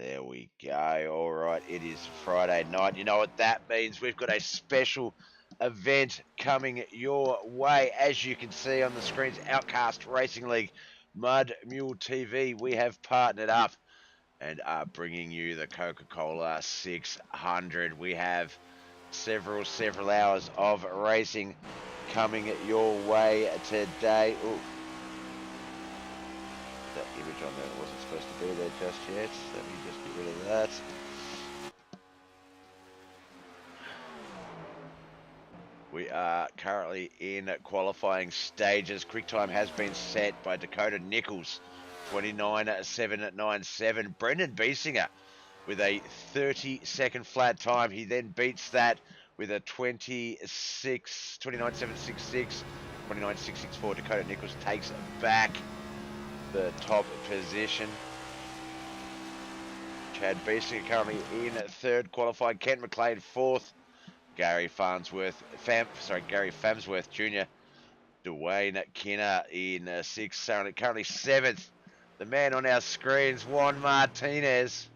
There we go. All right, it is Friday night. You know what that means? We've got a special event coming your way. As you can see on the screens, Outcast Racing League, Mud Mule TV, we have partnered up and are bringing you the Coca-Cola 600. We have several hours of racing coming your way today. Ooh. That image on there wasn't supposed to be there just yet. Let me just get rid of that. We are currently in qualifying stages. Quick time has been set by Dakota Nichols, 29.797. Brendan Biesinger with a 30-second flat time. He then beats that with a 29.766, 29.664. Dakota Nichols takes back the top position. Chad Biesinger currently in third, qualified. Kent McLean fourth. Gary Farnsworth Jr. Dwayne Kinner in sixth. Currently seventh. The man on our screens, Juan Martinez.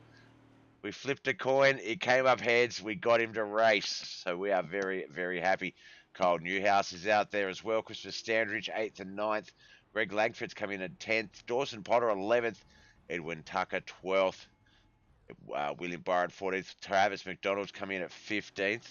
We flipped a coin. It came up heads. We got him to race. So we are very happy. Cole Newhouse is out there as well. Christopher Standridge, 8th and 9th. Greg Langford's coming in 10th. Dawson Potter, 11th. Edwin Tucker, 12th. William Byron, 14th. Travis McDonald's coming in at 15th.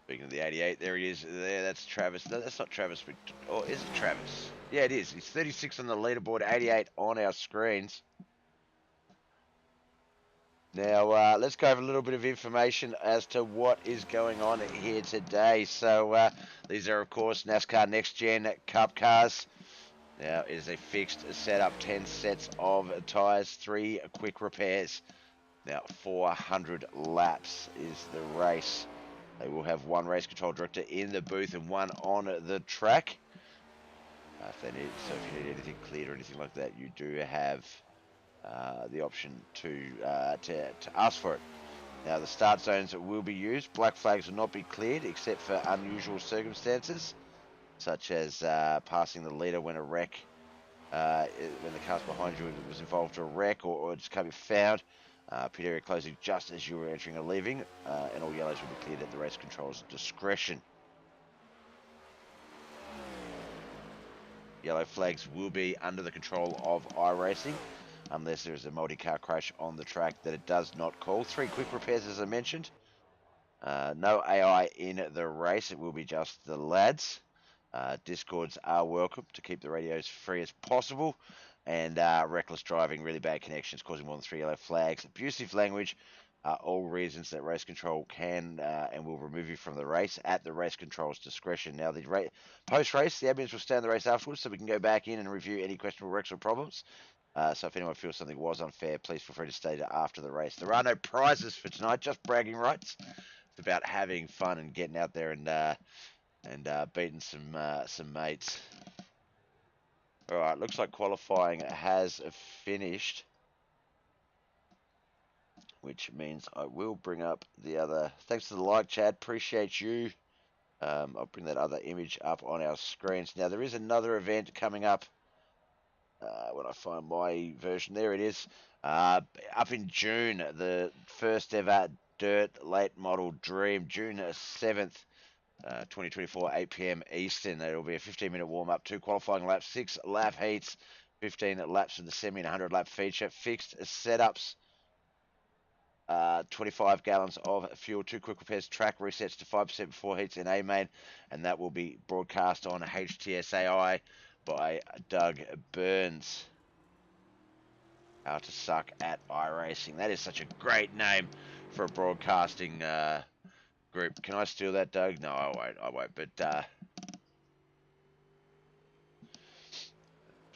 Speaking of the 88, there he is. There, that's Travis. No, that's not Travis. Oh, is it Travis? Yeah, it is. He's 36 on the leaderboard, 88 on our screens. Now, let's go over a little bit of information as to what is going on here today. So, these are, of course, NASCAR Nextgen Cup cars. Now, it is a fixed setup, 10 sets of tyres, 3 quick repairs. Now, 400 laps is the race. They will have one race control director in the booth and one on the track. So if you need anything cleared or anything like that, you do have the option to ask for it. Now, the start zones will be used. Black flags will not be cleared except for unusual circumstances, such as passing the leader when a wreck, when the car's behind you was involved in a wreck or just can't be found. Pit area closing just as you were entering or leaving, and all yellows will be cleared at the race controller's discretion. Yellow flags will be under the control of iRacing, unless there is a multi-car crash on the track that it does not call. 3 quick repairs, as I mentioned. No AI in the race. It will be just the lads. Discords are welcome to keep the radios free as possible. And reckless driving, really bad connections, causing more than 3 yellow flags. Abusive language are all reasons that race control can and will remove you from the race at the race control's discretion. Now, the post-race, the admins will stay in the race afterwards so we can go back in and review any questionable wrecks or problems. So if anyone feels something was unfair, please feel free to stay after the race. There are no prizes for tonight, just bragging rights. It's about having fun and getting out there and beating some mates. All right, looks like qualifying has finished, which means I will bring up the other. Thanks to the like, Chad. Appreciate you. I'll bring that other image up on our screens. Now, there is another event coming up. When I find my version, there it is. Up in June, the first ever Dirt Late Model Dream, June 7th. 2024, 8 p.m. Eastern. It'll be a 15-minute warm-up, 2 qualifying laps, 6 lap heats, 15 laps of the semi and 100-lap feature, fixed setups, 25 gallons of fuel, 2 quick repairs, track resets to 5% before heats in A main, and that will be broadcast on HTSAI by Doug Burns. How to suck at iRacing. That is such a great name for a broadcasting group. Can I steal that, Doug? No, I won't. But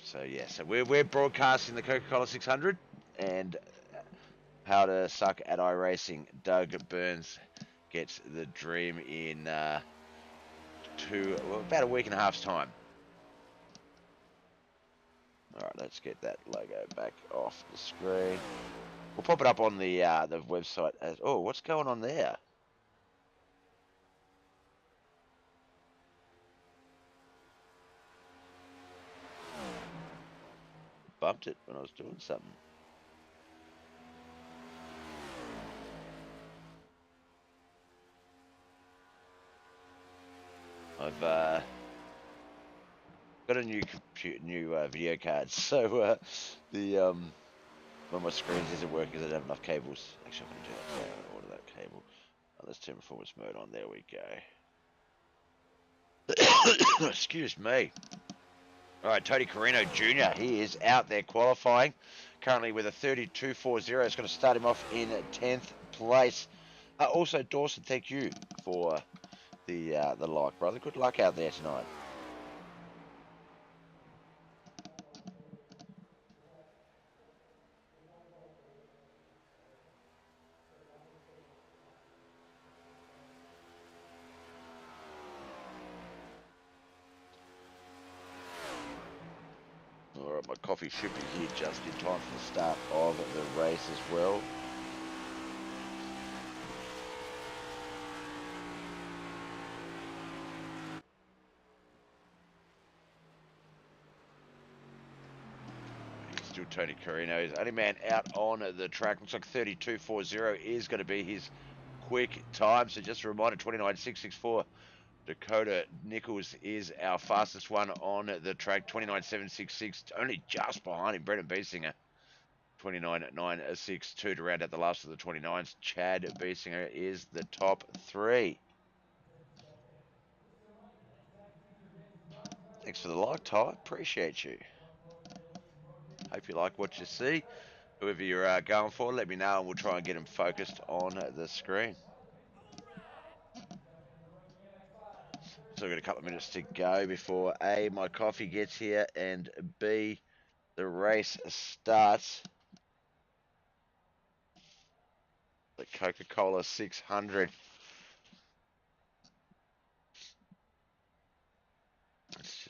so yeah, so we're broadcasting the Coca-Cola 600 and how to suck at iRacing. Doug Burns gets the dream in about a week and a half's time. All right, let's get that logo back off the screen. We'll pop it up on the website. Oh, what's going on there? Bumped it when I was doing something. I've got a new video card, so the one of my screens isn't working because I don't have enough cables. Actually, I'm gonna do that. I'm gonna order that cable. Let's turn performance mode on. There we go. Excuse me. All right, Tony Carino Jr. He is out there qualifying, currently with a 32.40. It's going to start him off in 10th place. Also, Dawson, thank you for the like, brother. Good luck out there tonight. All right, my coffee should be here just in time for the start of the race as well. Still Tony Carino. He's the only man out on the track. Looks like 32.40 is going to be his quick time. So just a reminder, 29.664. Dakota Nichols is our fastest one on the track. 29.766, only just behind him. Brendan Biesinger, 29.962 to round out the last of the 29s. Chad Biesinger is the top three. Thanks for the like, Ty. Appreciate you. Hope you like what you see. Whoever you're going for, let me know and we'll try and get them focused on the screen. So we've got a couple of minutes to go before A, my coffee gets here, and B, the race starts. The Coca-Cola 600. Let's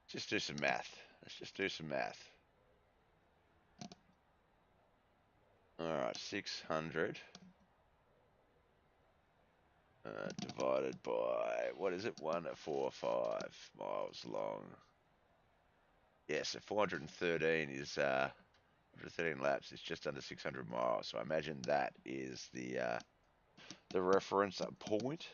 just do some math. Let's just do some math. All right, 600 divided by, what is it? 145 miles long. Yeah, so 413 is 113 laps. It's just under 600 miles. So I imagine that is the reference point.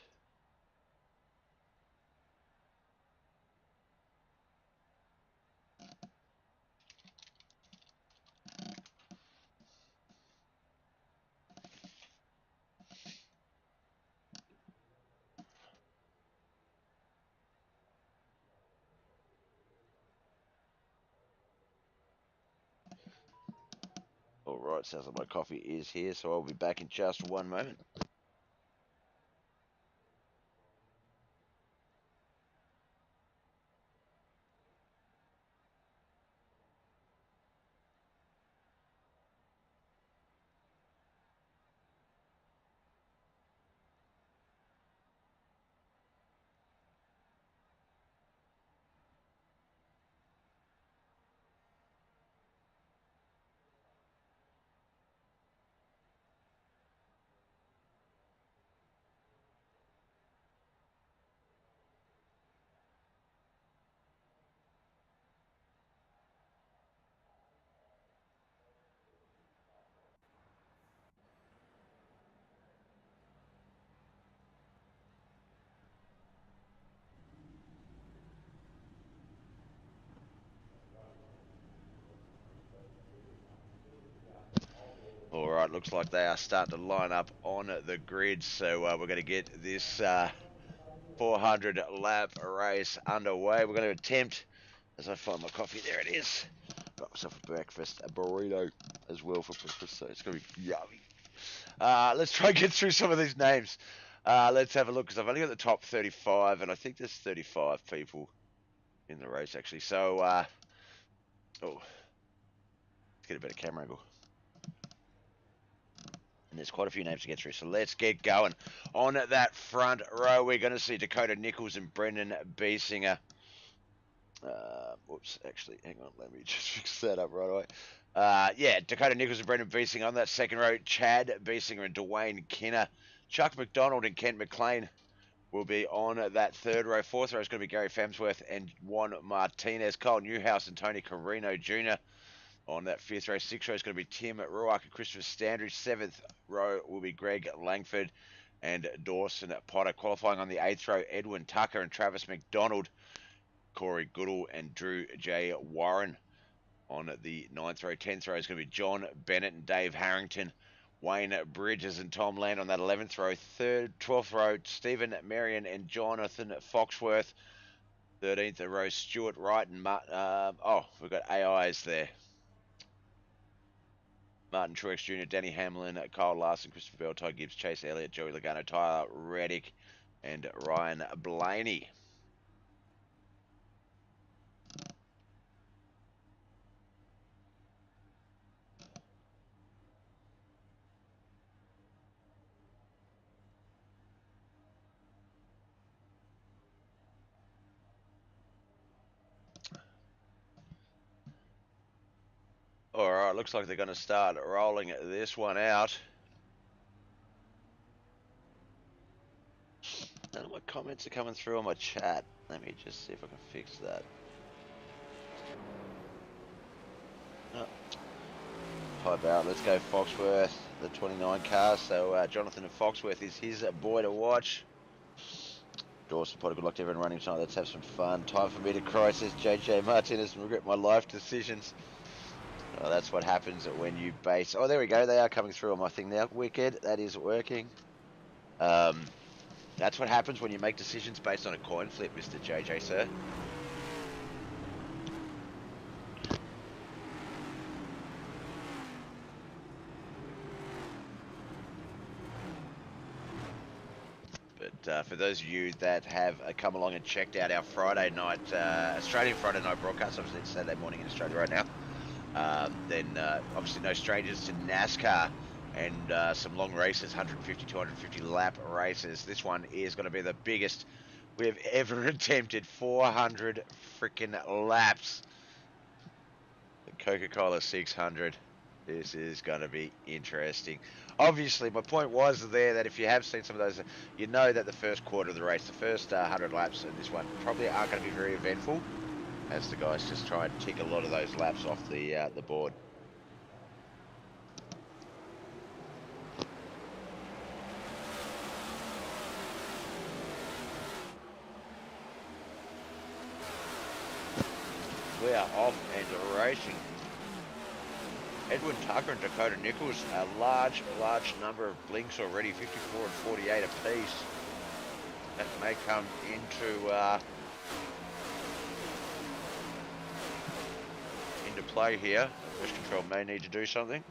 All right, sounds like my coffee is here, so I'll be back in just one moment. All right, looks like they are starting to line up on the grid, so we're going to get this 400 lap race underway. We're going to attempt, as I find my coffee, there it is. Got myself a breakfast, a burrito as well for breakfast, so it's going to be yummy. Let's try and get through some of these names. Let's have a look, because I've only got the top 35, and I think there's 35 people in the race, actually. So, let's get a better camera angle. And there's quite a few names to get through, so let's get going. On that front row, we're going to see Dakota Nichols and Brendan Biesinger. Whoops, actually, hang on, let me just fix that up right away. Yeah, Dakota Nichols and Brendan Beesinger on that second row. Chad Beesinger and Dwayne Kinner. Chuck McDonald and Kent McLean will be on that third row. Fourth row is going to be Gary Femsworth and Juan Martinez. Cole Newhouse and Tony Carino Jr. on that fifth row. Sixth row is going to be Tim Ruark and Christopher Standridge. Seventh row will be Greg Langford and Dawson Potter. Qualifying on the eighth row, Edwin Tucker and Travis McDonald. Corey Goodall and Drew J. Warren. On the ninth row, 10th row is going to be John Bennett and Dave Harrington. Wayne Bridges and Tom Land on that 11th row. 12th row, Stephen Marion and Jonathan Foxworth. 13th row, Stuart Wright and we've got AIs there. Martin Truex Jr., Danny Hamlin, Kyle Larson, Christopher Bell, Ty Gibbs, Chase Elliott, Joey Logano, Tyler Reddick, and Ryan Blaney. All right, looks like they're going to start rolling this one out. None of my comments are coming through on my chat. Let me just see if I can fix that. Oh. Hi Barrett, let's go Foxworth, the 29 car. So Jonathan and Foxworth is his boy to watch. Dawson Potter, good luck to everyone running tonight. Let's have some fun. Time for me to cry, says JJ Martinez, and regret my life decisions. Oh, that's what happens when you base. Oh, there we go. They are coming through on my thing now. Wicked. That is working. That's what happens when you make decisions based on a coin flip, Mr. JJ, sir. But for those of you that have come along and checked out our Friday night, Australian Friday night broadcast, obviously it's Saturday morning in Australia right now, then obviously no strangers to NASCAR and some long races, 150, 250 lap races. This one is going to be the biggest we have ever attempted, 400 freaking laps. The Coca-Cola 600. This is going to be interesting. Obviously, my point was there that if you have seen some of those, you know that the first quarter of the race, the first 100 laps in this one probably aren't going to be very eventful, as the guys just try and tick a lot of those laps off the board. We are off and racing. Edwin Tucker and Dakota Nichols, a large number of blinks already, 54 and 48 apiece. That may come into play here. Race control may need to do something.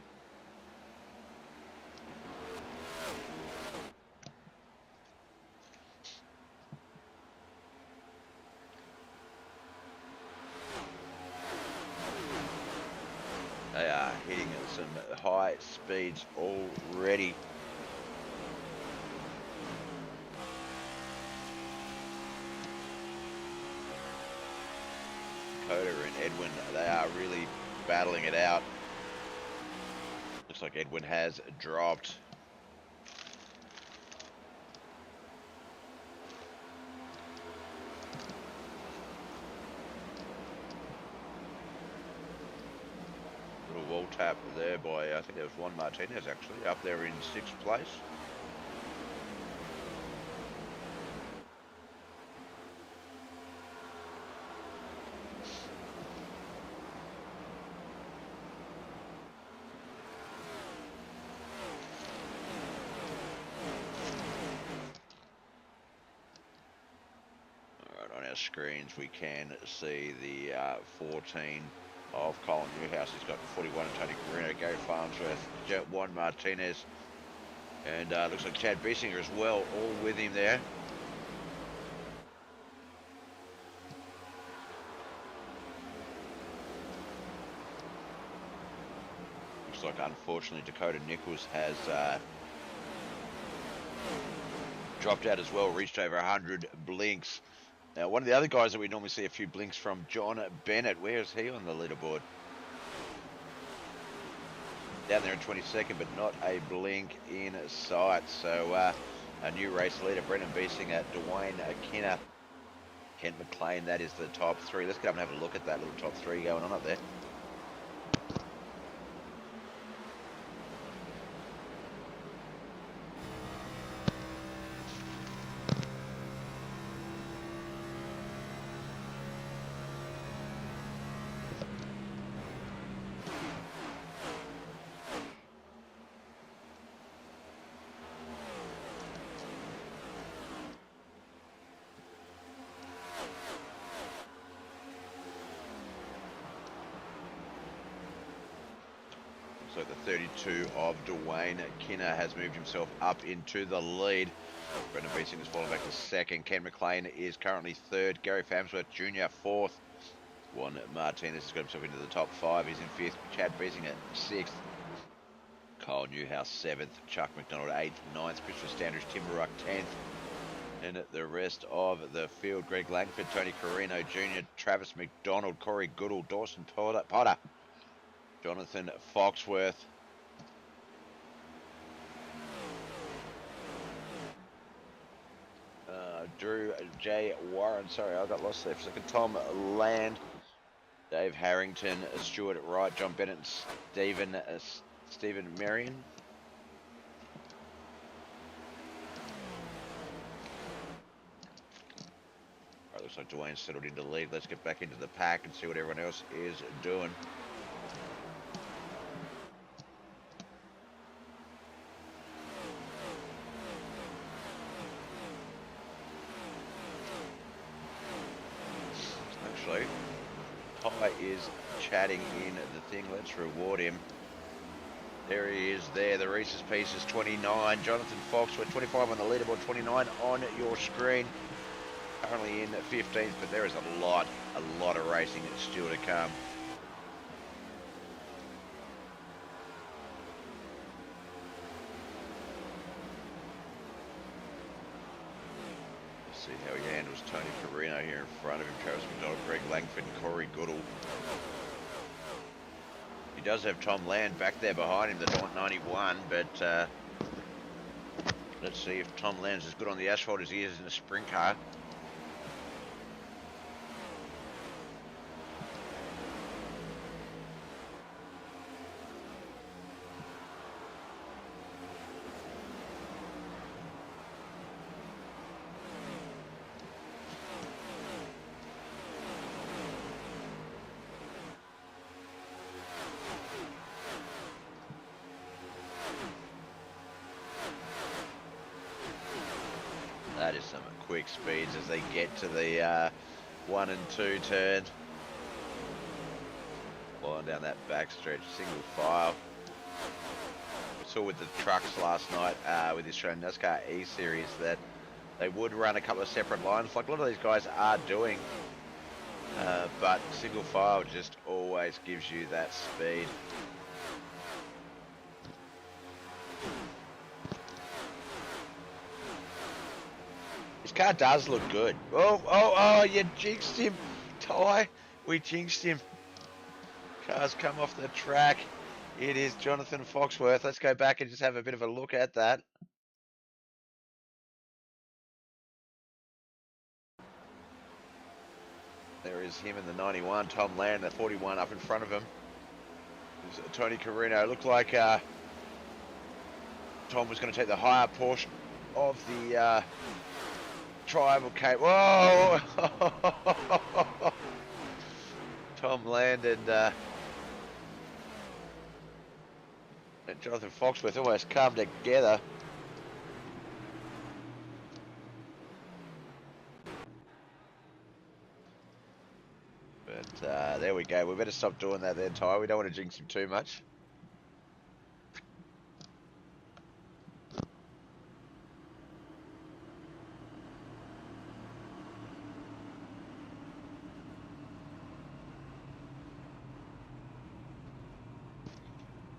They are hitting at some high speeds already. Dakota and Edwin, they are really battling it out. Looks like Edwin has dropped. Wall tap there by, I think there was Juan Martinez actually, up there in 6th place. Alright, on our screens we can see the 14 of Colin Newhouse. He's got 41 and Tony Carino, Gary Farnsworth, Juan Martinez, and looks like Chad Bissinger as well, all with him there. Looks like unfortunately Dakota Nichols has dropped out as well, reached over 100 blinks. Now, one of the other guys that we normally see a few blinks from, John Bennett. Where is he on the leaderboard? down there in 22nd, but not a blink in sight. So a new race leader, Brendan Beesinger, Dwayne Kinner, Kent McLean, that is the top three. Let's go up and have a look at that little top three going on up there. So the 32 of Dwayne Kinner has moved himself up into the lead. Brendan Beesing has fallen back to second. Ken McLean is currently third. Gary Famsworth Jr. fourth. Juan Martinez has got himself into the top five. He's in fifth. Chad Beesing at sixth. Kyle Newhouse seventh. Chuck McDonald eighth. Ninth. Christopher Standridge Timberrock 10th. And the rest of the field, Greg Langford, Tony Carino Jr., Travis McDonald, Corey Goodall, Dawson Potter, Jonathan Foxworth, Drew J. Warren, sorry, I got lost there for a second, Tom Land, Dave Harrington, Stuart Wright, John Bennett, Stephen Marion. Alright, looks like Dwayne's settled into the lead. Let's get back into the pack and see what everyone else is doing. Ty is chatting in the thing. Let's reward him. There he is there. The Reese's Pieces 29. Jonathan Foxworth 25 on the leaderboard, 29 on your screen. Currently in 15th, but there is a lot of racing still to come. See how he handles Tony Carino here in front of him, Travis McDonald, Greg Langford, and Corey Goodall. He does have Tom Land back there behind him, the 91, but let's see if Tom Land's as good on the asphalt as he is in a sprint car. That is some quick speeds as they get to the 1 and 2 turn. Flying down that back stretch, single file. We saw with the trucks last night with the Australian NASCAR E-Series that they would run a couple of separate lines like a lot of these guys are doing. But single file just always gives you that speed. His car does look good. Oh, you jinxed him, Ty. We jinxed him. Car's come off the track. It is Jonathan Foxworth. Let's go back and just have a bit of a look at that. There is him in the 91. Tom Land, the 41 up in front of him. There's Tony Carino. Looked like Tom was going to take the higher portion of the tribal cape. Whoa! Tom Land and Jonathan Foxworth almost come together. But there we go. We better stop doing that there, Ty. We don't want to jinx him too much.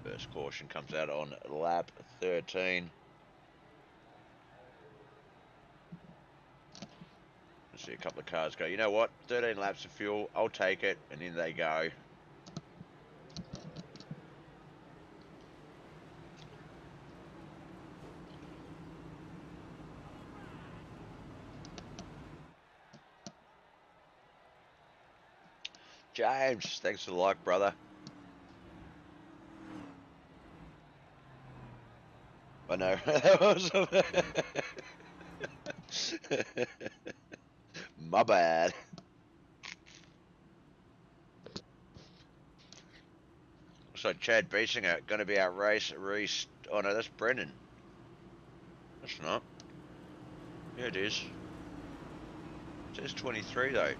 First caution comes out on lap 13. Let's see a couple of cars go. You know what? 13 laps of fuel. I'll take it. And in they go. James, thanks for the like, brother. I know. That was my bad. Looks like Chad Beesinger going to be our race. Oh no, that's Brendan. That's not. Yeah, it is. It says 23 though.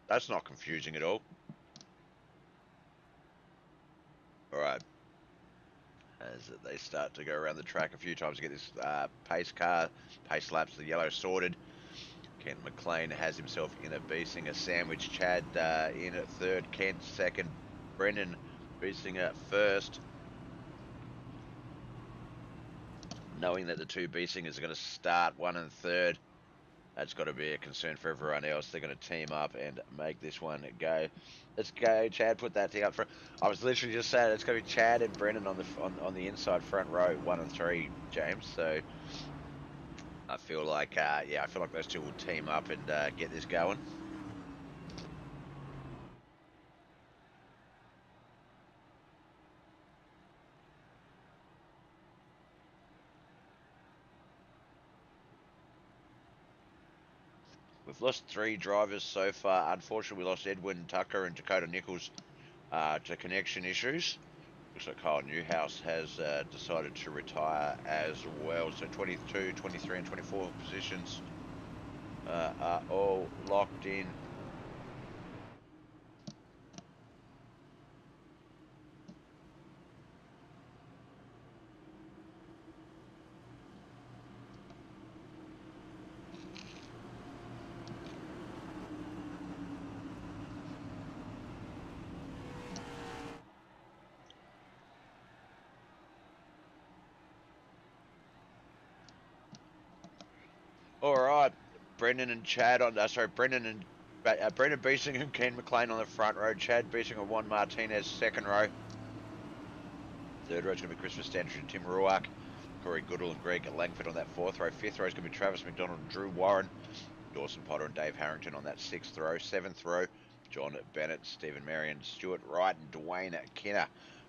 That's not confusing at all. Alright. As they start to go around the track a few times to get this pace laps, the yellow sorted. Kent McLean has himself in a Beesinger sandwich. Chad in at third, Kent second, Brendan Beesinger first. Knowing that the two Beesingers are going to start one and third, that's got to be a concern for everyone else. They're going to team up and make this one go. Let's go, Chad. Put that thing up front. I was literally just saying it's going to be Chad and Brendan on the inside front row, 1 and 3, James. So I feel like I feel like those two will team up and get this going. We've lost 3 drivers so far. Unfortunately, we lost Edwin Tucker and Dakota Nichols to connection issues. Looks like Kyle Newhouse has decided to retire as well. So 22, 23, and 24 positions are all locked in. All right, Brendan and Chad on. Brendan Beesing and Ken McLean on the front row. Chad Beesing and Juan Martinez second row. Third row is going to be Christopher Standish and Tim Ruark. Corey Goodall and Greg Langford on that fourth row. Fifth row is going to be Travis McDonald and Drew Warren. Dawson Potter and Dave Harrington on that sixth row. Seventh row, John Bennett, Stephen Marion, Stuart Wright, and Dwayne Kenner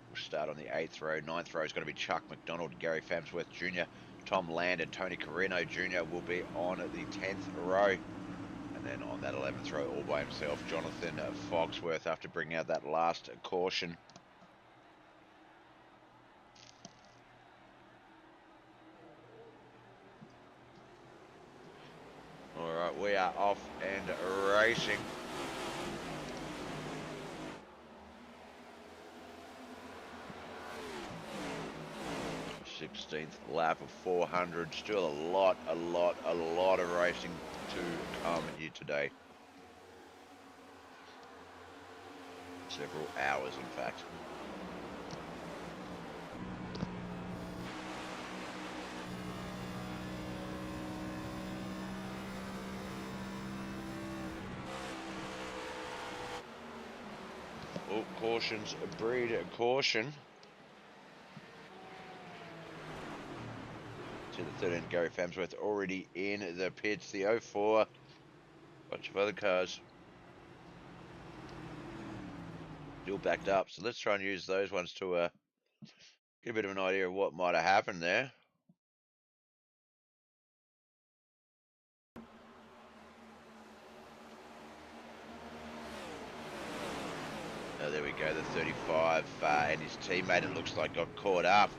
will start on the eighth row. Ninth row is going to be Chuck McDonald, Gary Famsworth Jr., Tom Land, and Tony Carino Jr. will be on the 10th row. And then on that 11th row, all by himself, Jonathan Foxworth after bringing out that last caution. All right, we are off and racing. 16th lap of 400. Still a lot of racing to come here today. Several hours, in fact. Oh, cautions breed caution. To the 13, Gary Famsworth already in the pits. The 04, bunch of other cars still backed up. So let's try and use those ones to get a bit of an idea of what might have happened there. Oh, there we go, the 35 and his teammate, it looks like, got caught up.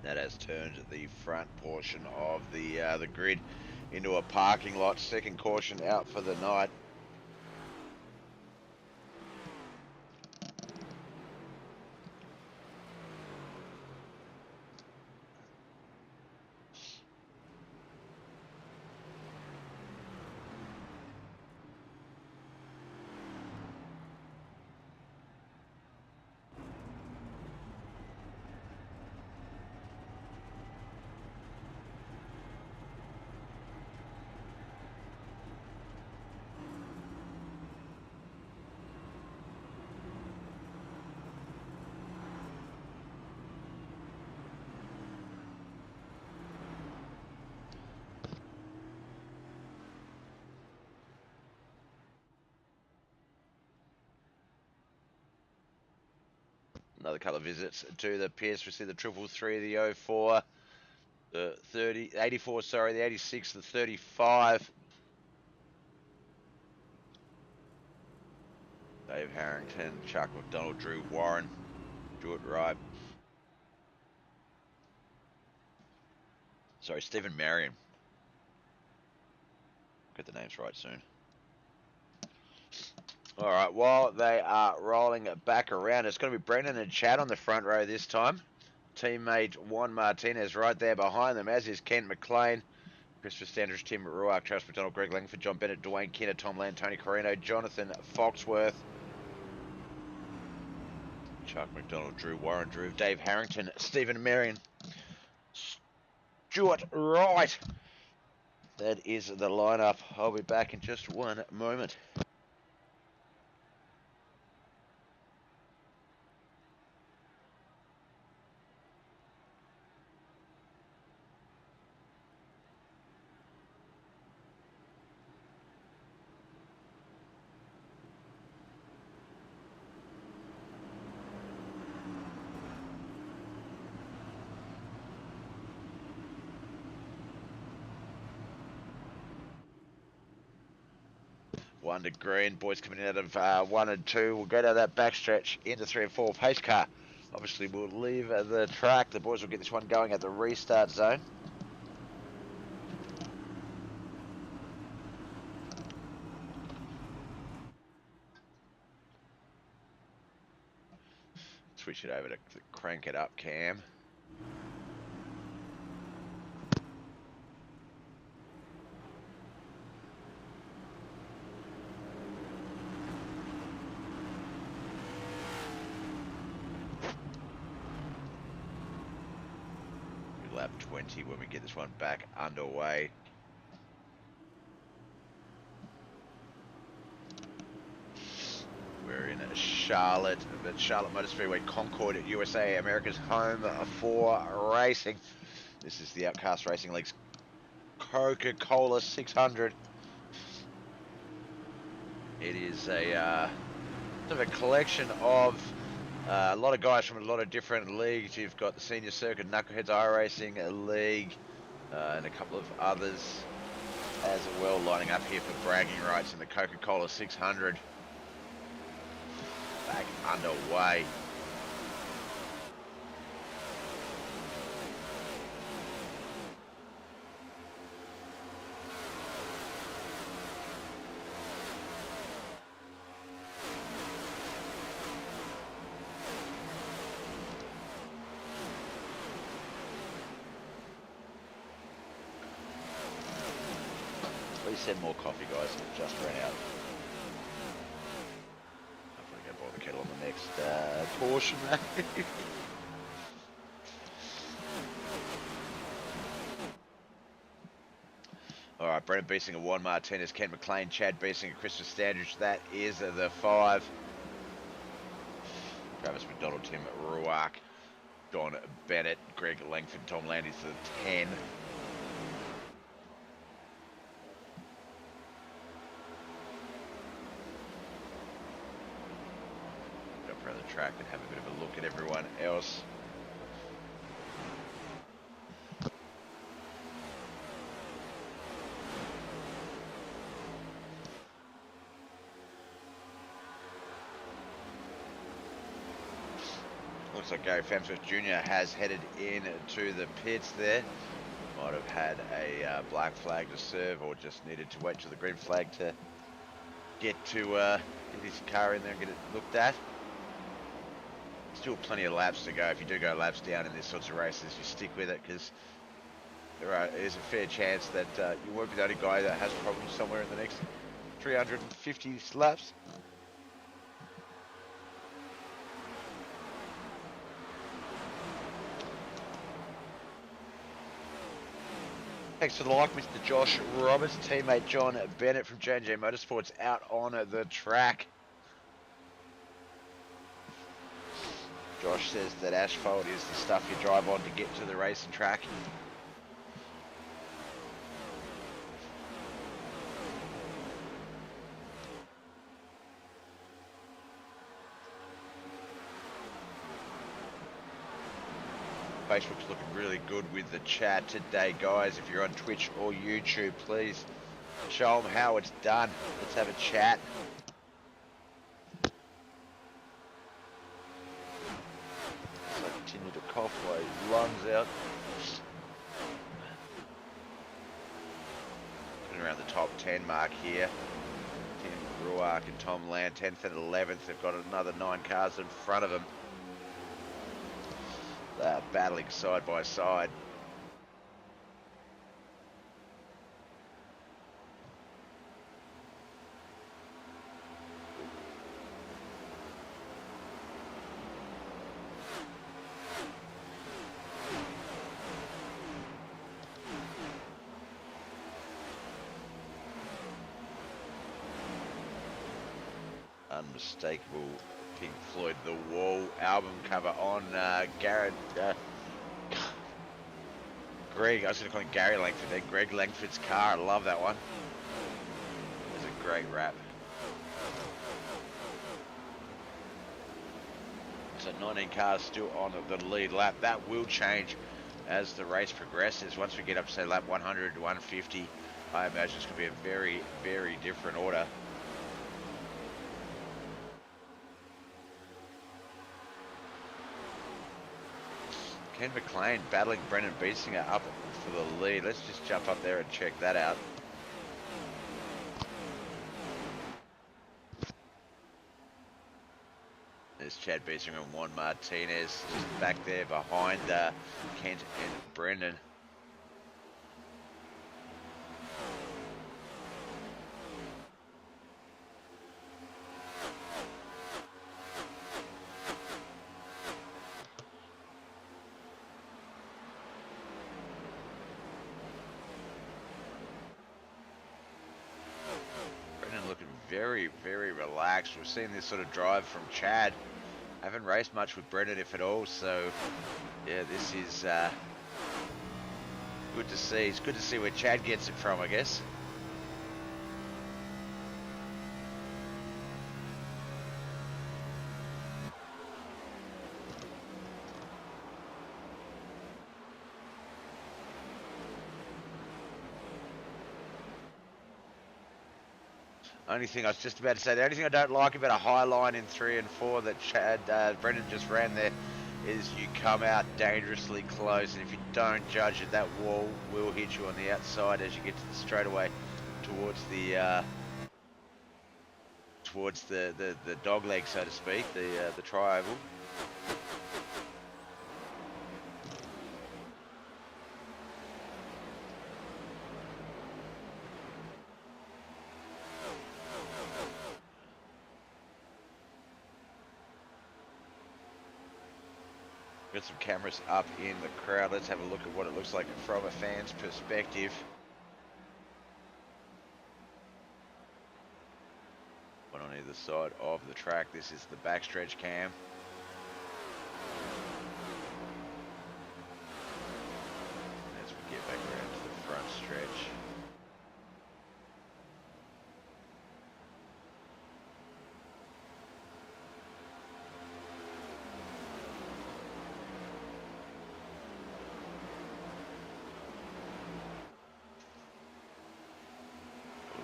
That has turned the front portion of the grid into a parking lot. Second caution out for the night. Another couple of visits to the pits. We see the 333, the 04, the 84, sorry, the 86, the 35. Dave Harrington, Chuck McDonald, Drew Warren, Drew it right. Sorry, Stephen Marion. Get the names right soon. All right, while they are rolling back around, it's going to be Brendan and Chad on the front row this time. Teammate Juan Martinez right there behind them, as is Kent McLean, Christopher Standridge, Tim Ruark, Charles McDonald, Greg Langford, John Bennett, Dwayne Kinner, Tom Land, Tony Carino, Jonathan Foxworth, Chuck McDonald, Drew Warren, Drew, Dave Harrington, Stephen Marion, Stuart Wright. That is the lineup. I'll be back in just one moment. One to green, boys coming out of 1 and 2. We'll go down that backstretch into 3 and 4. Pace car obviously will leave the track. The boys will get this one going at the restart zone. Switch it over to crank it up, Cam. Lap 20 when we get this one back underway. We're in Charlotte, but Charlotte Motor Speedway, Concord, USA, America's home for racing. This is the Outcast Racing League's Coca-Cola 600. It is a sort of a collection of a lot of guys from a lot of different leagues. You've got the Senior Circuit Knuckleheads iRacing League and a couple of others as well lining up here for bragging rights in the Coca-Cola 600. Back underway. Please send more coffee, guys. It just ran out. Hopefully get boil the kettle on the next portion, mate. All right, Brendan Beesinger, Juan Martinez, Kent McLean, Chad Beesinger, Christopher Standridge. That is the 5. Travis McDonald, Tim Ruark, John Bennett, Greg Langford, Tom Landis to the 10. The track and have a bit of a look at everyone else. Looks like Gary Famsworth Jr. has headed into the pits there. Might have had a black flag to serve or just needed to wait till the green flag to get his car in there and get it looked at. Still plenty of laps to go. If you do go laps down in these sorts of races, you stick with it because there's a fair chance that you won't be the only guy that has problems somewhere in the next 350 laps. Thanks for the like, Mr. Josh Roberts, teammate John Bennett from J&J Motorsports out on the track. Josh says that asphalt is the stuff you drive on to get to the racing track. Facebook's looking really good with the chat today, guys. If you're on Twitch or YouTube, please show them how it's done. Let's have a chat. So I continue to cough my lungs out. Putting around the top 10 mark here. Tim Ruark and Tom Land, 10th and 11th. They've got another 9 cars in front of them. They're battling side by side. Unmistakable Pink Floyd The Wall album cover on Garrett Greg, I was going to call him Gary Langford there, Greg Langford's car. I love that one. It's a great rap. So 19 cars still on the lead lap. That will change as the race progresses. Once we get up to say lap 100 to 150, I imagine it's going to be a very, very different order. Ken McLean battling Brendan Beesinger up for the lead. Let's just jump up there and check that out. There's Chad Beesinger and Juan Martinez just back there behind Kent and Brendan. Very, very relaxed. We've seen this sort of drive from Chad. Haven't raced much with Brendan, if at all, so yeah, this is good to see. It's good to see where Chad gets it from, I guess. Only thing I was just about to say, the only thing I don't like about a high line in 3 and 4 that Brendan just ran there is you come out dangerously close, and if you don't judge it, that wall will hit you on the outside as you get to the straightaway towards the dog leg, so to speak, the tri-oval. Got some cameras up in the crowd. Let's have a look at what it looks like from a fan's perspective. One on either side of the track. This is the backstretch cam. As we get back around to the front stretch.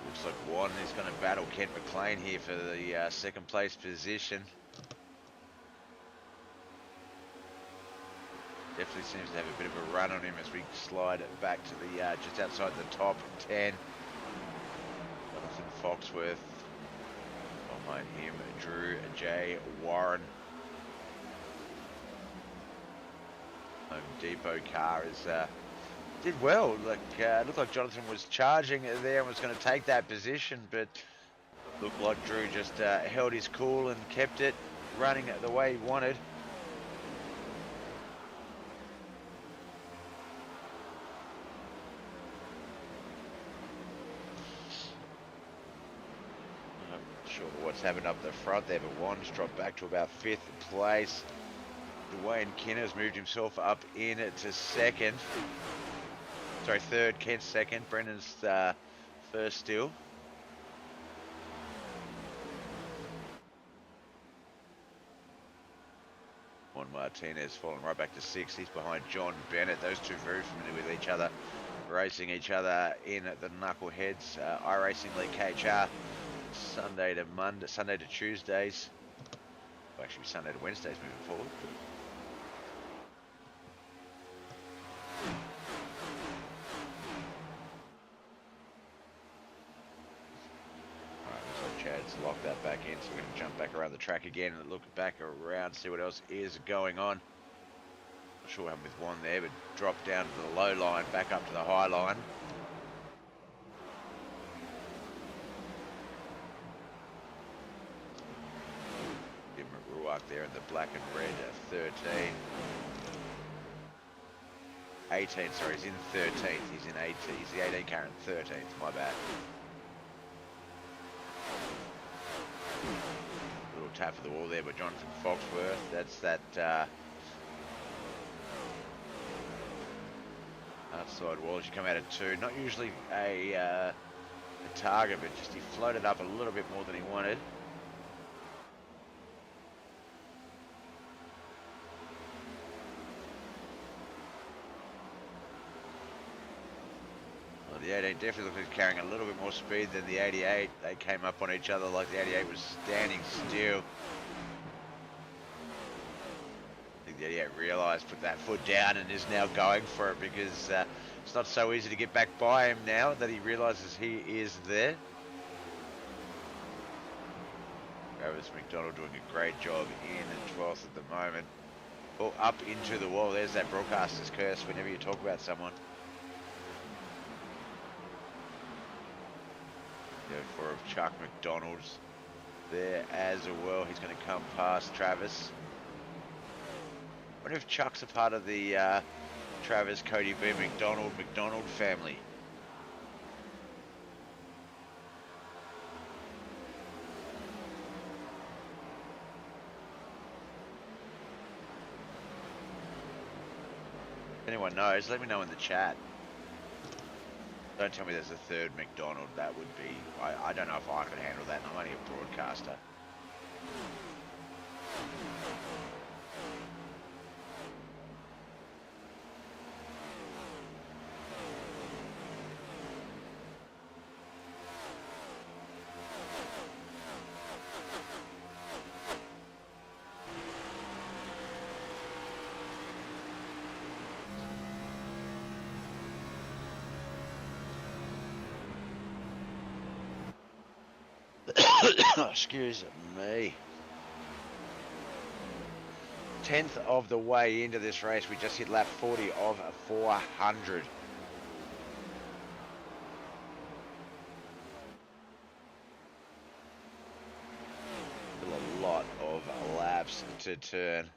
Looks like Warden is going to battle Kent McLean here for the second place position. Definitely seems to have a bit of a run on him as we slide back to the just outside the top 10. Jonathan Foxworth behind him, Drew J. Warren. Home Depot car is did well. Looked like Jonathan was charging there and was going to take that position, but looked like Drew just held his cool and kept it running the way he wanted. Not sure what's happened up the front there, but Wan's dropped back to about 5th place. Dwayne Kinner's moved himself up into second. Sorry, third, Kent's second, Brendan's first still. Juan Martinez falling right back to 6th. He's behind John Bennett. Those two very familiar with each other, racing each other in the Knuckleheads. iRacing League KHR, Sunday to Tuesdays. Well, actually, Sunday to Wednesdays moving forward. Chad's locked that back in, so we're going to jump back around the track again and look back around, see what else is going on. Not sure what happened with one there, but dropped down to the low line, back up to the high line. Give him a Ruark there in the black and red at 13. 18, sorry, he's in 13th, he's in 18th, he's the 18 car in 13th, my bad. Little tap for the wall there by Jonathan Foxworth. That's that outside wall as you come out of 2. Not usually a target, but just he floated up a little bit more than he wanted. Well, the 18 definitely looked like carrying a little bit more speed than the 88. They came up on each other like the 88 was standing still. I think the 88 realised, put that foot down and is now going for it because it's not so easy to get back by him now that he realises he is there. Travis McDonald doing a great job in 12th at the moment. Oh, up into the wall. There's that broadcaster's curse whenever you talk about someone. For Chuck McDonald's there as well. He's going to come past Travis. I wonder if Chuck's a part of the Travis Cody B McDonald family. If anyone knows, let me know in the chat. Don't tell me there's a third McDonald. That would be... I don't know if I could handle that. I'm only a broadcaster. Excuse me. 10th of the way into this race. We just hit lap 40 of 400. Still a lot of laps to turn.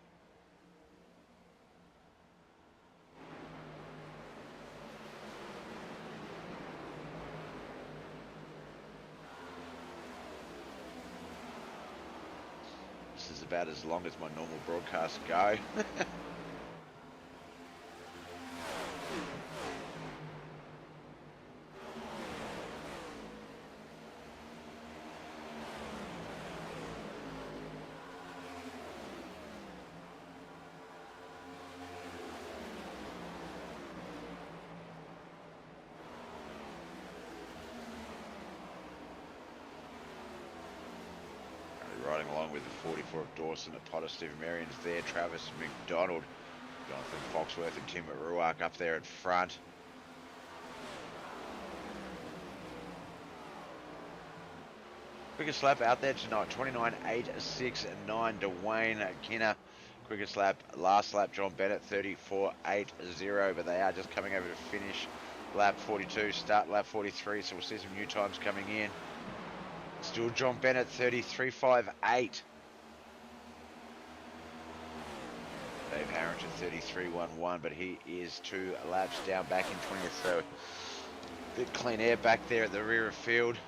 About as long as my normal broadcasts go. Riding along with the 44 of Dawson at Potter, Stephen Marion's there, Travis McDonald, Jonathan Foxworth and Tim Ruark up there at front. Quickest lap out there tonight, 29.869. Dwayne Kinner. Quickest lap, last lap, John Bennett, 34.80, but they are just coming over to finish lap 42, start lap 43, so we'll see some new times coming in. Still John Bennett, 33.58. Dave Harrington, 33.11, but he is 2 laps down back in 20th, so a bit clean air back there at the rear of field.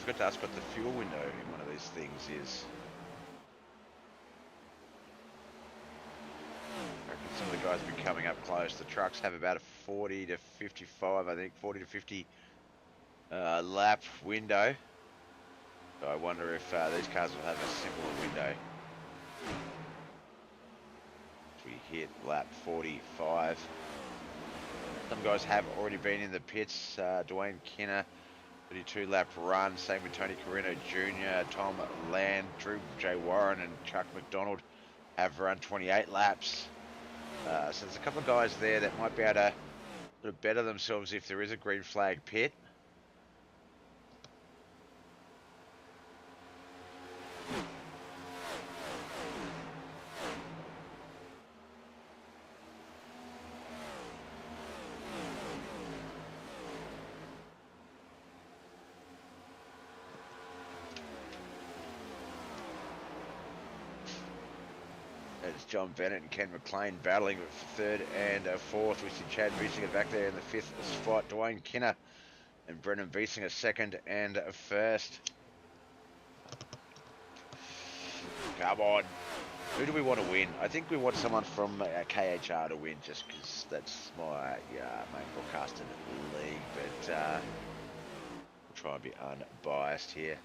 forgot to ask what the fuel window in one of these things is. I reckon some of the guys will be coming up close. The trucks have about a 40 to 55, I think, 40 to 50 lap window. So I wonder if these cars will have a similar window. As we hit lap 45. Some guys have already been in the pits. Dwayne Kinner, 32 lap run. Same with Tony Carino Jr., Tom Land, Drew J. Warren and Chuck McDonald have run 28 laps. So there's a couple of guys there that might be able to sort of better themselves if there is a green flag pit. It's John Bennett and Ken McLean battling for third and fourth. We see Chad Biesinger back there in the fifth spot. Dwayne Kinner and Brendan Biesinger second and first. Come on. Who do we want to win? I think we want someone from KHR to win just because that's my main broadcaster league. But we'll try and be unbiased here.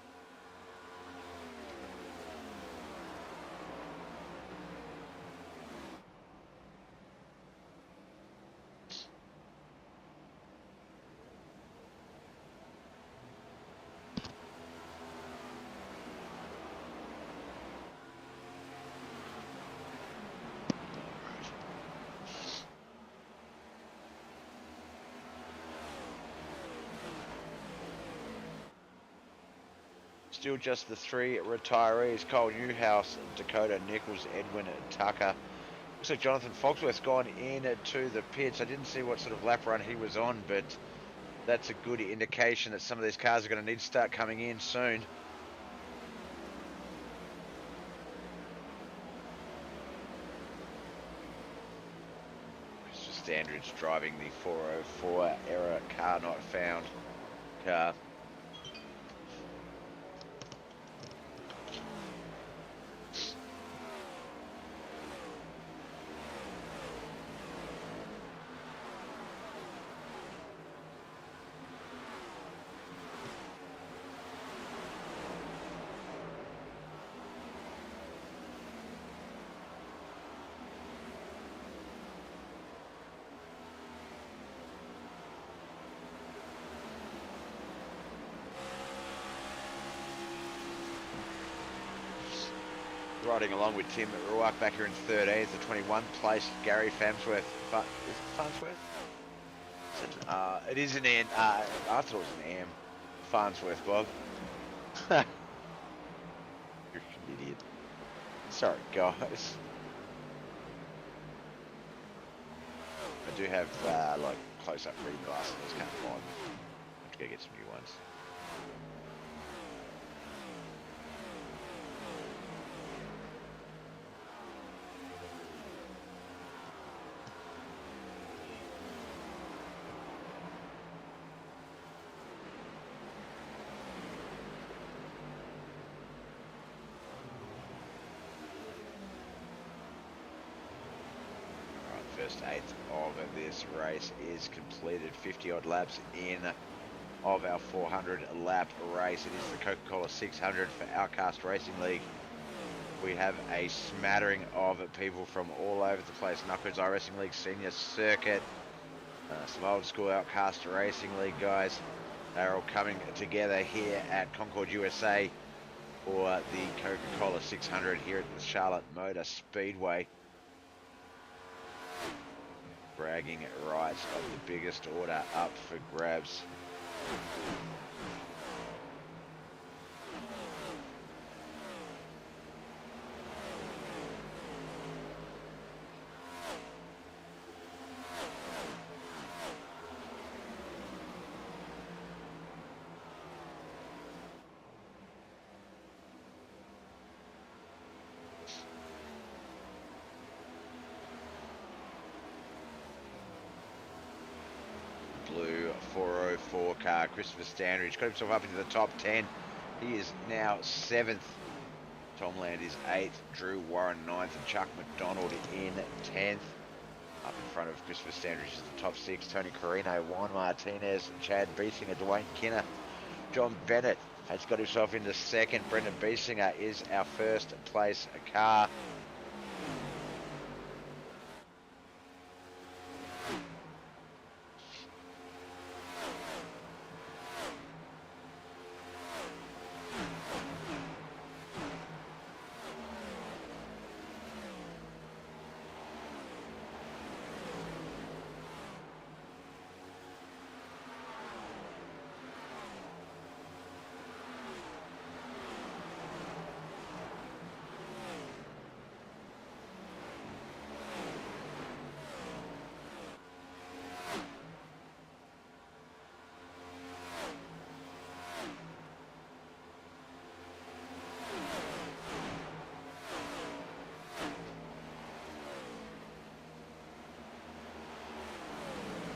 Still just the three retirees: Cole Newhouse, Dakota Nichols, Edwin Tucker. Looks like Jonathan Foxworth's gone into the pits. I didn't see what sort of lap run he was on, but that's a good indication that some of these cars are going to need to start coming in soon. Christopher Standridge driving the 404 error car not found car. Riding along with Tim Ruark back here in 13th, the 21th place, Gary Farnsworth. Is it Farnsworth? It is an N. I thought it was an M. Farnsworth, Bob. You're an idiot. Sorry, guys. I do have like close-up reading glasses. I just can't find them. I have to go get some new ones. First eighth of this race is completed. 50 odd laps in of our 400 lap race. It is the Coca-Cola 600 for Outcast Racing League. We have a smattering of people from all over the place. Knuckles iRacing League Senior Circuit, some old school Outcast Racing League guys. They're all coming together here at Concord, USA for the Coca-Cola 600 here at the Charlotte Motor Speedway. Bragging rights of the biggest order up for grabs. Blue 404 car, Christopher Standridge got himself up into the top 10. He is now 7th. Tom Land is 8th. Drew Warren 9th. And Chuck McDonald in 10th. Up in front of Christopher Standridge is the top 6. Tony Carino, Juan Martinez, Chad Biesinger, Dwayne Kinner. John Bennett has got himself into 2nd. Brendan Biesinger is our first place car.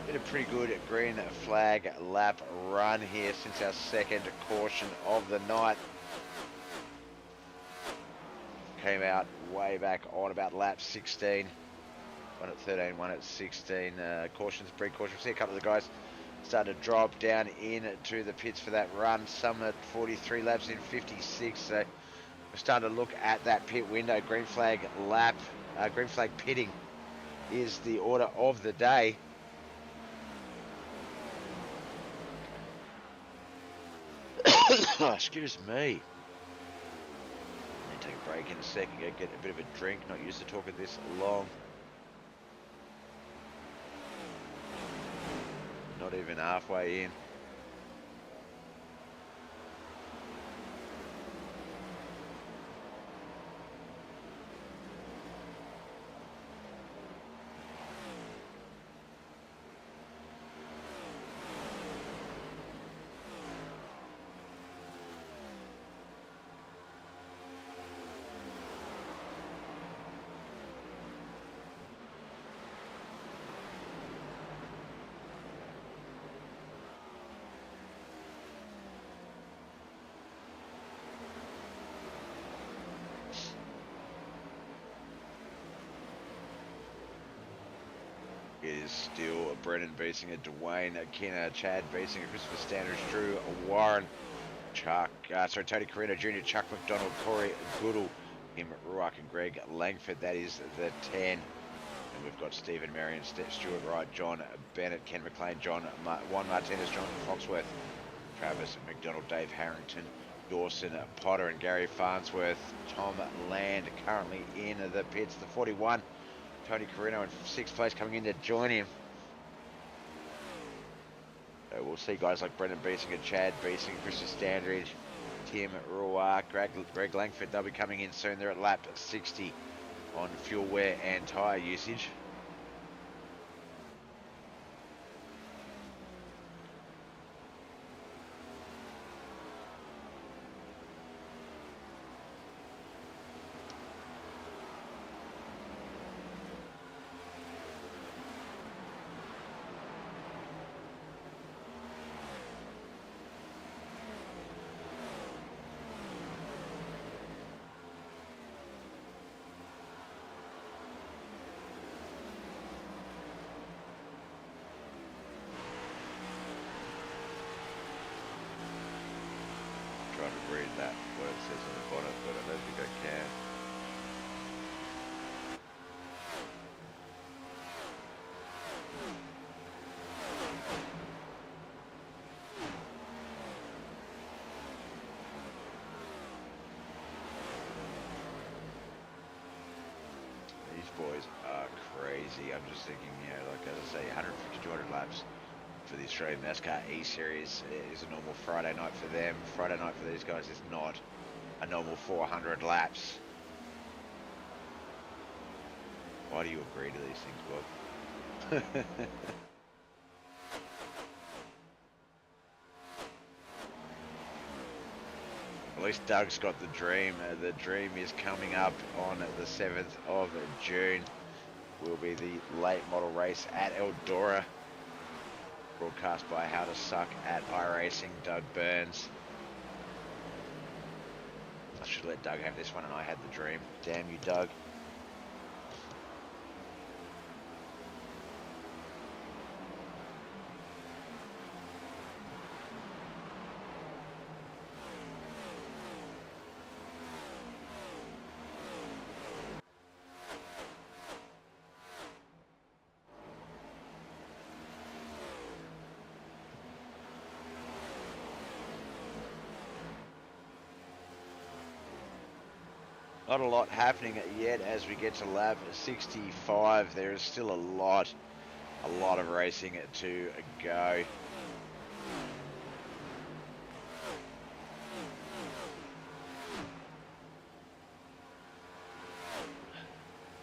A pretty good green flag lap run here since our 2nd caution of the night. Came out way back on about lap 16. One at 13, one at 16. Cautions, pre-cautions. See a couple of the guys start to drop down into the pits for that run. Some at 43 laps in 56. So we're starting to look at that pit window. Green flag lap, green flag pitting is the order of the day. Oh, excuse me. I'll take a break in a second, go get a bit of a drink. Not used to talking this long. Not even halfway in. It is still Brendan Biesinger, Dwayne Kinner, Chad Biesinger, Christopher Standridge, Drew Warren, Tony Carino Jr., Chuck McDonald, Corey Goodall, Tim Ruark and Greg Langford. That is the 10. And we've got Stephen Marion, Stuart Wright, John Bennett, Ken McLean, Juan Martinez, John Foxworth, Travis McDonald, Dave Harrington, Dawson Potter and Gary Farnsworth. Tom Land currently in the pits. The 41. Tony Carino in 6th place coming in to join him. So we'll see guys like Brendan Biesinger, Chad Biesinger, Christopher Standridge, Tim Ruark, Greg Langford. They'll be coming in soon. They're at lap 60 on fuel wear and tyre usage. Trying to read that, what it says on the bottom, but I don't think I can. These boys are crazy. I'm just thinking, you know, like as I say, 150, 200 laps for the Australian NASCAR E-Series is a normal Friday night for them. Friday night for these guys is not a normal 400 laps. Why do you agree to these things, Bob? At least Doug's got the dream. The dream is coming up on the 7th of June. Will be the late model race at Eldora. Broadcast by How to Suck at iRacing, Doug Burns. I should let Doug have this one, and I had the dream. Damn you, Doug. Not a lot happening yet as we get to lap 65. There is still a lot of racing to go.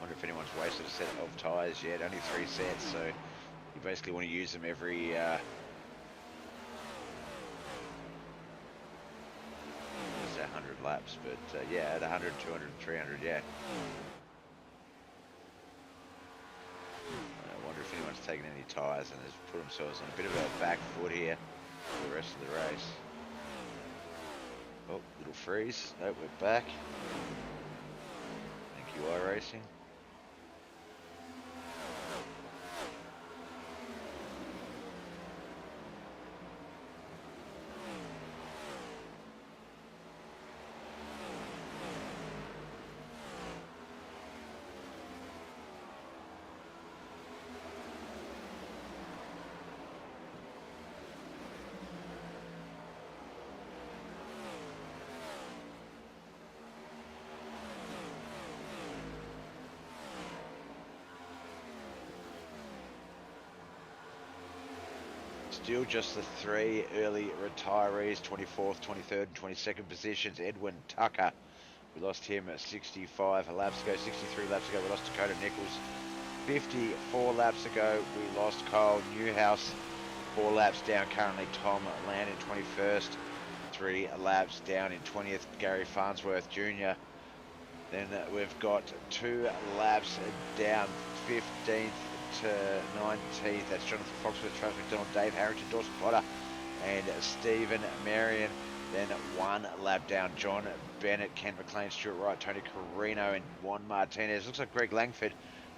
Wonder if anyone's wasted a set of tyres yet. Only 3 sets, so you basically want to use them every it's 100 laps, but yeah, at 100, 200, 300, yeah. I wonder if anyone's taken any tyres and has put themselves on a bit of a back foot here for the rest of the race. Oh, little freeze. Nope, we're back. Thank you, iRacing. Still just the 3 early retirees, 24th, 23rd and 22nd positions. Edwin Tucker, we lost him at 65 laps ago. 63 laps ago we lost Dakota Nichols. 54 laps ago we lost Kyle Newhouse. 4 laps down currently Tom Landon 21st. 3 laps down in 20th Gary Farnsworth Jr. Then we've got 2 laps down 15th to 19th. That's Jonathan Foxworth, Travis McDonald, Dave Harrington, Dawson Potter and Stephen Marion. Then 1 lap down John Bennett, Ken McLean, Stuart Wright, Tony Carino and Juan Martinez. Looks like Greg Langford,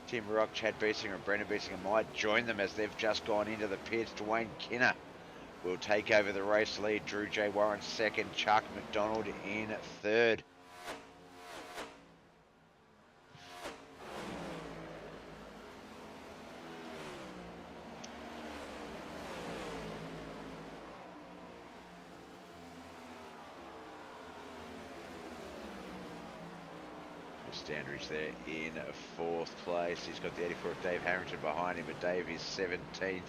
Tim Rock, Chad Biesinger and Brendan Biesinger might join them as they've just gone into the pits. Dwayne Kinner will take over the race lead. Drew J. Warren second, Chuck McDonald in third. Standridge there in 4th place. He's got the 84 of Dave Harrington behind him, but Dave is 17th.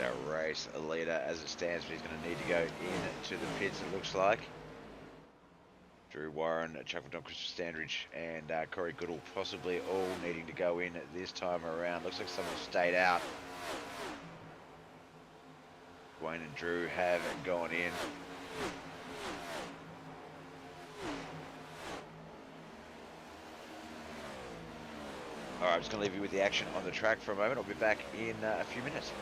Our race leader as it stands, but he's going to need to go into the pits, it looks like. Drew Warren, Chuck McDonald, Christopher Standridge and Corey Goodall possibly all needing to go in this time around. Looks like someone stayed out. Wayne and Drew have gone in. Alright, I'm just going to leave you with the action on the track for a moment. I'll be back in a few minutes.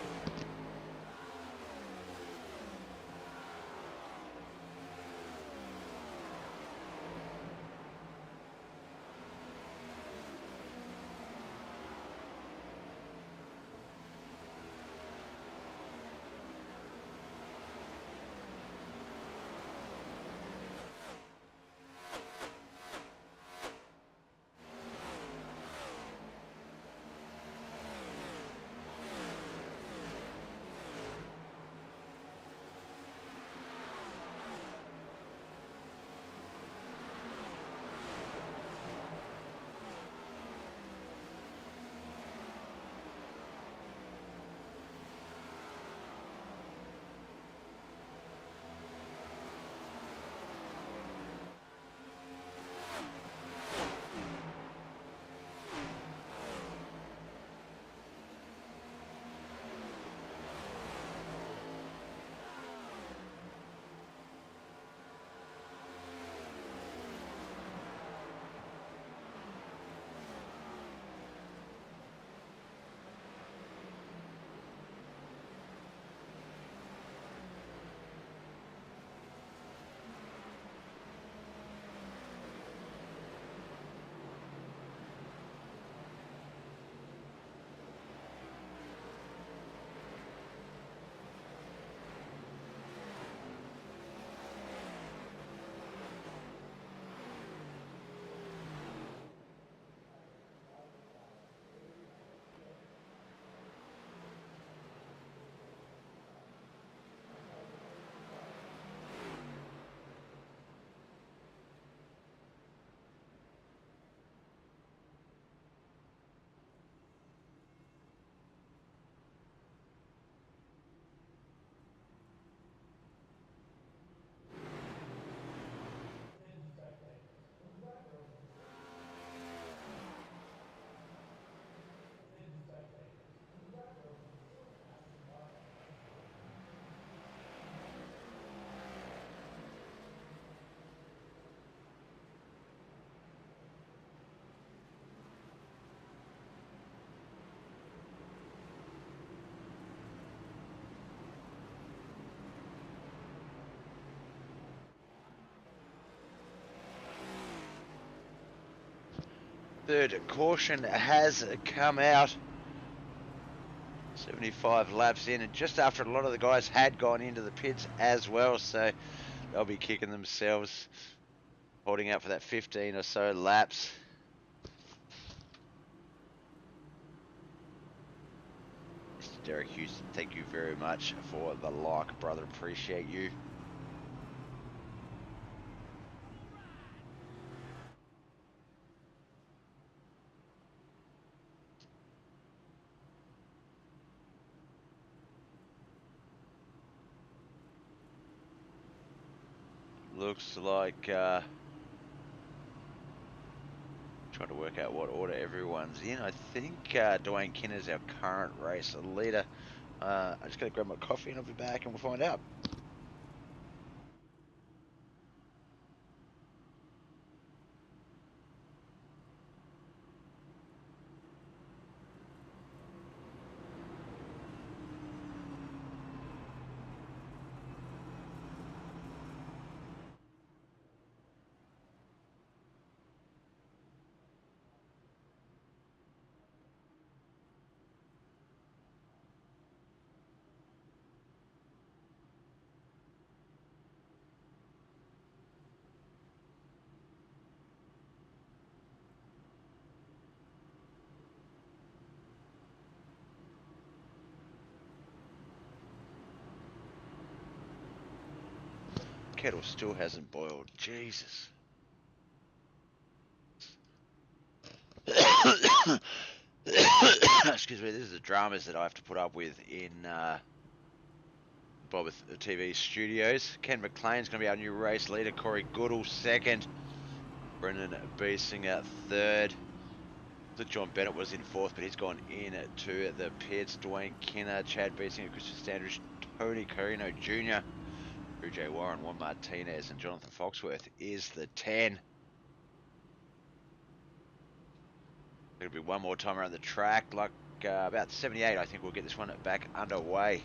Third caution has come out. 75 laps in, and just after a lot of the guys had gone into the pits as well, so they'll be kicking themselves, holding out for that 15 or so laps. Mr. Derek Houston, thank you very much for the like, brother. Appreciate you. Looks like trying to work out what order everyone's in. I think Dwayne Kinner's our current race leader. I just gotta grab my coffee and I'll be back and we'll find out. Kettle still hasn't boiled. Jesus. Excuse me, this is the dramas that I have to put up with in Bob TV studios. Ken McLean's going to be our new race leader. Corey Goodall second. Brendan Beesinger third. I thought John Bennett was in fourth, but he's gone in to the pits. Dwayne Kinner, Chad Beesinger, Christian Standridge, Tony Carino Jr., Drew J. Warren, Juan Martinez, and Jonathan Foxworth is the 10. It'll be one more time around the track, like about 78. I think we'll get this one back underway.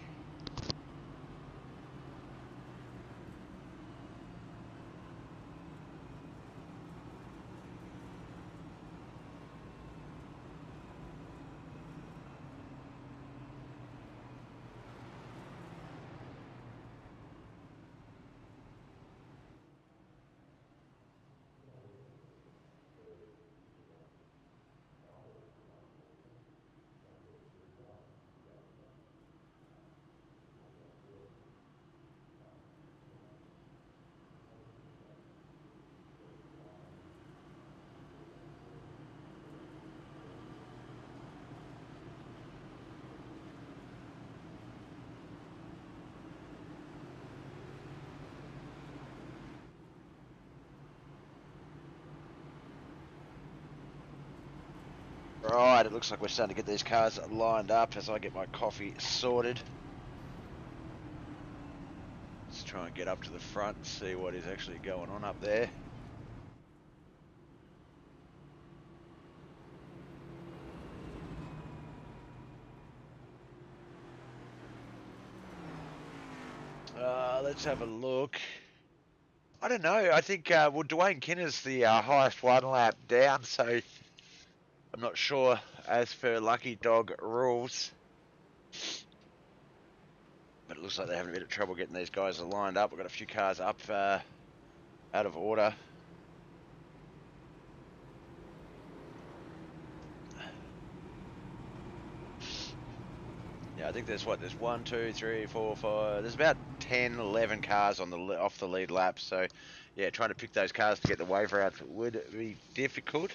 Right, it looks like we're starting to get these cars lined up as I get my coffee sorted. Let's try and get up to the front and see what is actually going on up there. Let's have a look. I don't know. I think, well, Dwayne Kinner's the highest one lap down, so I'm not sure as per Lucky Dog rules. But it looks like they're having a bit of trouble getting these guys lined up. We've got a few cars up out of order. Yeah, I think there's what, there's 1, 2, 3, 4, 5, there's about 10, 11 cars on the off the lead lap. So yeah, trying to pick those cars to get the waiver out would be difficult.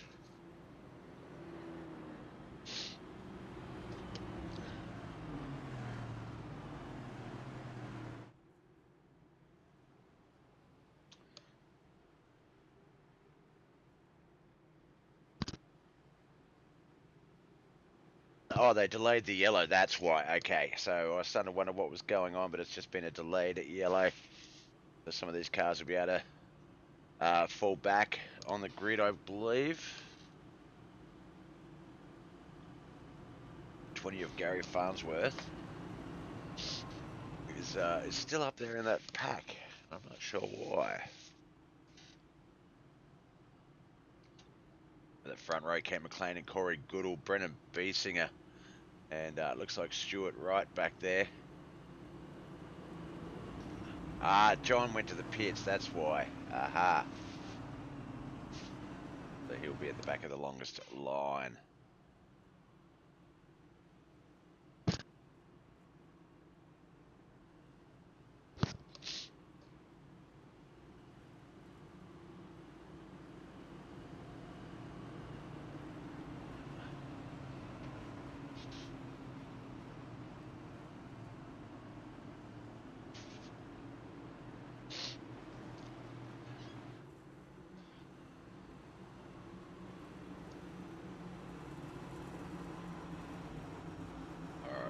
Oh, they delayed the yellow, that's why. Okay, so I was starting to wonder what was going on, but it's just been a delayed yellow. So some of these cars will be able to fall back on the grid, I believe. 20 of Gary Farnsworth is still up there in that pack. I'm not sure why. The front row, Kent McLean and Corey Goodall, Brennan Biesinger, and it looks like Stuart Wright back there. John went to the pits, that's why. Aha. So he'll be at the back of the longest line.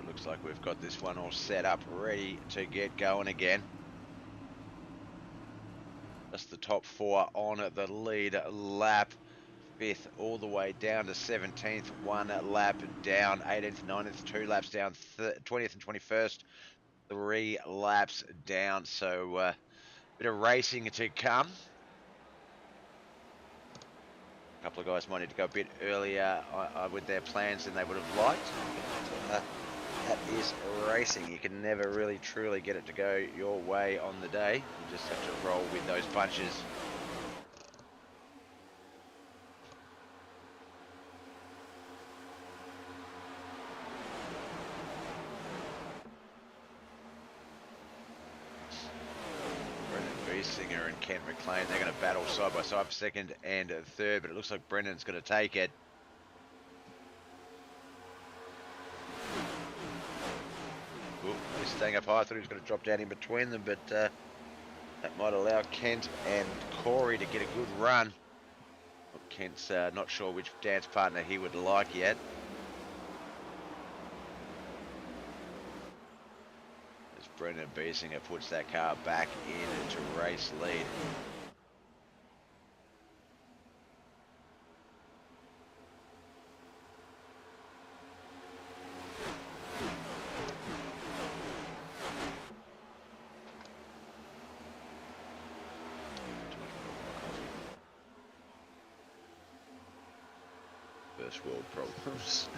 Looks like we've got this one all set up, ready to get going again. Just the top four on the lead lap. 5th all the way down to 17th, 1 lap down. 18th, 19th, 2 laps down. 20th and 21st, 3 laps down. So a bit of racing to come. A couple of guys might need to go a bit earlier with their plans than they would have liked. That is racing. You can never really truly get it to go your way on the day. You just have to roll with those punches. Brendan Biesinger and Kent McLean, they're going to battle side by side for 2nd and 3rd, but it looks like Brendan's going to take it. He's staying up high. I thought he was going to drop down in between them, but that might allow Kent and Corey to get a good run. Well, Kent's not sure which dance partner he would like yet. As Brendan Biesinger puts that car back into race lead. First world problems.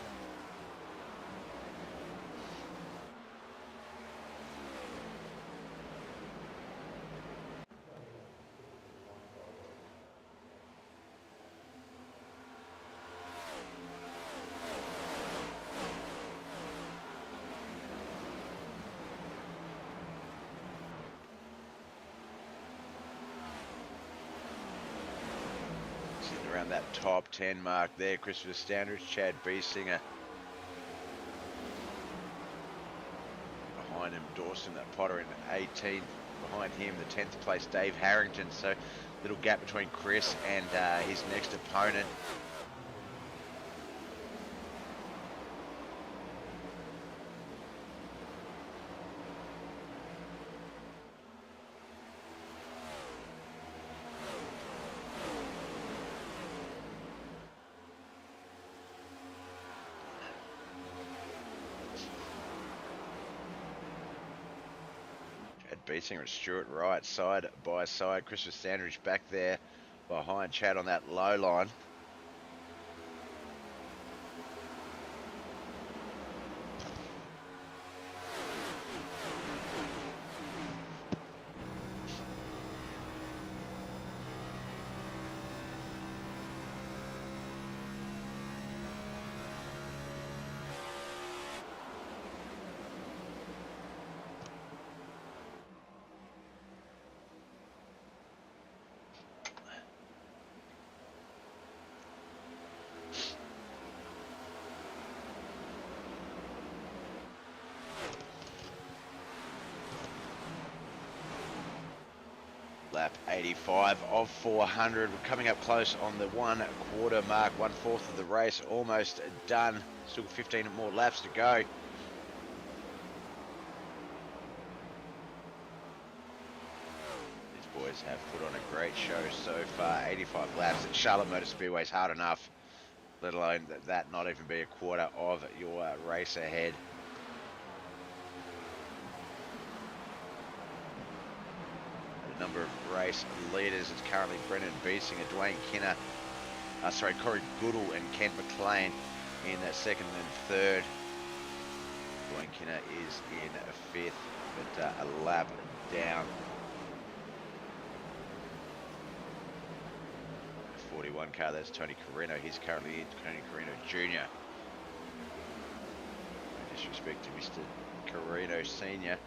Around that top 10 mark there, Christopher Standridge, Chad Biesinger. Behind him, Dawson Potter in 18th. Behind him, the 10th place, Dave Harrington. So little gap between Chris and his next opponent. Biesinger and Stuart Wright side by side. Christopher Standridge back there behind Chad on that low line. Lap 85 of 400. We're coming up close on the 1/4 mark, 1/4 of the race, almost done. Still 15 more laps to go. These boys have put on a great show so far. 85 laps at Charlotte Motor Speedway is hard enough, let alone that not even be a quarter of your race ahead. Number of race leaders. It's currently Brendan Biesinger, Dwayne Kinner, Corey Goodall and Kent McLean in second and third. Dwayne Kinner is in fifth, but a lap down. 41 car, that's Tony Carino. He's currently in Tony Carino Jr. No disrespect to Mr. Carino Sr.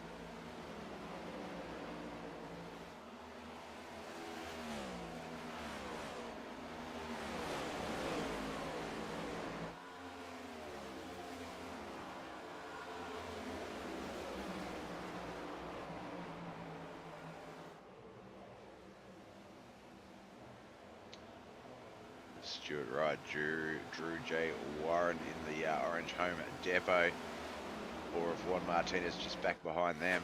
Stuart Wright, Drew J. Warren in the Orange Home Depot. Or of Juan Martinez just back behind them.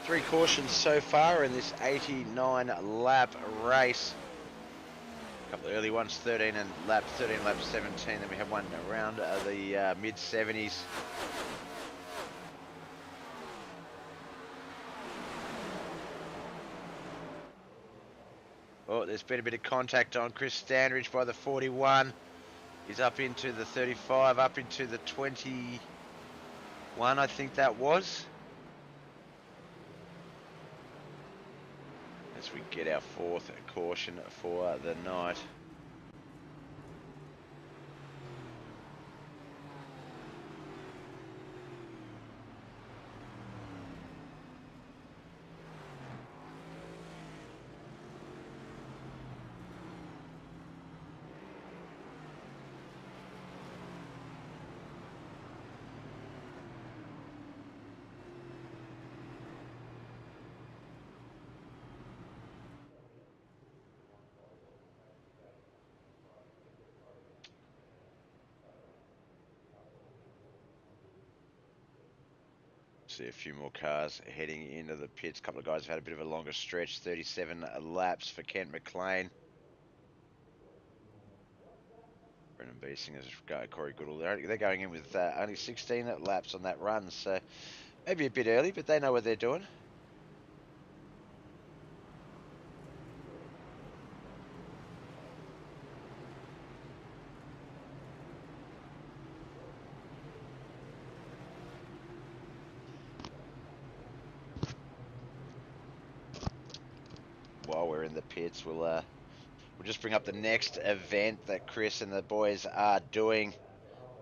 Three cautions so far in this 89 lap race. A couple of early ones, 13 lap 17. Then we have one around the mid 70s. Oh, there's been a bit of contact on Chris Standridge by the 41. He's up into the 35, up into the 21, I think that was. As we get our fourth caution for the night. See a few more cars heading into the pits. A couple of guys have had a bit of a longer stretch. 37 laps for Kent McLean. Brendan Beesinger's Corey Goodall. They're going in with only 16 laps on that run, so maybe a bit early, but they know what they're doing. While we're in the pits, we'll just bring up the next event that Chris and the boys are doing,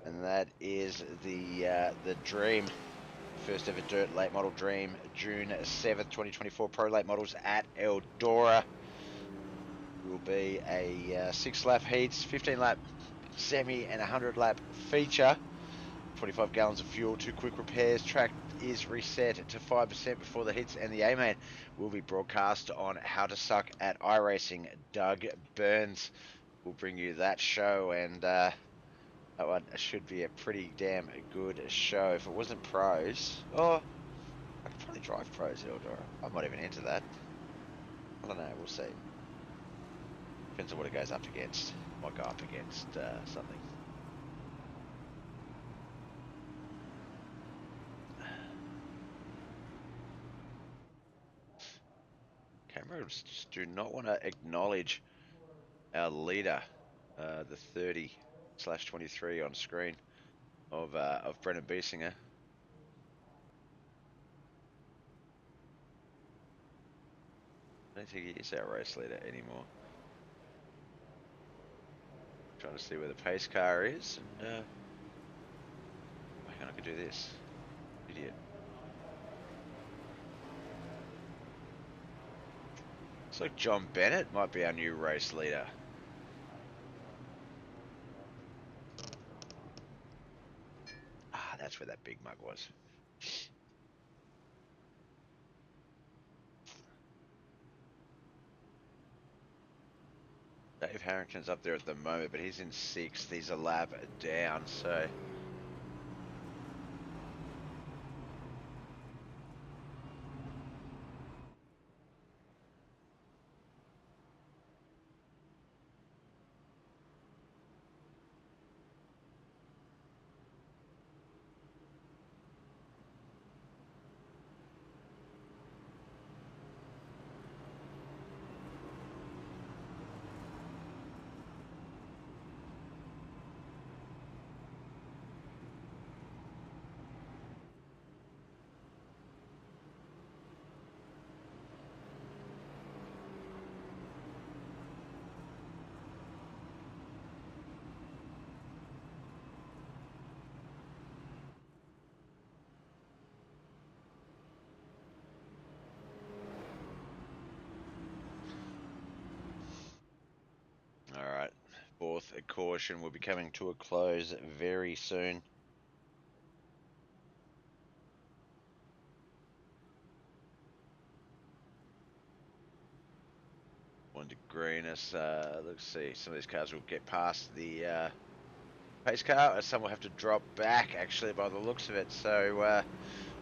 and that is the Dream, first ever dirt late model Dream, June 7th, 2024, Pro Late Models at Eldora. Will be a 6-lap heats, 15-lap semi, and 100-lap feature. 25 gallons of fuel, 2 quick repairs. Track is reset to 5% before the hits, and the A-Main will be broadcast on How to Suck at iRacing. Doug Burns will bring you that show, and that one should be a pretty damn good show. If it wasn't pros, I could probably drive pros at Eldora. I might even enter that. I don't know, we'll see. Depends on what it goes up against. Might go up against something. Cameras just do not want to acknowledge our leader, the 30/23 on screen of Brendan Beesinger. I don't think he is our race leader anymore. Trying to see where the pace car is, and hang on, I could do this. Idiot. Looks like John Bennett might be our new race leader. Ah, that's where that big mug was. Dave Harrington's up there at the moment, but he's in 6th. He's a lap down, so... Alright, 4th caution will be coming to a close very soon. One to greenest. Let's see, some of these cars will get past the pace car. Some will have to drop back, actually, by the looks of it. So,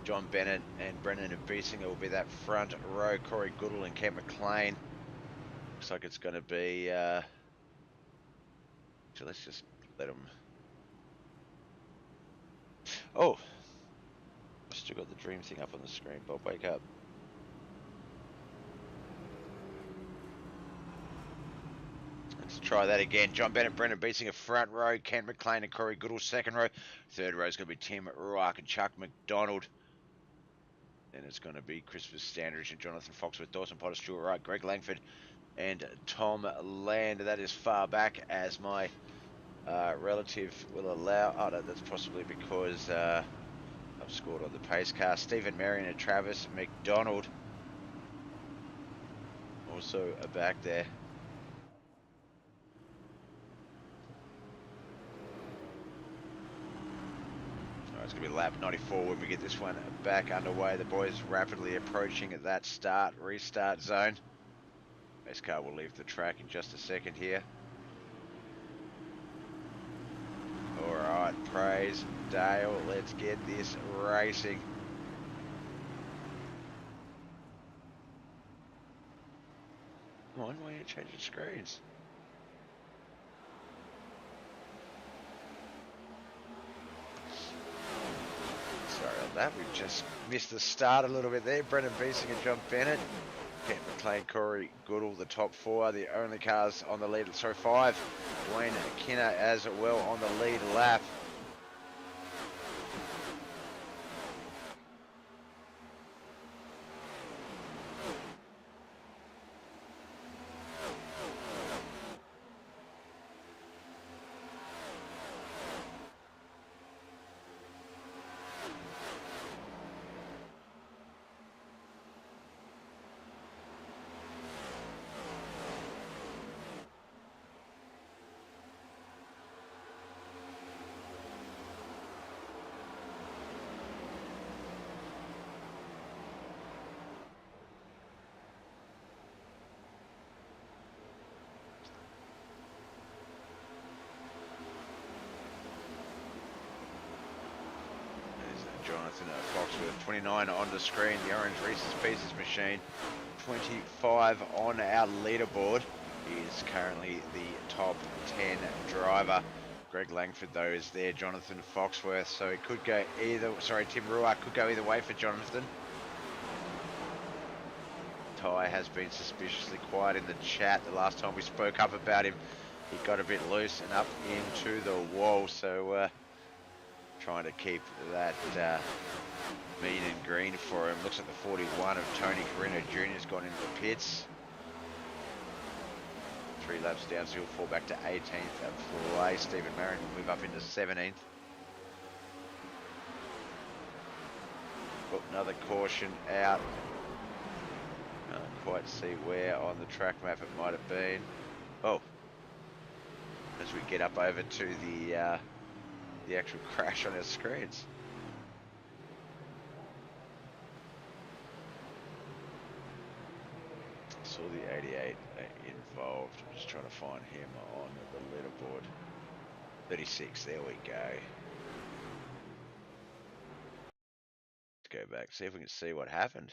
John Bennett and Brendan Beesinger will be that front row. Corey Goodall and Kent McLean. Looks like it's going to be... so let's just let them... Oh! I've still got the dream thing up on the screen. Bob, wake up. Let's try that again. John Bennett, Brendan Beesinger, front row. Kent McLean and Corey Goodall, second row. Third row is going to be Tim Ruark and Chuck McDonald. Then it's going to be Christopher Standridge and Jonathan Foxworth, Dawson Potter, Stuart Wright, Greg Langford, and Tom Land. That is far back as my relative will allow. Oh, no, that's possibly because I've scored on the pace car. Stephen Marion and Travis McDonald also are back there. It's going to be lap 94 when we get this one back underway. The boys rapidly approaching that restart zone. Pace car will leave the track in just a second here. Alright, praise Dale. Let's get this racing. Come on, why are you changing screens? Sorry on that, we've just missed the start a little bit there. Brendan Beesinger, John Bennett, Kent McLean, Corey Goodall, the top 4 are the only cars on the lead. Sorry, 5. Dwayne Kinner as well on the lead lap. Jonathan Foxworth, 29 on the screen, the orange Reese's Pieces machine, 25 on our leaderboard. He is currently the top 10 driver. Greg Langford, though, is there. Jonathan Foxworth, so it could go either... Sorry, Tim Ruark could go either way for Jonathan. Ty has been suspiciously quiet in the chat. The last time we spoke up about him, he got a bit loose and up into the wall, so... trying to keep that mean and green for him. Looks like the 41 of Tony Carino Jr. has gone into the pits. 3 laps down, so he'll fall back to 18th place. Stephen Marion will move up into 17th. Oh, another caution out. Can't quite see where on the track map it might have been. Oh, as we get up over to the actual crash on our screens. Saw the 88 88 involved. I'm just trying to find him on the leaderboard. 36, there we go. Let's go back, see if we can see what happened.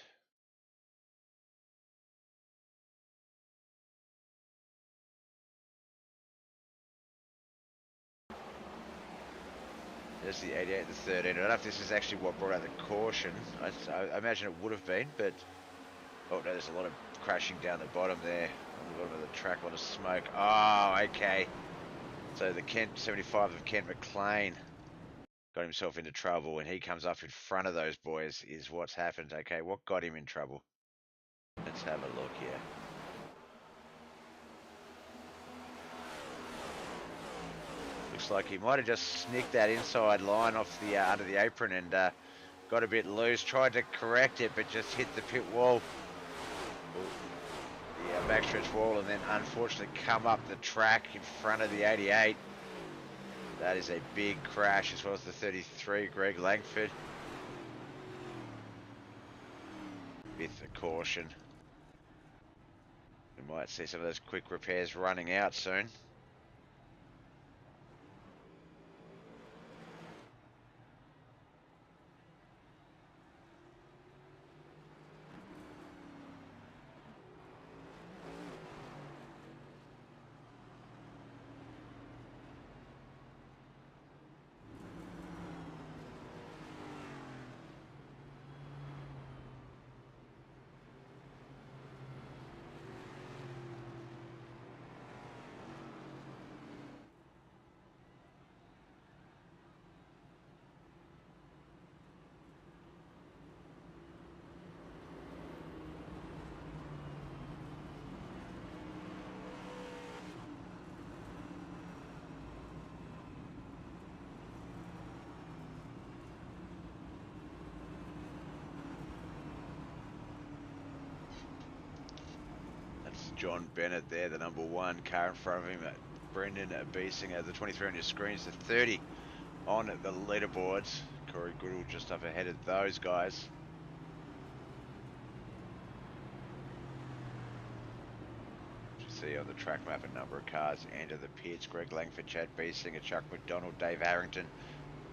There's the 88 and the 13. I don't know if this is actually what brought out the caution. I imagine it would have been, but... Oh, no, there's a lot of crashing down the bottom there. On the bottom of the track, a lot of smoke. Oh, okay. So the Kent 75 of Kent McLean got himself into trouble, and he comes up in front of those boys is what's happened. Okay, what got him in trouble? Let's have a look here. Looks like he might have just snicked that inside line off the under the apron and got a bit loose. Tried to correct it, but just hit the pit wall, the backstretch wall, and then unfortunately come up the track in front of the 88. That is a big crash, as well as the 33, Greg Langford, with a caution. We might see some of those quick repairs running out soon. John Bennett there, the number 1 car in front of him. Brendan Biesinger, the 23 on your screens, the 30 on the leaderboards. Corey Goodall just up ahead of those guys. You see on the track map a number of cars enter the pits. Greg Langford, Chad Biesinger, Chuck McDonald, Dave Harrington,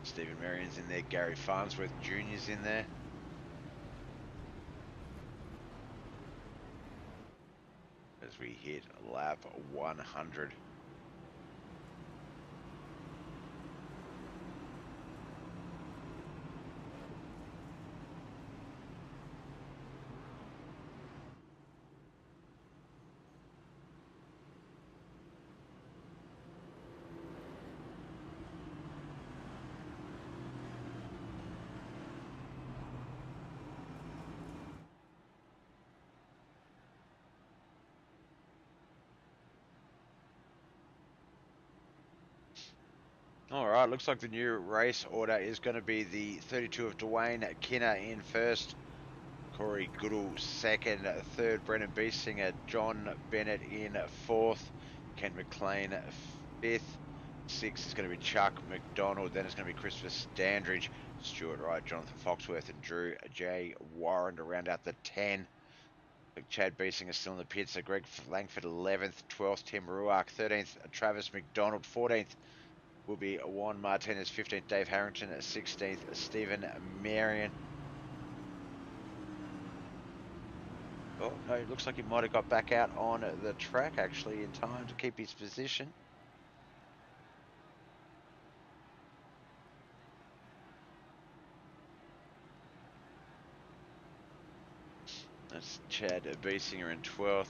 Stephen Marion's in there, Gary Farnsworth Jr.'s in there. As we hit lap 100. Alright, looks like the new race order is going to be the 32 of Dwayne Kinner in first, Corey Goodall second, third Brendan Biesinger, John Bennett in fourth, Ken McLean fifth, sixth is going to be Chuck McDonald, then it's going to be Christopher Standridge, Stuart Wright, Jonathan Foxworth and Drew J. Warren to round out the 10. Chad Biesinger still in the pits, so Greg Langford 11th, 12th Tim Ruark, 13th Travis McDonald, 14th will be Juan Martinez, 15th Dave Harrington, 16th Stephen Marion. Oh no, it looks like he might have got back out on the track actually in time to keep his position. That's Chad Biesinger in 12th.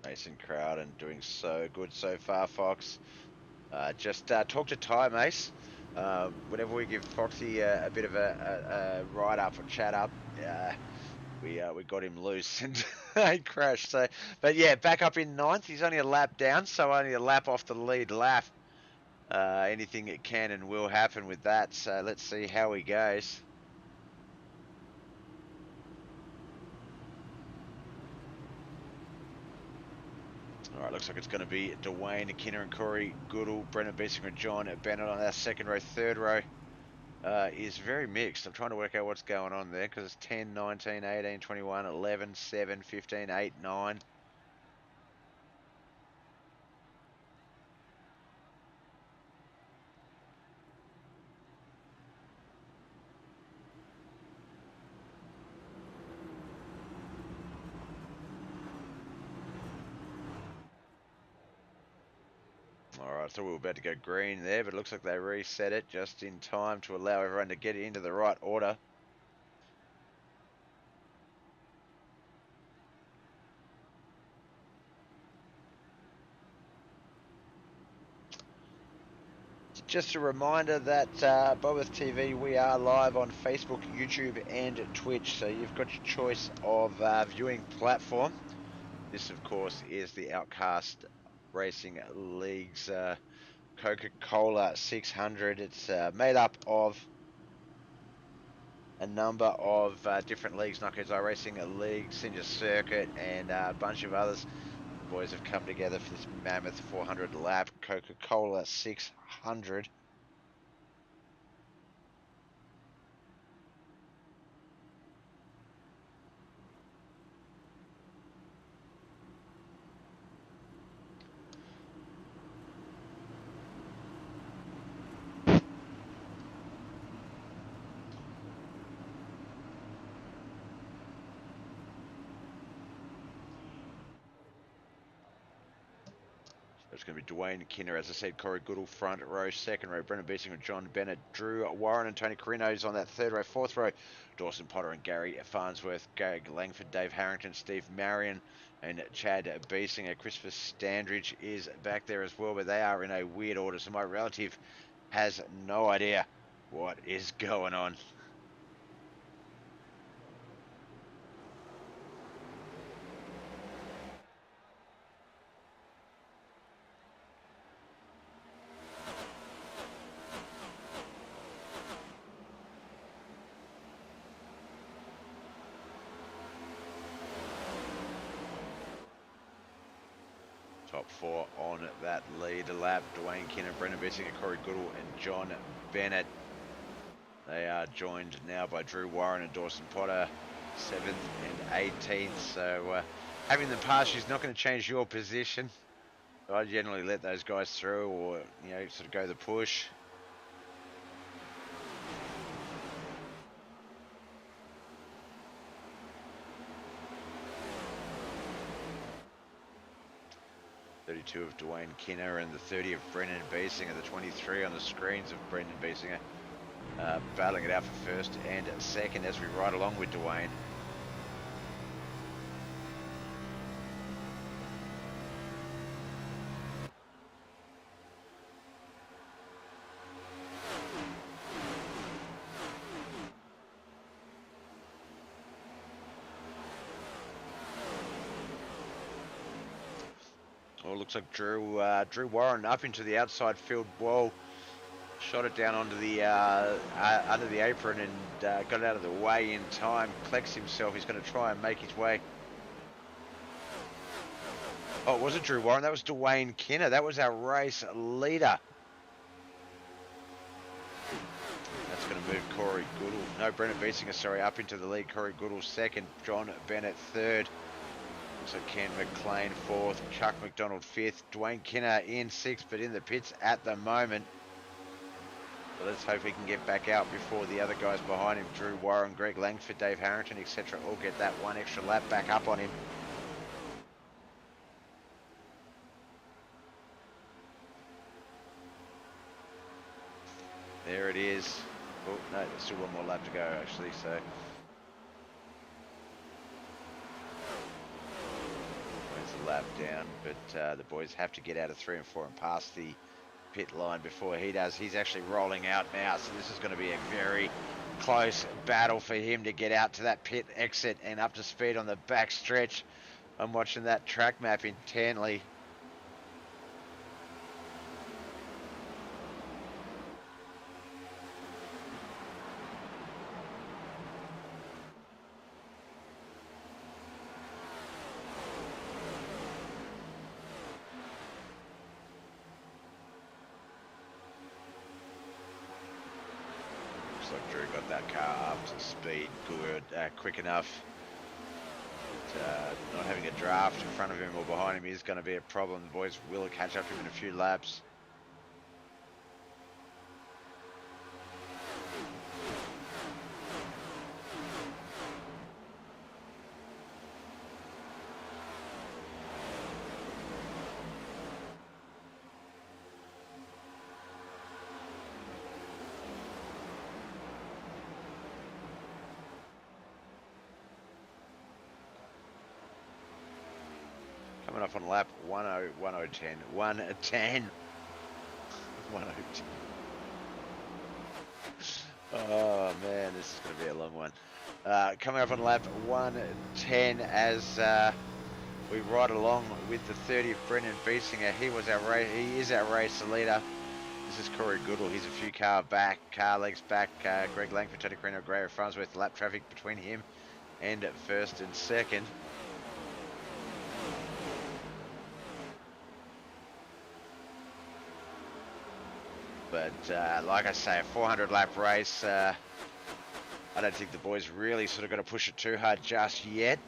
Mason Crowden doing so good so far, Fox. Just talk to Ty, Mace. Whenever we give Foxy a bit of a ride up or chat up, we got him loose and he crashed. So, but yeah, back up in 9th. He's only a lap down, so only a lap off the lead lap. Anything can and will happen with that. So let's see how he goes. All right, looks like it's going to be Dwayne Kinner and Corey Goodall, Brendan Beesinger and John Bennett on our second row. Third row is very mixed. I'm trying to work out what's going on there because it's 10, 19, 18, 21, 11, 7, 15, 8, 9. Alright, so we were about to go green there, but it looks like they reset it just in time to allow everyone to get into the right order. Just a reminder that Bobeth TV, we are live on Facebook, YouTube and Twitch, so you've got your choice of viewing platform. This, of course, is the Outcast Racing League's Coca-Cola 600. It's made up of a number of different leagues, Knockouts Racing League, Senior Circuit, and a bunch of others. The boys have come together for this mammoth 400 lap Coca-Cola 600. It's going to be Dwayne Kinner, as I said, Corey Goodall, front row, second row, Brendan Beesinger, John Bennett, Drew Warren and Tony Carino's on that third row, fourth row, Dawson Potter and Gary Farnsworth, Greg Langford, Dave Harrington, Steve Marion and Chad Beesinger. Christopher Standridge is back there as well, but they are in a weird order, so my relative has no idea what is going on. Top four on that lead lap. Dwayne Kinner, Brendan Beesinger, Corey Goodall and John Bennett. They are joined now by Drew Warren and Dawson Potter, 7th and 18th. So having them pass you is not going to change your position. I generally let those guys through, or sort of go the push. .32 of Dwayne Kinner and the 30 of Brendan Beesinger, the 23 on the screens of Brendan Beesinger. Battling it out for first and second as we ride along with Dwayne. Well, it looks like Drew Warren up into the outside field wall. Shot it down onto the under the apron and got it out of the way in time. Collects himself. He's going to try and make his way. Oh, it wasn't Drew Warren. That was Dwayne Kinner. That was our race leader. That's going to move Corey Goodall. No, Brendan Beesinger, sorry, up into the lead. Corey Goodall second. John Bennett third. Looks like Ken McLean fourth. Chuck McDonald fifth. Dwayne Kinner in sixth, but in the pits at the moment. So let's hope he can get back out before the other guys behind him, Drew Warren, Greg Langford, Dave Harrington, etc. all get that one extra lap back up on him. There it is. Oh, no, there's still one more lap to go, actually, so. There's a lap down, but the boys have to get out of 3 and 4 and pass the pit line before he does. He's actually rolling out now, so this is going to be a very close battle for him to get out to that pit exit and up to speed on the back stretch. I'm watching that track map intently. Looks like Drew got that car up to speed good, quick enough. But, not having a draft in front of him or behind him is going to be a problem. The boys will catch up to him in a few laps. Coming up on lap 110. 110. Oh man, this is going to be a long one. Coming up on lap 110 as we ride along with the 30th Brendan Biesinger. He is our race leader. This is Corey Goodall. He's a few car legs back. Greg Langford, Tony Carino, Gray Farnsworth. Lap traffic between him and first and second. But like I say, a 400 lap race. I don't think the boys really sort of got to push it too hard just yet,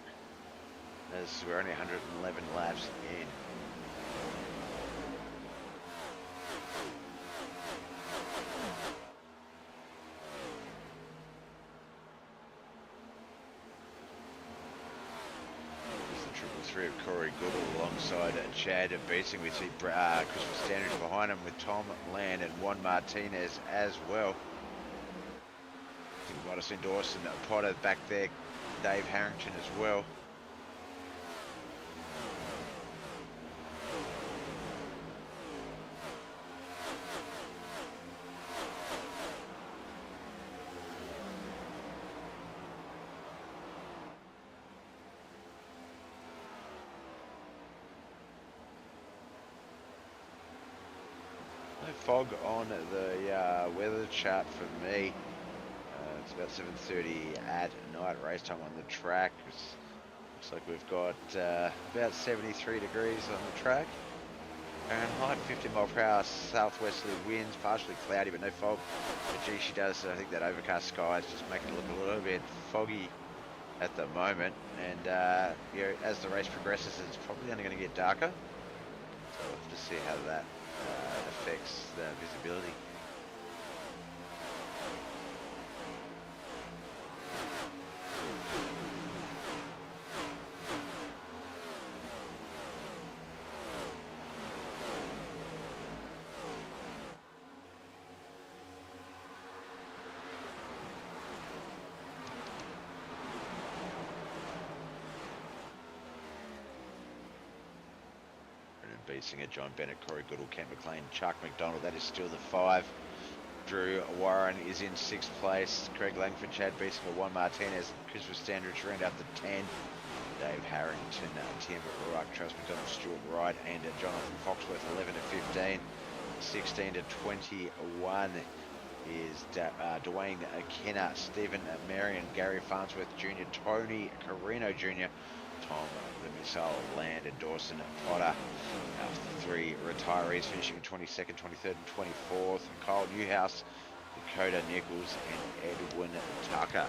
as we're only 111 laps in. Three of Corey Goodall alongside Chad Beesing. We see Christopher Standridge behind him with Tom Land and Juan Martinez as well. I think we might have seen Dawson Potter back there, Dave Harrington as well. Fog on the weather chart for me. It's about 7:30 at night. Race time on the track. Looks like we've got about 73 degrees on the track. Fahrenheit, 50 mile per hour southwesterly winds, partially cloudy but no fog. But gee, she does. I think that overcast sky is just making it look a little bit foggy at the moment. And you know, as the race progresses, it's probably only going to get darker. So we'll have to see how that affects the visibility. Beesinger, John Bennett, Corey Goodall, Kent McLean, Chuck McDonald. That is still the 5. Drew Warren is in 6th place. Craig Langford, Chad Beesinger, Juan Martinez, Christopher Standridge round out the 10. Dave Harrington, Tim Ruark, Travis McDonald, Stuart Wright, and Jonathan Foxworth, 11 to 15. 16 to 21 is Dwayne Kenner, Stephen Marion, Gary Farnsworth Jr., Tony Carino Jr., Tom the Missile Land, and Dawson Potter. 3 retirees finishing in 22nd, 23rd, and 24th. And Kyle Newhouse, Dakota Nichols, and Edwin Tucker.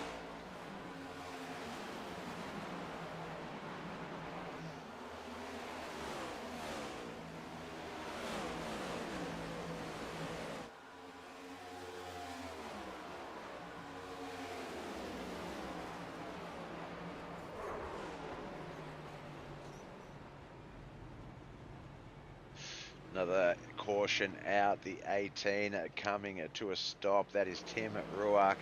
Another caution out, the 18 coming to a stop. That is Tim Ruark.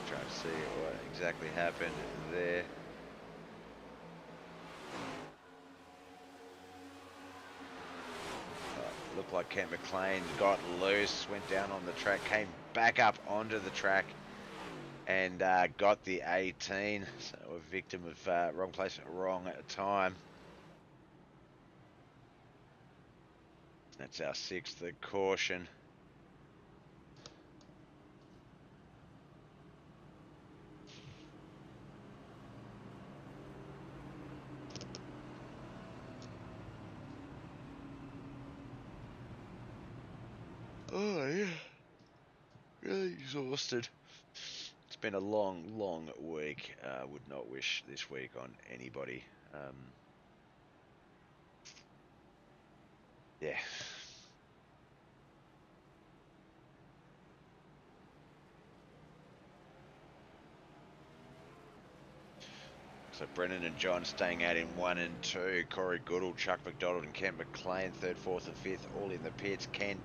Trying to see what exactly happened there. Looked like Kent McLean got loose, went down on the track, came back up onto the track, and got the 18, so a victim of wrong place at wrong time. That's our 6th caution. Oh, yeah. Really exhausted. It's been a long, long week. Would not wish this week on anybody. Yeah. So Brennan and John staying out in 1 and 2. Corey Goodall, Chuck McDonald, and Kent McLean, 3rd, 4th, and 5th, all in the pits. Kent,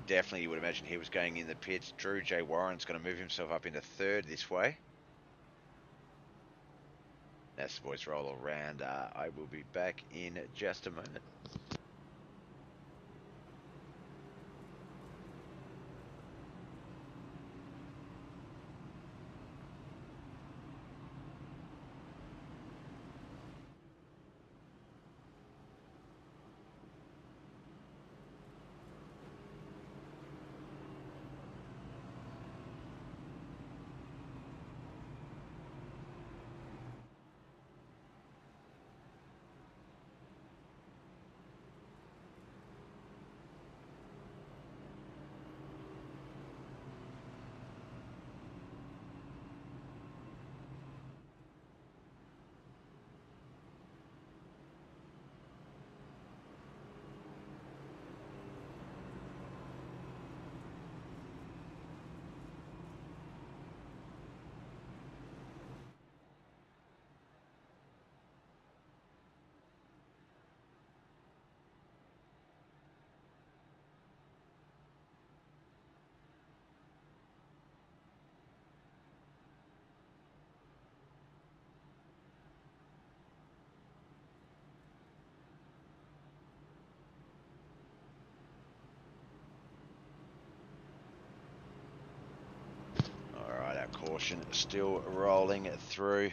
definitely you would imagine he was going in the pits. Drew J. Warren's going to move himself up into 3rd this way. As the boys roll around, I will be back in just a moment. Alright, our caution still rolling through.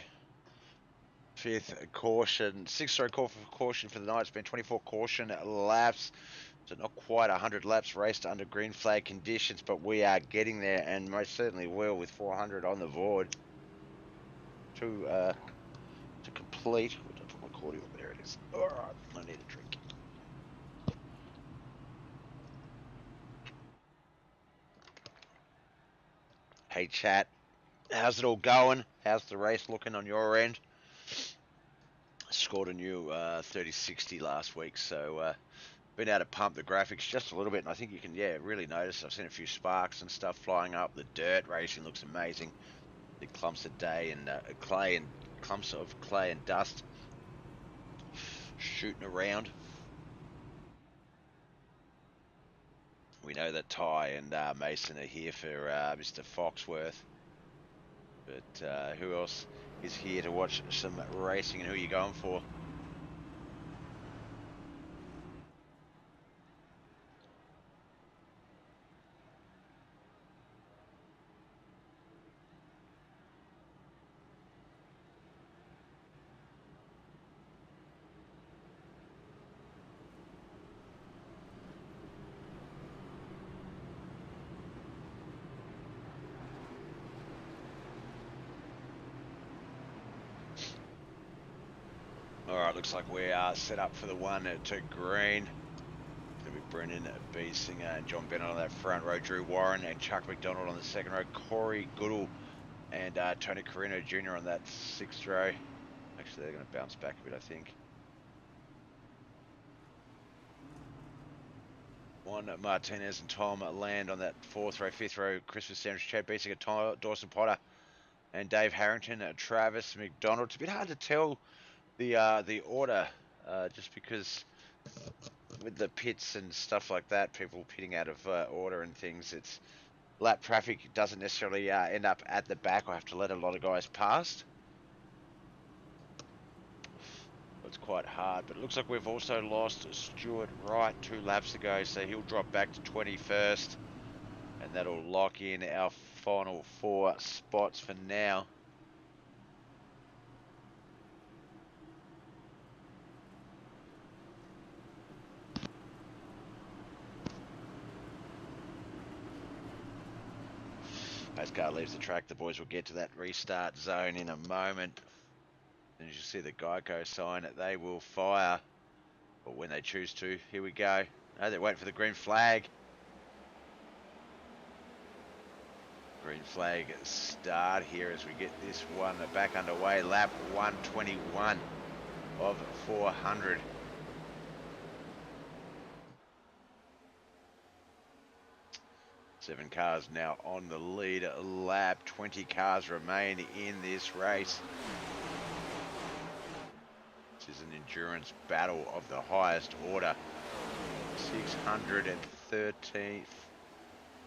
5th caution, 6th call for caution for the night. It's been 24 caution laps, so not quite 100 laps raced under green flag conditions, but we are getting there, and most certainly will, with 400 on the board to complete. Where did I put my cordial? There it is. All right, I need a drink. Hey chat, how's it all going? How's the race looking on your end? Scored a new 3060 last week, so been able to pump the graphics just a little bit, and I think you can, really notice. I've seen a few sparks and stuff flying up. The dirt racing looks amazing. The clumps of day and clay and clumps of clay and dust shooting around. We know that Ty and Mason are here for Mr. Foxworth, but who else is here to watch some racing, and who are you going for? Alright, looks like we are set up for the 1 to green. It's going to be Brendan B. Singer and John Bennett on that front row, Drew Warren and Chuck McDonald on the second row, Corey Goodall and Tony Carino Jr. on that 6th row. Actually, they're going to bounce back a bit, I think. Juan Martinez and Tom Land on that 4th row, 5th row, Christopher Sanders, Chad Beesinger, Dawson Potter and Dave Harrington, Travis McDonald. It's a bit hard to tell the order, just because with the pits and stuff like that, people pitting out of order and things, it's lap traffic doesn't necessarily end up at the back. I have to let a lot of guys past. It's quite hard, but it looks like we've also lost Stuart Wright 2 laps ago, so he'll drop back to 21st, and that'll lock in our final 4 spots for now. As car leaves the track, the boys will get to that restart zone in a moment. And as you see the Geico sign, they will fire. But when they choose to, here we go. No, they're waiting for the green flag. Green flag start here as we get this one back underway. Lap 121 of 400. Seven cars now on the lead lap. 20 cars remain in this race. This is an endurance battle of the highest order.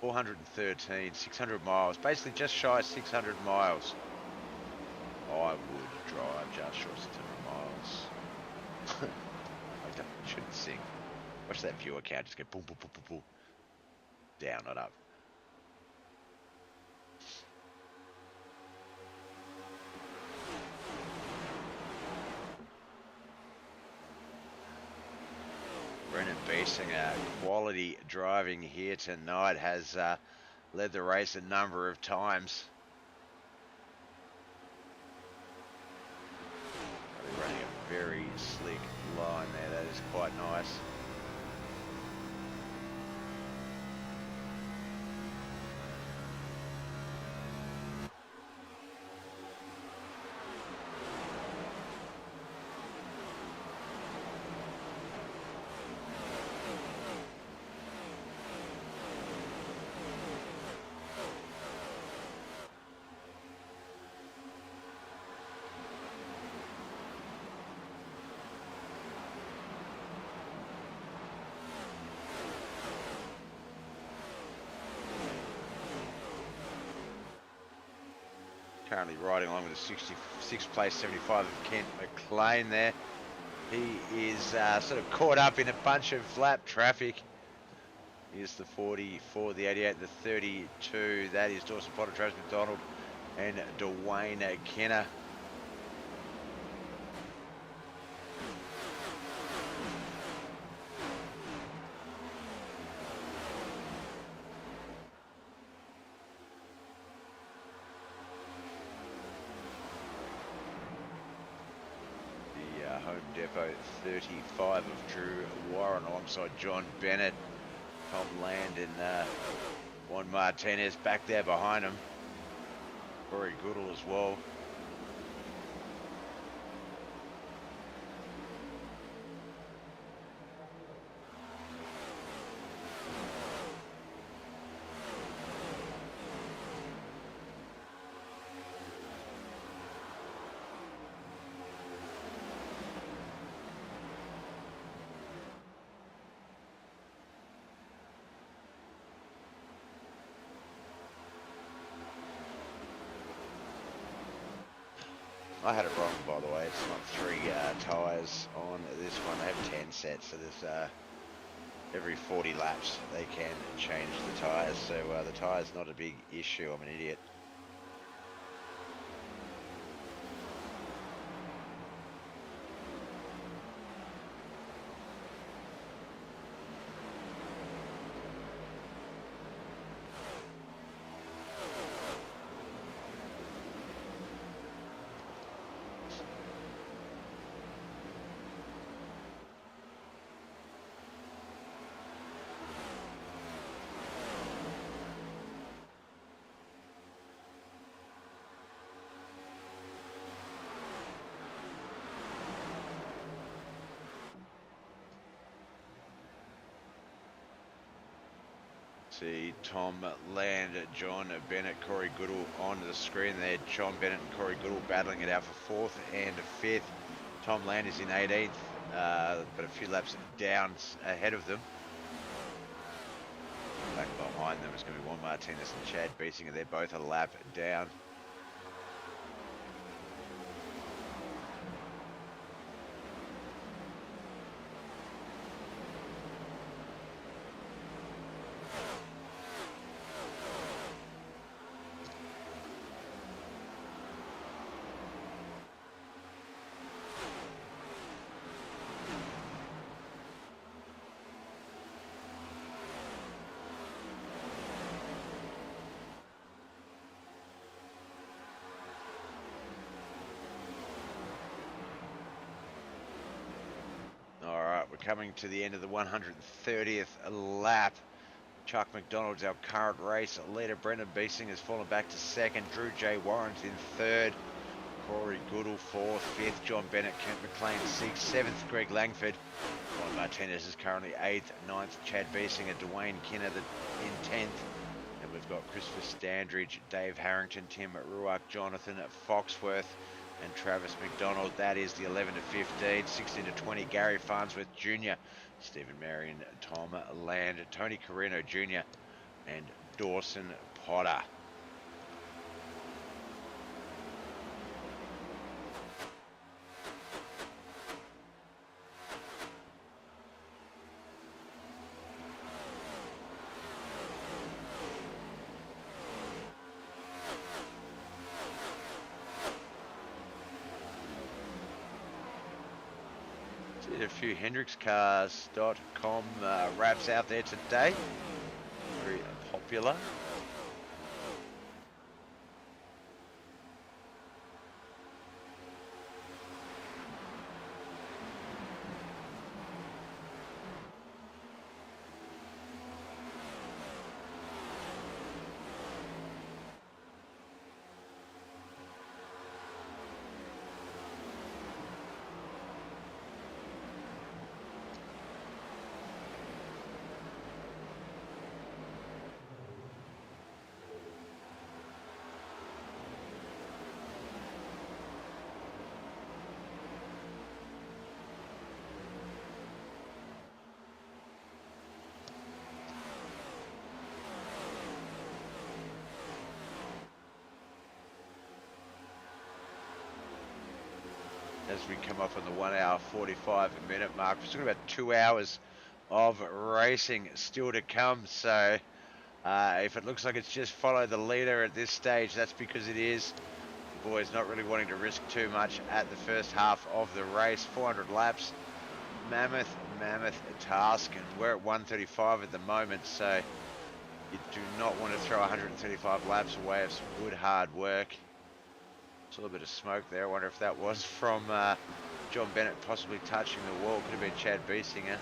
413, 600 miles, basically just shy of 600 miles. I would drive just short of 600 miles. I shouldn't sing. Watch that viewer count just go boom, boom, boom, boom, boom. Down, not up. Brennan Beesing, quality driving here tonight, has led the race a number of times. Running a very slick line there, that is quite nice. Currently riding along with the 66th place 75 of Kent McLean there. He is sort of caught up in a bunch of lap traffic. Here's the 44, the 88, the 32. That is Dawson Potter, Travis McDonald, and Dwayne Kenner. Home Depot 35 of Drew Warren alongside John Bennett, Tom Land, and Juan Martinez back there behind him. Corey Goodall as well. I had it wrong, by the way. It's not 3 tyres on this one. They have 10 sets, so there's every 40 laps they can change the tyres. So the tyre's not a big issue. I'm an idiot. See Tom Land, John Bennett, Corey Goodall on the screen there. John Bennett and Corey Goodall battling it out for 4th and 5th. Tom Land is in 18th, but a few laps down ahead of them. Back behind them is going to be Juan Martinez and Chad Beesinger. They're both a lap down. We're coming to the end of the 130th lap. Chuck McDonald's our current race leader. Brendan Beesing has fallen back to second. Drew J. Warren's in third. Corey Goodall fourth. Fifth, John Bennett, Kent McLean sixth. Seventh, Greg Langford. Juan Martinez is currently eighth. Ninth, Chad Beesinger. Dwayne Kinner in 10th. And we've got Christopher Standridge, Dave Harrington, Tim Ruark, Jonathan Foxworth, and Travis McDonald. That is the 11 to 15. 16 to 20, Gary Farnsworth Jr., Stephen Marion, Tom Land, Tony Carino Jr., and Dawson Potter. A few HendricksCars.com wraps out there today. Very popular. As we come up on the 1 hour 45 minute mark, we're talking about 2 hours of racing still to come. So if it looks like it's just follow the leader at this stage, that's because it is. The boys not really wanting to risk too much at the first half of the race. 400 laps, mammoth task, and we're at 135 at the moment. So you do not want to throw 135 laps away of some good hard work. A little bit of smoke there. I wonder if that was from John Bennett possibly touching the wall. Could have been Chad Beesinger.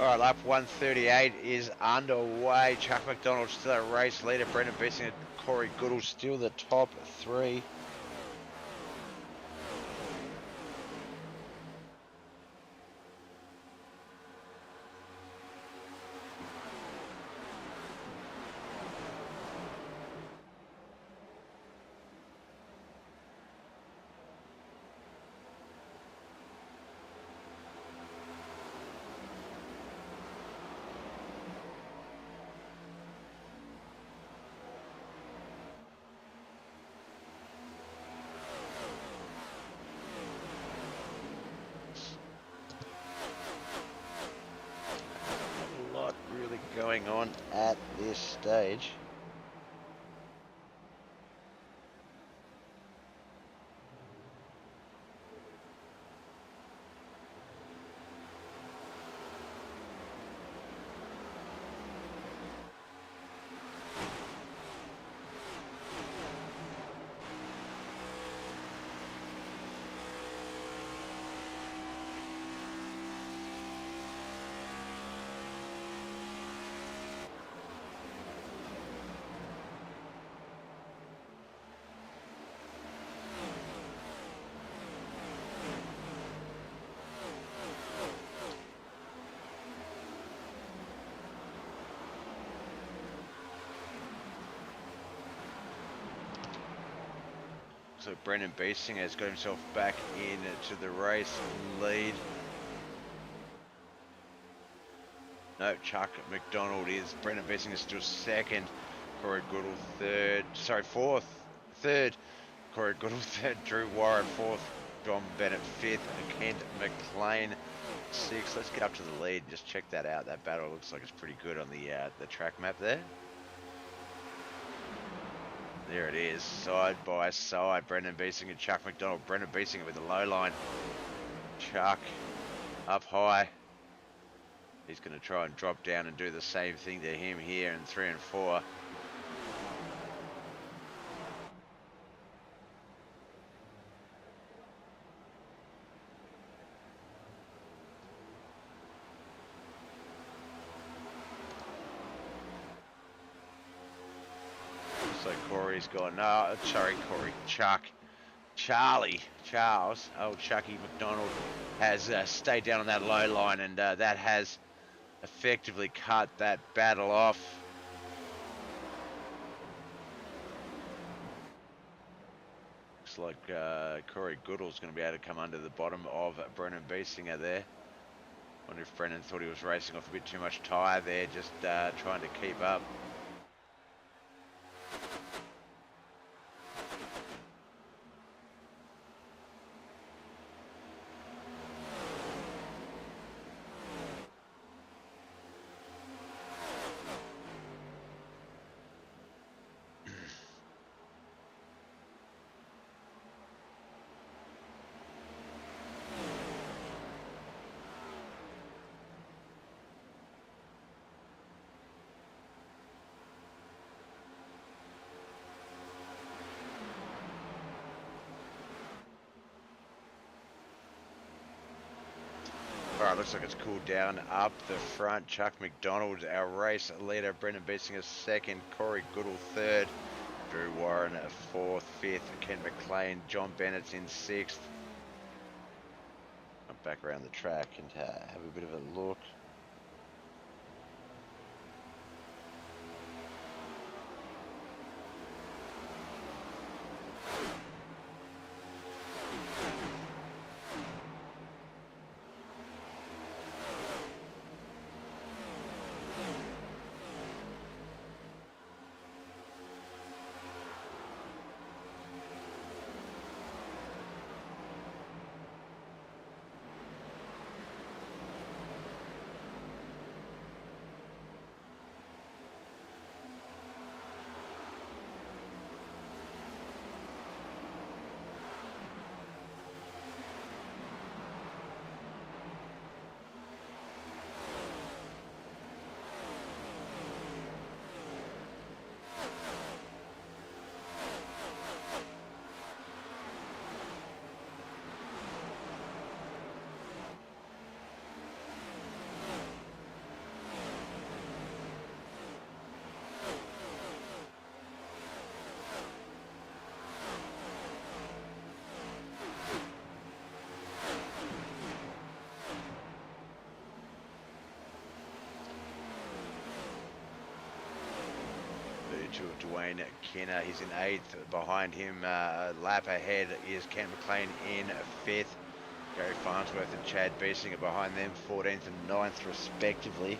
All right, lap 138 is underway. Chuck McDonald still a race leader. Brendan Beesinger, Corey Goodall still the top three. Going on at this stage. So Brendan Beesinger has got himself back into the race lead. No, Chuck McDonald is. Brendan Beesinger still second. Corey Goodall third. Sorry, fourth. Third. Corey Goodall third. Drew Warren fourth. John Bennett fifth. Kent McLean sixth. Let's get up to the lead and just check that out. That battle looks like it's pretty good on the track map there. There it is, side by side. Brendan Beesinger, Chuck McDonald. Brendan Beesinger with the low line. Chuck up high. He's going to try and drop down and do the same thing to him here in 3 and 4. So Corey's gone. No, sorry, Corey. Charles, old Chucky McDonald has stayed down on that low line, and that has effectively cut that battle off. Looks like Corey Goodall's going to be able to come under the bottom of Brendan Beesinger there. Wonder if Brendan thought he was racing off a bit too much tyre there, just trying to keep up. Alright, looks like it's cooled down up the front. Chuck McDonald, our race leader. Brendan Beesinger second. Corey Goodall third. Drew Warren fourth. Fifth. Ken McLean. John Bennett's in sixth. I'm back around the track and have a bit of a look. To Dwayne Kenner, he's in 8th. Behind him, a lap ahead is Ken McLean in 5th. Gary Farnsworth and Chad Beesinger behind them, 14th and 9th respectively.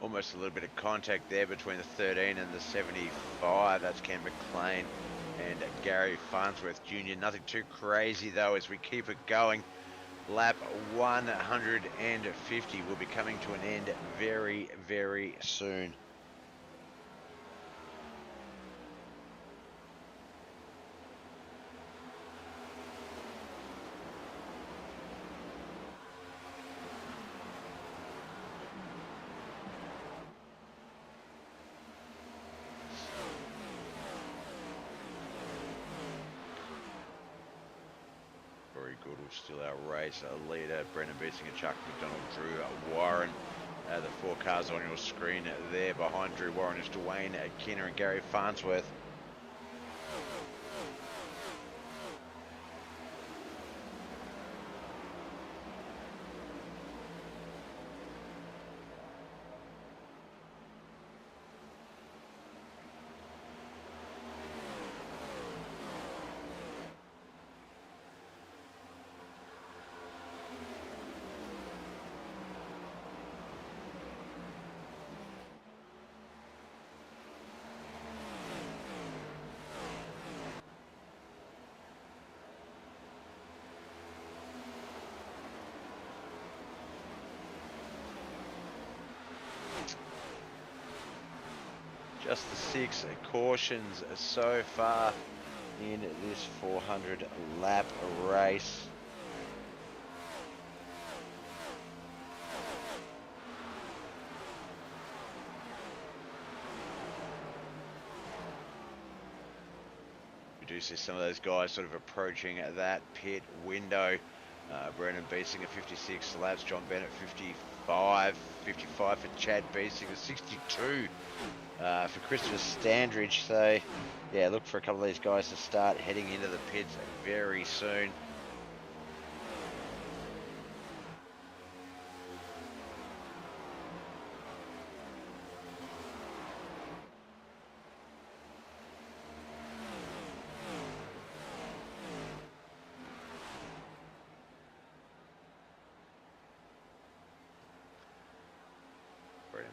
Almost a little bit of contact there between the 13 and the 75. That's Ken McLean and Gary Farnsworth Jr. Nothing too crazy though as we keep it going. Lap 150 will be coming to an end very, very soon. Corey Goodall still our race leader. Brendan Beesinger, Chuck McDonald, Drew Warren. The 4 cars on your screen there. Behind Drew Warren is Dwayne Kinner and Gary Farnsworth. Just the 6 cautions so far in this 400 lap race. We do see some of those guys sort of approaching that pit window. Brendan Beesinger 56 laps, John Bennett 55 for Chad Beesinger, 62 for Christopher Standridge. So yeah, look for a couple of these guys to start heading into the pits very soon.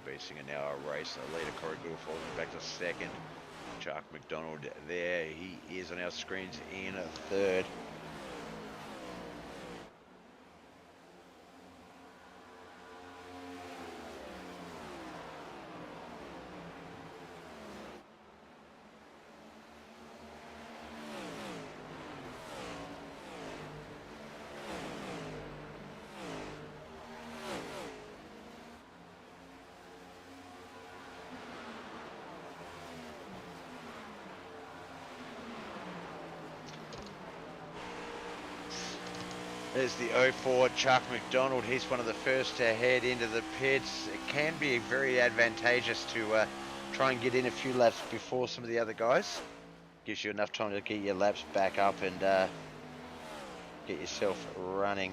Beesinger now a race leader. Corey Gould falling back to second. Chuck McDonald there. He is on our screens in third. There's the 04 Chuck McDonald. He's one of the first to head into the pits. It can be very advantageous to try and get in a few laps before some of the other guys. Gives you enough time to get your laps back up and get yourself running.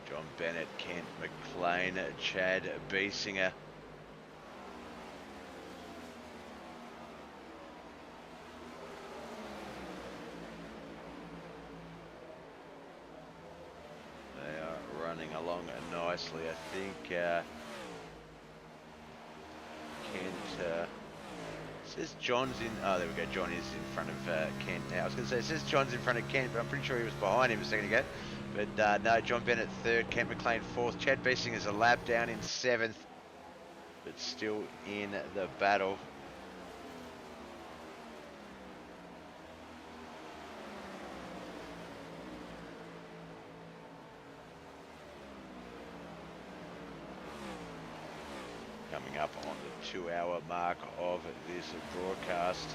John Bennett, Kent McLean, Chad Beesinger. They are running along nicely. I think Kent says John's in. Oh, there we go. John is in front of Kent now. I was going to say it says John's in front of Kent, but I'm pretty sure he was behind him a second ago. But no, John Bennett third, Kent McLean fourth. Chad Beesinger is a lap down in seventh, but still in the battle. Coming up on the 2-hour mark of this broadcast.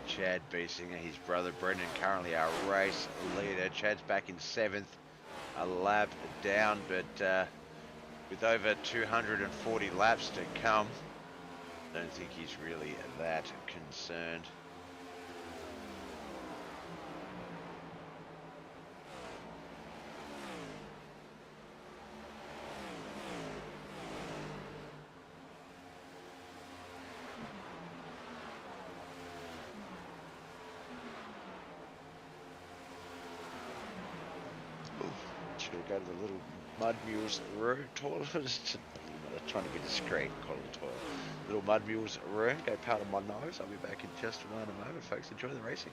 Chad Beesinger, his brother Brendan, currently our race leader. Chad's back in seventh, a lap down, but with over 240 laps to come, I don't think he's really that concerned. go to the little Mud Mules room, toilet. Trying to be discreet, call it a toilet. Little Mud Mules room, go powder my nose. I'll be back in just one moment, folks. Enjoy the racing.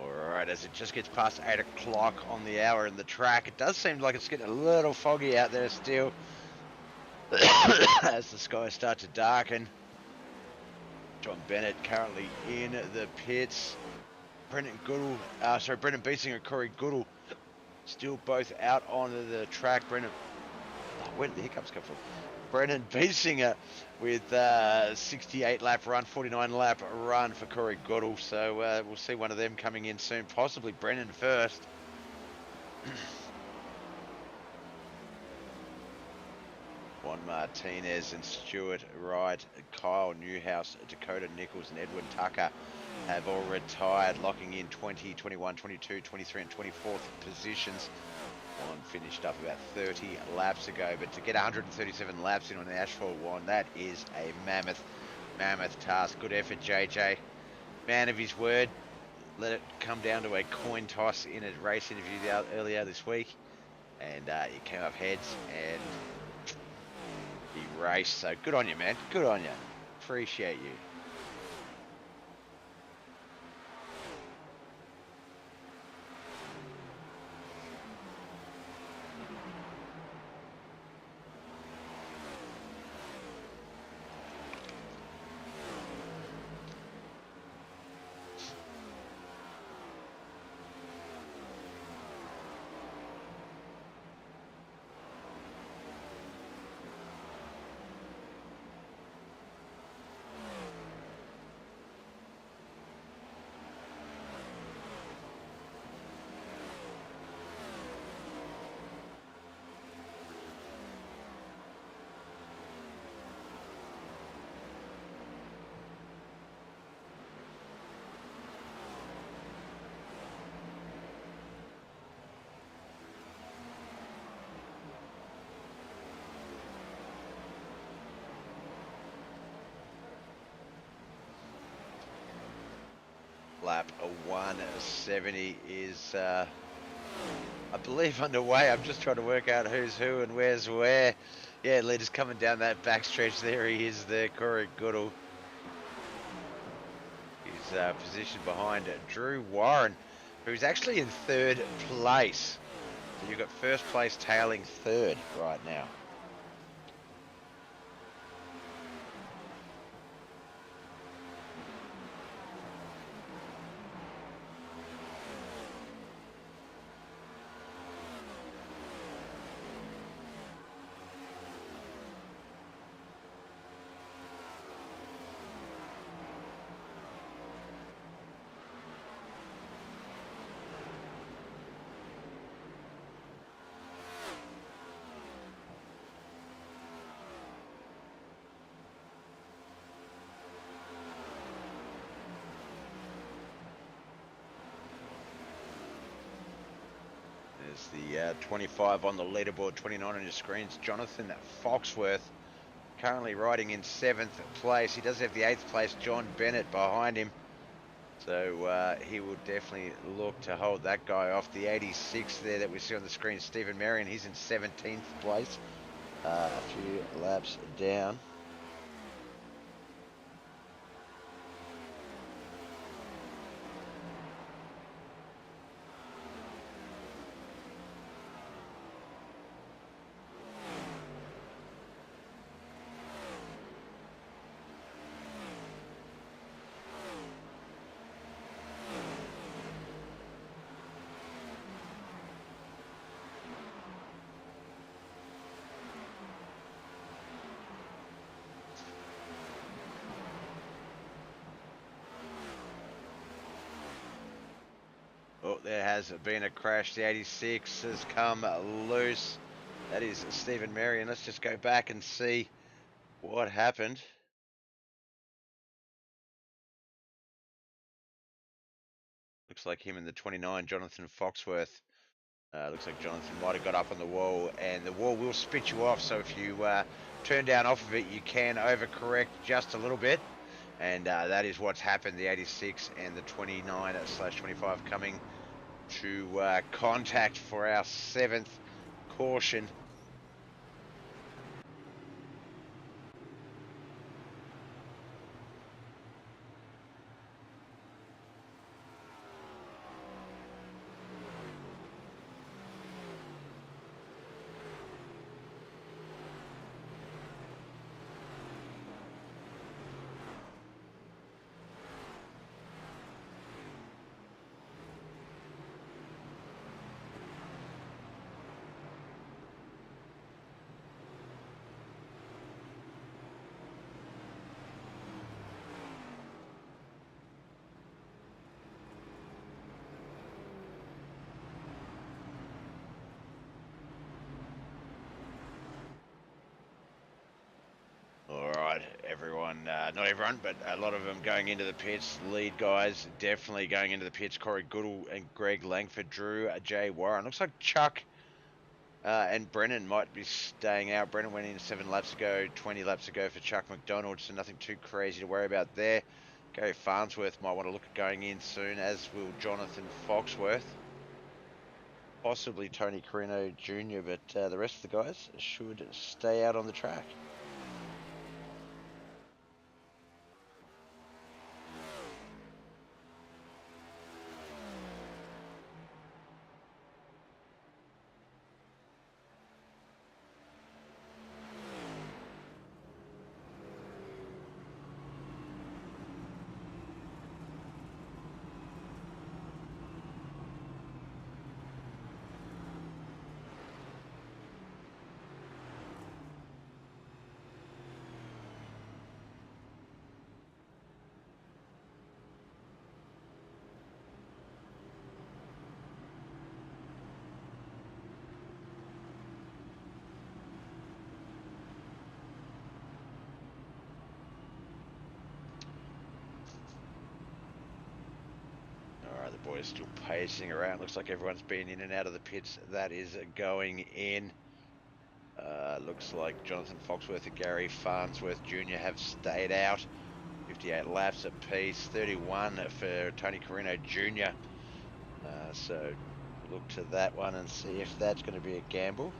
Alright, as it just gets past 8 o'clock on the hour in the track, it does seem like it's getting a little foggy out there still as the skies start to darken. John Bennett currently in the pits. Brendan Beesinger and Corey Goodall still both out on the track. Where did the hiccups come from? Brendan Beesinger with 68 lap run, 49 lap run for Corey Goodall. So we'll see one of them coming in soon, possibly Brendan first. Juan Martinez and Stuart Wright, Kyle Newhouse, Dakota Nichols and Edwin Tucker have all retired, locking in 20, 21, 22, 23 and 24th positions. One finished up about 30 laps ago, but to get 137 laps in on the asphalt one, that is a mammoth task. Good effort, JJ. Man of his word. Let it come down to a coin toss in a race interview earlier this week, and he came up heads and he raced. So good on you, man. Good on you. Appreciate you. Lap 170 is, I believe, underway. I'm just trying to work out who's who and where's where. Yeah, leader's coming down that backstretch. There he is there, Corey Goodall. He's positioned behind Drew Warren, who's actually in third place. So you've got first place tailing third right now. There's the 25 on the leaderboard, 29 on your screens. Jonathan Foxworth currently riding in 7th place. He does have the 8th place John Bennett behind him. So he will definitely look to hold that guy off. The 86 there that we see on the screen, Stephen Marion, he's in 17th place. A few laps down. Oh, there has been a crash. The 86 has come loose. That is Stephen Marion. Let's just go back and see what happened. Looks like him and the 29, Jonathan Foxworth. Looks like Jonathan might have got up on the wall, and the wall will spit you off. So if you turn down off of it, you can overcorrect just a little bit. And that is what's happened. The 86 and the 29/25 coming to contact for our 7th caution. All right, everyone, not everyone, but a lot of them going into the pits. Lead guys definitely going into the pits. Corey Goodall and Greg Langford, Drew J. Warren. Looks like Chuck and Brennan might be staying out. Brennan went in 7 laps ago, 20 laps ago for Chuck McDonald, so nothing too crazy to worry about there. Gary Farnsworth might want to look at going in soon, as will Jonathan Foxworth. Possibly Tony Carino Jr., but the rest of the guys should stay out on the track. Alright, the boys still pacing around. Looks like everyone's been in and out of the pits. That is going in. Looks like Jonathan Foxworth and Gary Farnsworth Jr. have stayed out. 58 laps apiece. 31 for Tony Carino Jr. So look to that one and see if that's going to be a gamble.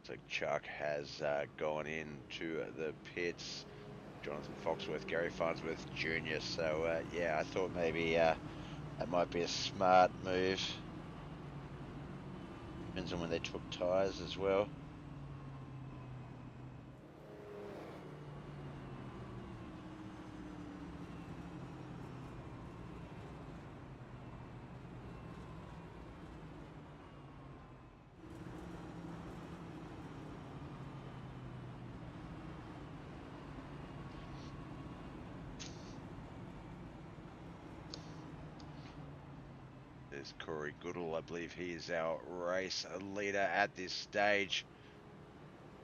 So Chuck has gone into the pits. Jonathan Foxworth, Gary Farnsworth Jr. So yeah, I thought maybe that might be a smart move. Depends on when they took tyres as well. There's Corey Goodall. I believe he is our race leader at this stage.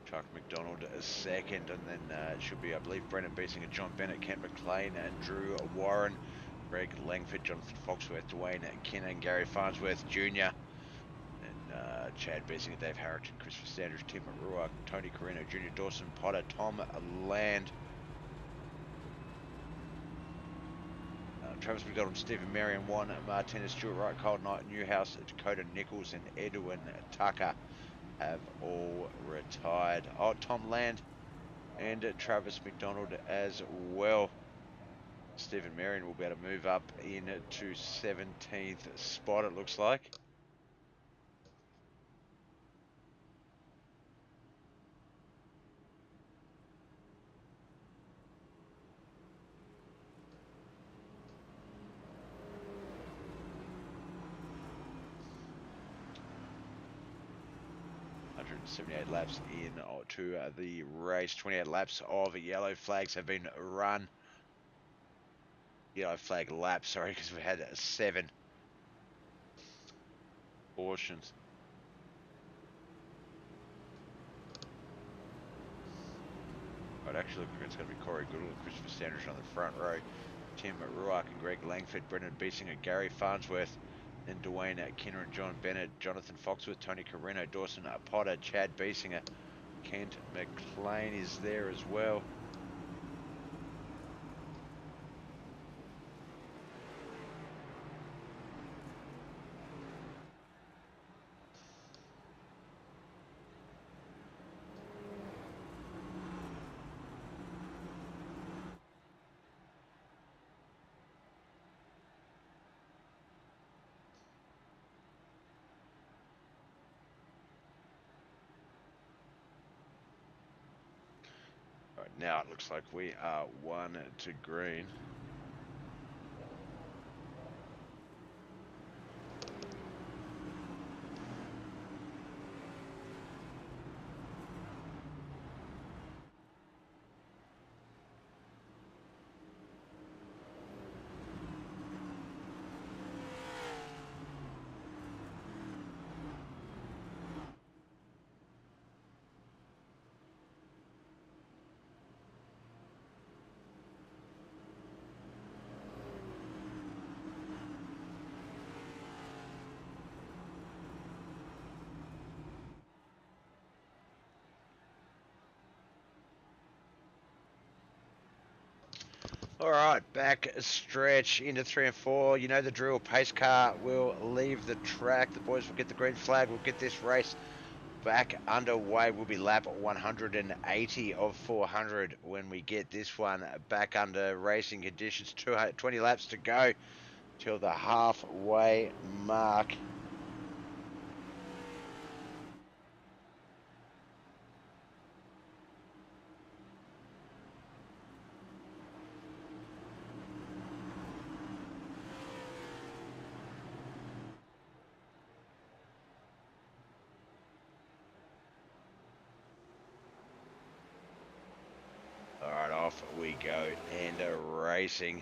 Chuck McDonald a second, and then it should be, I believe, Brendan Beesinger, John Bennett, Kent McLean, and Drew Warren, Greg Langford, Jonathan Foxworth, Dwayne Kinnan, Gary Farnsworth Jr., and Chad Beesinger, Dave Harrington, Christopher Sanders, Tim Ruark, Tony Carino Jr., Dawson Potter, Tom Land, Travis McDonald, Stephen Marion, Juan Martinez, Stuart Wright, Cole Knight, Newhouse, Dakota Nichols, and Edwin Tucker have all retired. Oh, Tom Land and Travis McDonald as well. Stephen Marion will be able to move up into 17th spot, it looks like. Laps in to the race. 28 laps of yellow flags have been run. Yellow flag laps, sorry, because we had 7 portions. Right, actually, look, it's going to be Corey Goodall and Christopher Sanders on the front row. Tim Ruark and Greg Langford, Brendan Beesinger, Gary Farnsworth, then Dwayne Kinner and John Bennett, Jonathan Foxworth, Tony Carino, Dawson Potter, Chad Beesinger, Kent McLean is there as well. Now it looks like we are 1 to green. All right, back stretch into 3 and 4. You know the drill. Pace car will leave the track. The boys will get the green flag. We'll get this race back underway. We'll be lap 180 of 400 when we get this one back under racing conditions. 20 laps to go till the halfway mark. All right, off we go and racing.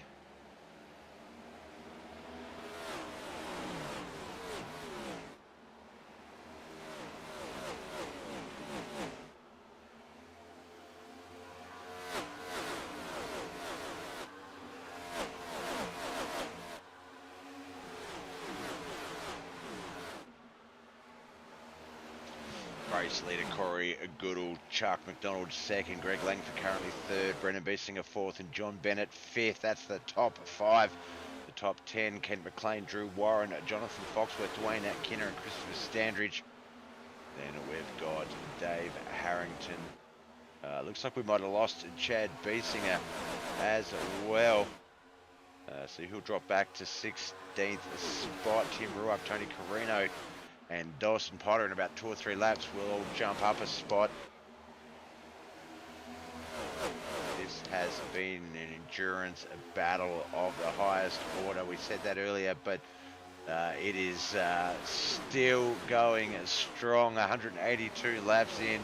Race leader Corey Goodall, Chuck McDonald second, Greg Langford currently third, Brendan Beesinger fourth, and John Bennett fifth. That's the top 5. The top 10, Kent McLean, Drew Warren, Jonathan Foxworth, Dwayne Kinner, and Christopher Standridge. Then we've got Dave Harrington. Looks like we might have lost Chad Beesinger as well. So he'll drop back to 16th spot. Tim Ruark, Tony Carino, and Dawson Potter in about 2 or 3 laps will all jump up a spot. This has been an endurance battle of the highest order. We said that earlier, but it is still going strong. 182 laps in.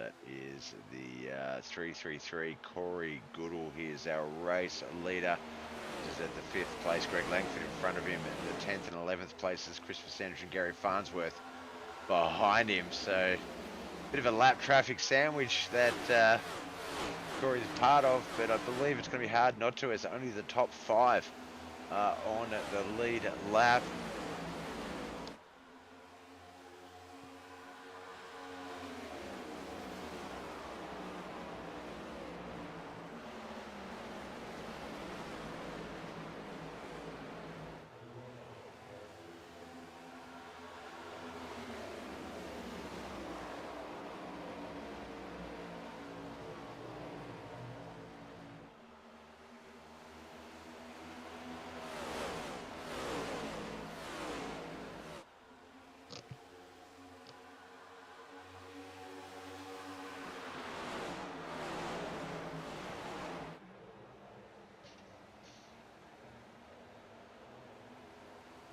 That is the 333 Corey Goodall. He is our race leader. This is at the 5th place. Greg Langford in front of him. At the 10th and 11th places, Christopher Sandridge and Gary Farnsworth behind him. So, bit of a lap traffic sandwich that Corey's part of, but I believe it's going to be hard not to, as only the top 5 on the lead lap.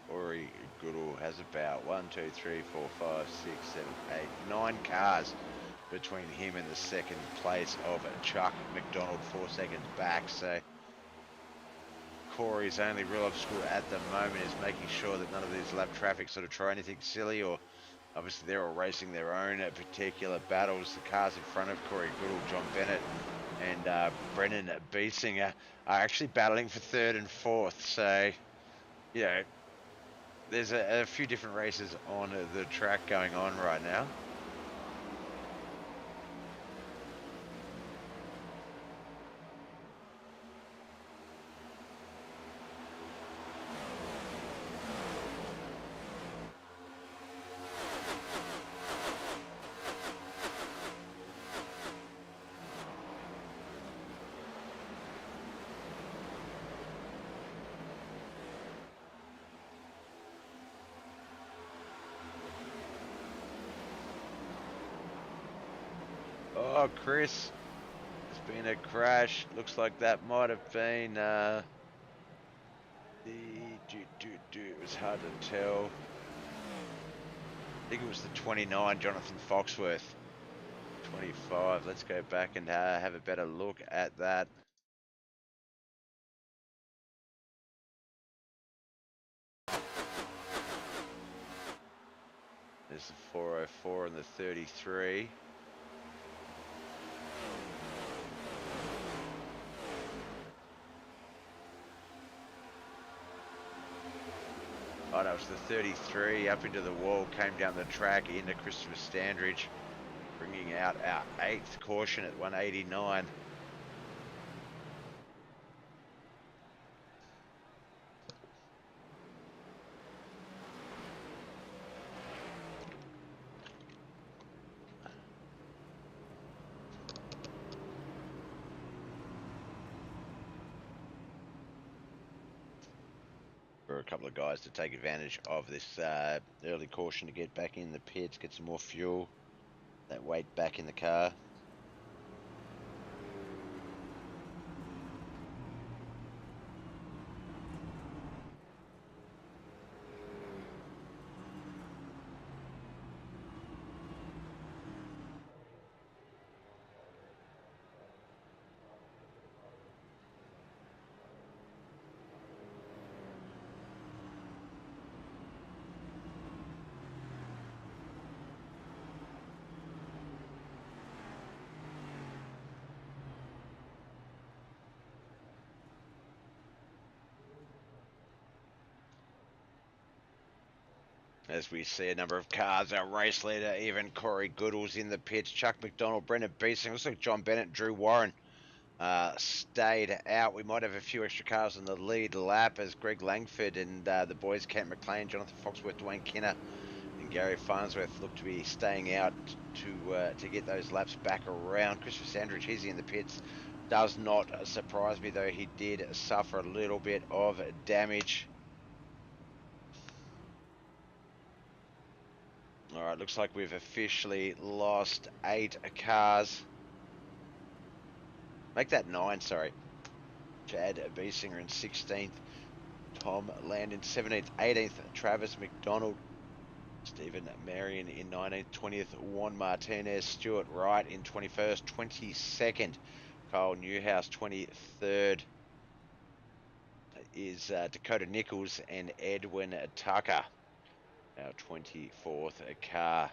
Corey Goodall has about 9 cars between him and the 2nd place of Chuck McDonald, 4 seconds back. So Corey's only real obstacle at the moment is making sure that none of these lap traffic sort of try anything silly, or obviously they're all racing their own particular battles. The cars in front of Corey Goodall, John Bennett and Brennan Beesinger, are actually battling for 3rd and 4th. So, you know, there's a few different races on the track going on right now. Oh, Chris, there's been a crash. Looks like that might have been it was hard to tell. I think it was the 29, Jonathan Foxworth. 25. Let's go back and have a better look at that. There's the 404 and the 33. Oh no, it was the 33 up into the wall, came down the track into Christopher Standridge, bringing out our 8th caution at 189. For a couple of guys to take advantage of this early caution to get back in the pits, get some more fuel, that weight back in the car. As we see a number of cars, our race leader, even Corey Goodall's in the pits, Chuck McDonald, Brendan Beesing, looks like John Bennett, Drew Warren stayed out. We might have a few extra cars on the lead lap as Greg Langford and the boys, Kent McLean, Jonathan Foxworth, Dwayne Kinner and Gary Farnsworth look to be staying out to get those laps back around. Christopher Sandridge, he's in the pits. Does not surprise me, though. He did suffer a little bit of damage. All right, looks like we've officially lost 8 cars. Make that 9, sorry. Chad Beesinger in 16th. Tom Landon 17th. 18th, Travis McDonald. Stephen Marion in 19th, 20th. Juan Martinez, Stuart Wright in 21st, 22nd. Kyle Newhouse, 23rd. Is Dakota Nichols and Edwin Tucker. Our 24th car.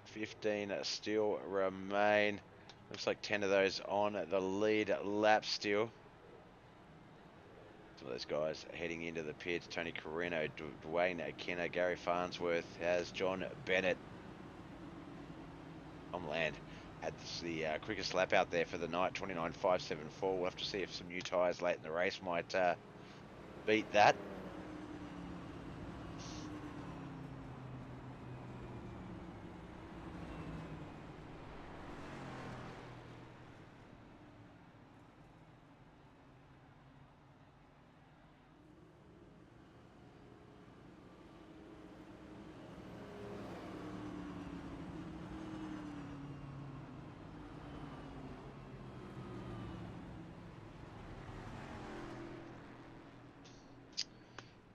15 still remain. Looks like 10 of those on the lead lap still. Some of those guys heading into the pits. Tony Carino, Dwayne Kenner, Gary Farnsworth has John Bennett. Tom Land had the quickest lap out there for the night, 29.574. We'll have to see if some new tyres late in the race might beat that.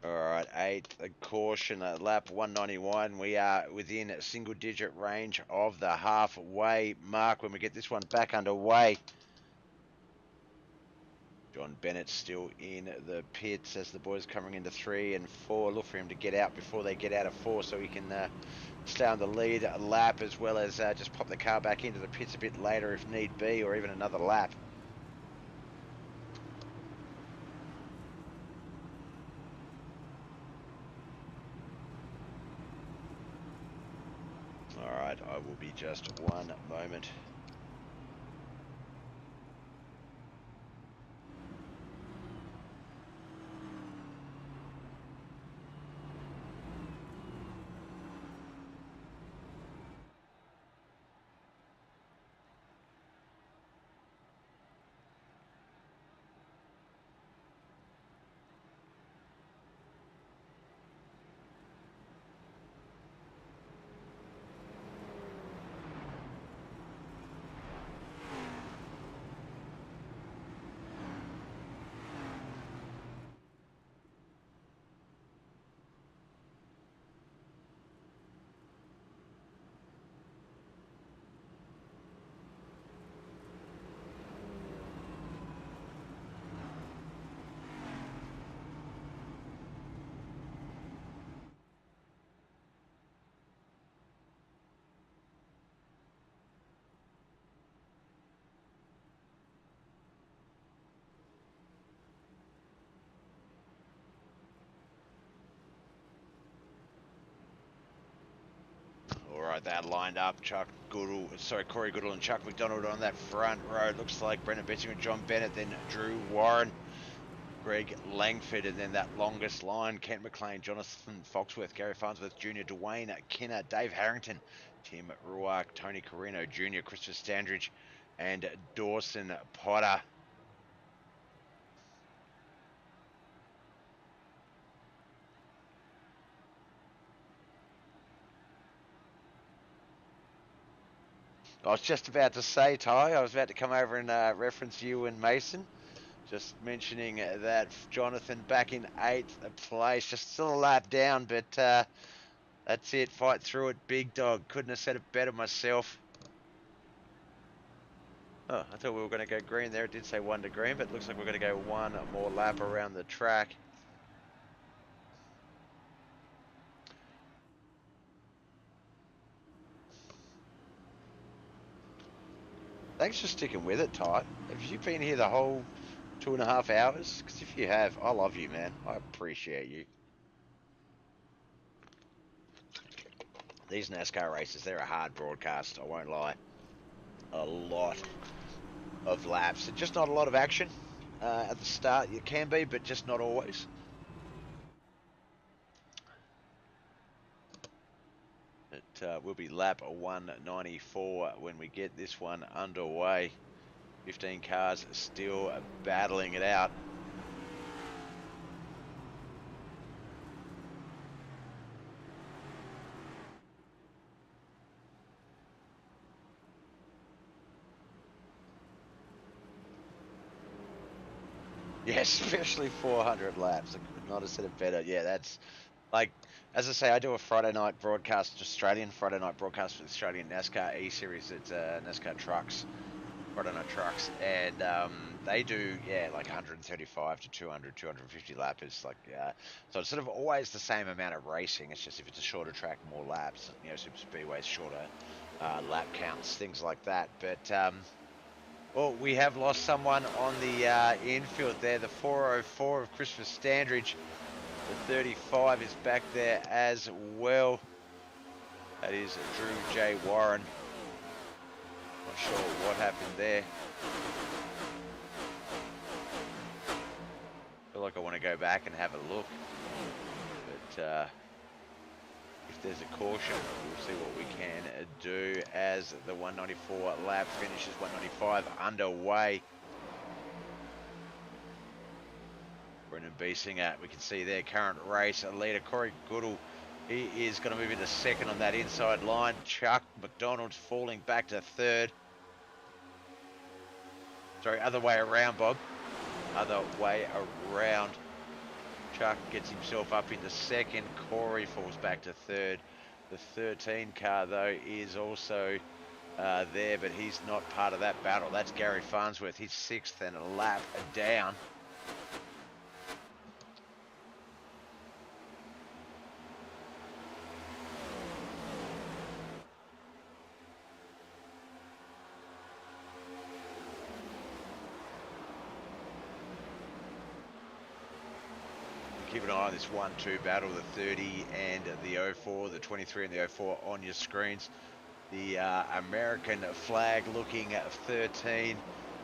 Alright, 8th caution, lap 191. We are within a single digit range of the halfway mark when we get this one back underway. John Bennett still in the pits as the boys coming into 3 and 4. Look for him to get out before they get out of 4 so he can stay on the lead lap, as well as just pop the car back into the pits a bit later if need be, or even another lap. Alright, I will be just one moment. Alright, that lined up. Corey Goodall and Chuck McDonald on that front row. Looks like Brendan Benson and John Bennett, then Drew Warren, Greg Langford, and then that longest line, Kent McLean, Jonathan Foxworth, Gary Farnsworth Jr., Dwayne Kenner, Dave Harrington, Tim Ruark, Tony Carino Jr., Christopher Standridge, and Dawson Potter. I was just about to say, Ty, I was about to come over and reference you and Mason. Just mentioning that Jonathan back in 8th place, just still a lap down, but that's it. Fight through it, big dog. Couldn't have said it better myself. Oh, I thought we were going to go green there. It did say 1 to green, but it looks like we're going to go one more lap around the track. Thanks for sticking with it, Ty. Have you been here the whole 2.5 hours? Because if you have, I love you, man. I appreciate you. These NASCAR races, they're a hard broadcast, I won't lie. A lot of laps and just not a lot of action at the start. You can be, but just not always. It will be lap 194 when we get this one underway. 15 cars still battling it out. Yeah, especially 400 laps. I could not have said it better. Yeah, that's like, as I say, I do a Friday night broadcast, Australian Friday night broadcast for the Australian NASCAR E Series. It's NASCAR Trucks, Friday night trucks, and they do, yeah, like 135 to 200, 250 lappers. Like, so it's sort of always the same amount of racing. It's just if it's a shorter track, more laps. You know, Super Speedways, shorter lap counts, things like that. But well, we have lost someone on the infield there. The 404 of Christopher Standridge. The 35 is back there as well. That is Drew J. Warren. Not sure what happened there. Feel like I want to go back and have a look. But if there's a caution, we'll see what we can do as the 194 lap finishes. 195 underway. Brendan Biesinger, we can see their current race leader, Corey Goodall. He is going to move into second on that inside line. Chuck McDonald's falling back to third. Sorry, other way around, Bob. Other way around. Chuck gets himself up into second. Corey falls back to third. The 13 car, though, is also there, but he's not part of that battle. That's Gary Farnsworth. He's sixth and a lap down. Keep an eye on this 1-2 battle, the 30 and the 04, the 23 and the 04 on your screens. The American flag looking 13.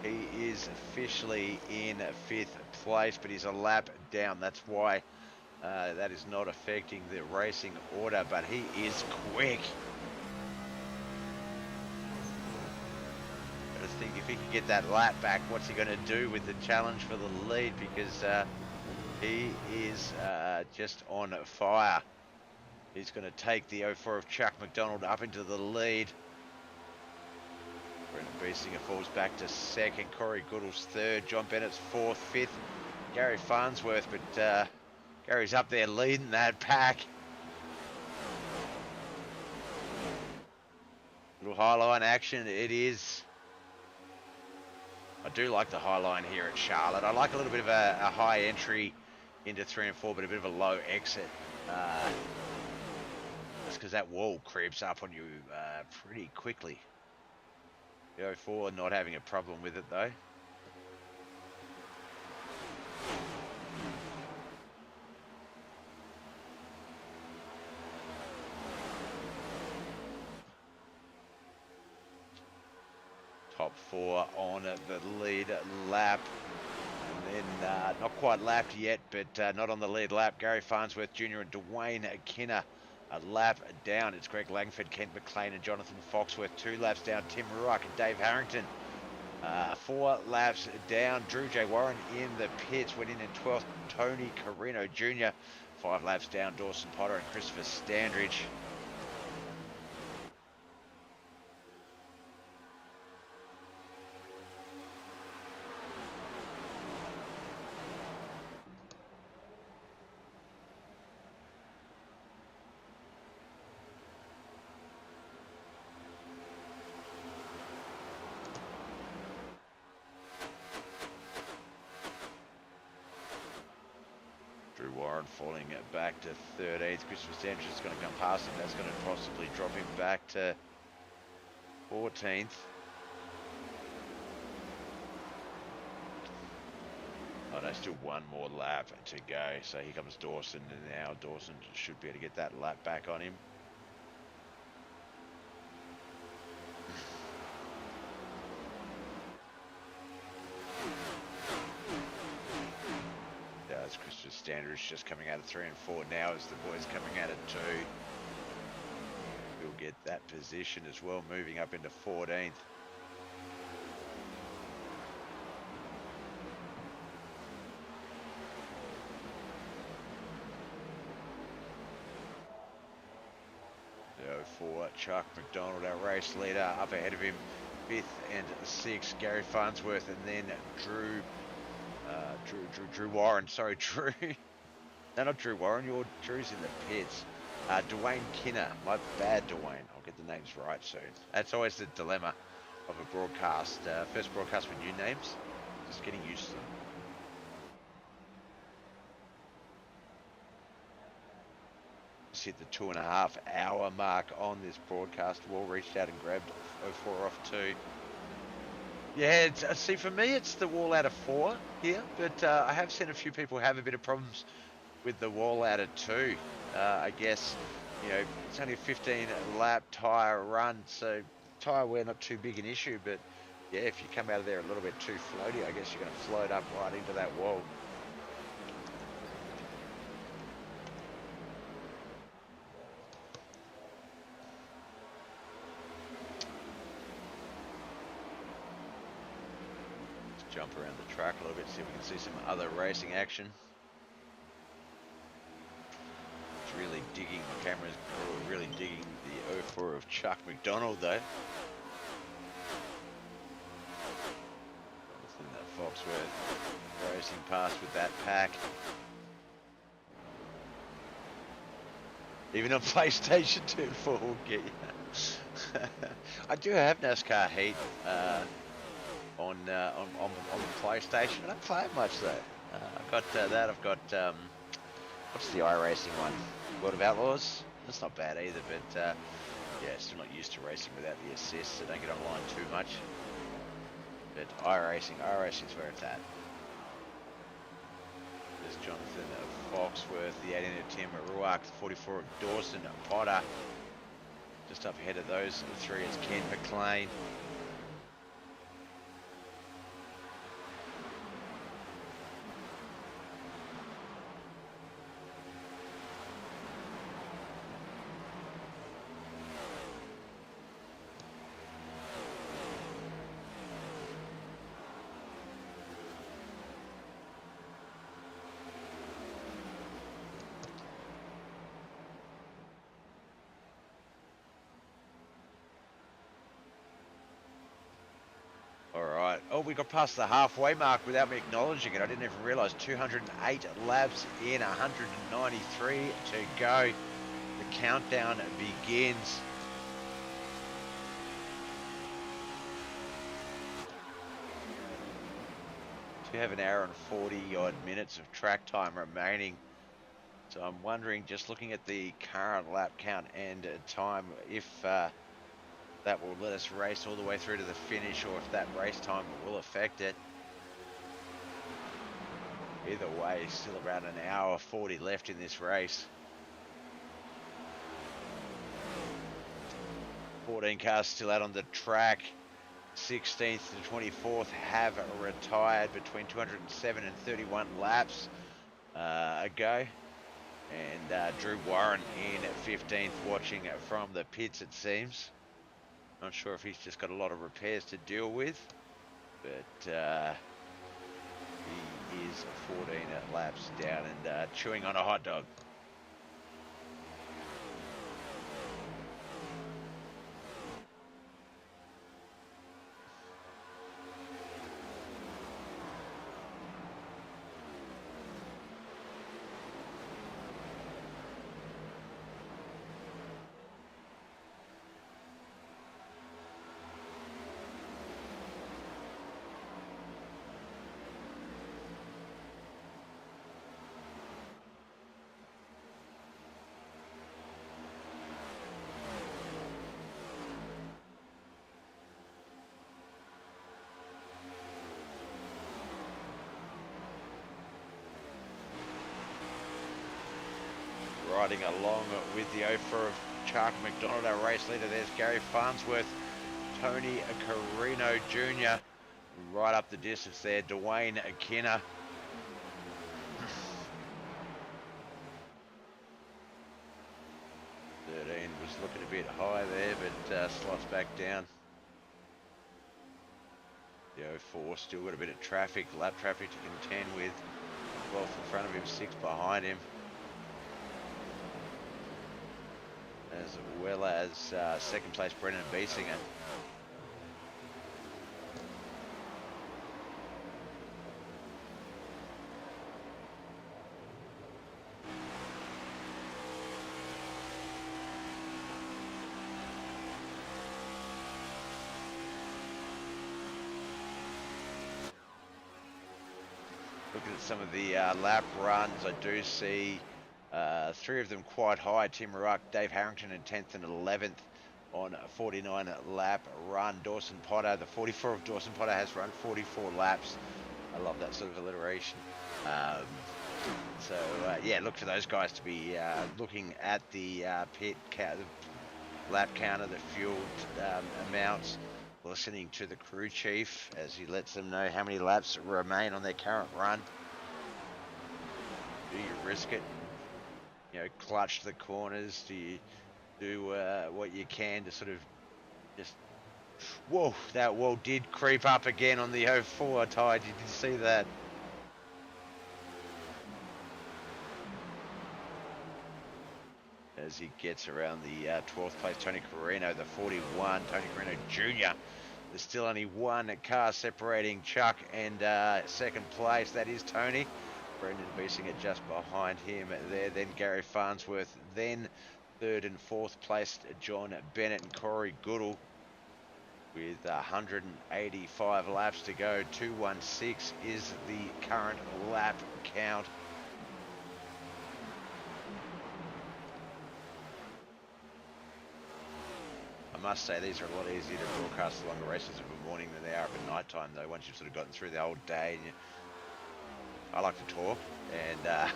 He is officially in fifth place, but he's a lap down. That's why that is not affecting the racing order, but he is quick. I just think if he can get that lap back, what's he going to do with the challenge for the lead? Because he is just on fire. He's going to take the 04 of Chuck McDonald up into the lead. Brendan Biesinger falls back to second. Corey Goodall's third. John Bennett's fourth. Fifth, Gary Farnsworth. But Gary's up there leading that pack. Little high line action it is. I do like the high line here at Charlotte. I like a little bit of a high entry into 3 and 4, but a bit of a low exit. Just because that wall creeps up on you pretty quickly. The 04 not having a problem with it though. Top 4 on the lead lap. And then not quite lapped yet, but not on the lead lap. Gary Farnsworth Jr. and Dwayne Kinner a lap down. It's Greg Langford, Kent McLean and Jonathan Foxworth 2 laps down. Tim Ruck and Dave Harrington 4 laps down. Drew J. Warren in the pits, went in 12th. Tony Carino Jr. 5 laps down. Dawson Potter and Christopher Standridge. Drew Warren falling back to 13th. Christopher Standridge is going to come past him. That's going to possibly drop him back to 14th. Oh no, still one more lap to go. So here comes Dawson, and now Dawson should be able to get that lap back on him. Christopher Standridge just coming out of 3 and 4 now as the boys coming out of 2. We'll get that position as well, moving up into 14th. For Chuck McDonald, our race leader, up ahead of him, 5th and 6th, Gary Farnsworth, and then Drew Drew Warren. Sorry, Drew. No, not Drew Warren. Drew's in the pits. Dwayne Kinner. My bad, Dwayne. I'll get the names right soon. That's always the dilemma of a broadcast. First broadcast with new names. Just getting used to them. Just hit the 2.5 hour mark on this broadcast. Wall reached out and grabbed 04 off 2. Yeah, see, for me, it's the wall out of 4 here, but I have seen a few people have a bit of problems with the wall out of 2. I guess, you know, it's only a 15 lap tyre run, so tyre wear not too big an issue, but yeah, if you come out of there a little bit too floaty, I guess you're going to float up right into that wall. Let's jump around the track a little bit, see if we can see some other racing action. Really digging, the camera's really digging the 04 of Chuck McDonald though. Nothing that Foxworth racing past with that pack. Even on PlayStation 2 4 will get you. I do have NASCAR Heat on the PlayStation. I don't play it much though. I've got that. I've got what's the iRacing one? World of Outlaws. That's not bad either, but yeah, still not used to racing without the assist, so don't get online too much. But iRacing's where it's at. There's Jonathan Foxworth, the 18 of Tim Ruark, the 44 of Dawson Potter. Just up ahead of those 3 is Ken McLean. Alright, oh, we got past the halfway mark without me acknowledging it. I didn't even realise 208 laps in, 193 to go. The countdown begins. We have an hour and 40 odd minutes of track time remaining. So I'm wondering, just looking at the current lap count and time, if that will let us race all the way through to the finish, or if that race time will affect it. Either way, still around an hour 40 left in this race. 14 cars still out on the track. 16th to 24th have retired between 207 and 31 laps ago. And Drew Warren in 15th, watching from the pits, it seems. Not sure if he's just got a lot of repairs to deal with, but he is 14 laps down and chewing on a hot dog. Riding along with the 04 of Chuck McDonald, our race leader. There's Gary Farnsworth, Tony Carino Jr. right up the distance there. Dwayne Kinner. Was looking a bit high there, but slots back down. The 04 still got a bit of traffic, lap traffic to contend with. 12 in front of him, 6 behind him. As well as second place Brendan Biesinger. looking at some of the lap runs, I do see 3 of them quite high. Tim Ruck, Dave Harrington in 10th and 11th on a 49 lap run. Dawson Potter, the 44 of Dawson Potter has run 44 laps. I love that sort of alliteration. Yeah, look for those guys to be looking at the pit count, the lap counter, the fuel amounts, listening to the crew chief as he lets them know how many laps remain on their current run. Do you risk it? You know, clutch the corners? Do you do what you can to sort of just... Whoa, that wall did creep up again on the 04 tyre. Did you see that? As he gets around the 12th place, Tony Carino, the 41, Tony Carino Jr. There's still only one car separating Chuck and second place. That is Tony. Brendan Biesinger just behind him there. Then Gary Farnsworth. Then third and fourth place, John Bennett and Corey Goodall. With 185 laps to go. 2:16 is the current lap count. I must say these are a lot easier to broadcast the longer races of the morning than they are up at night time, though. Once you've sort of gotten through the whole day, and I like to talk and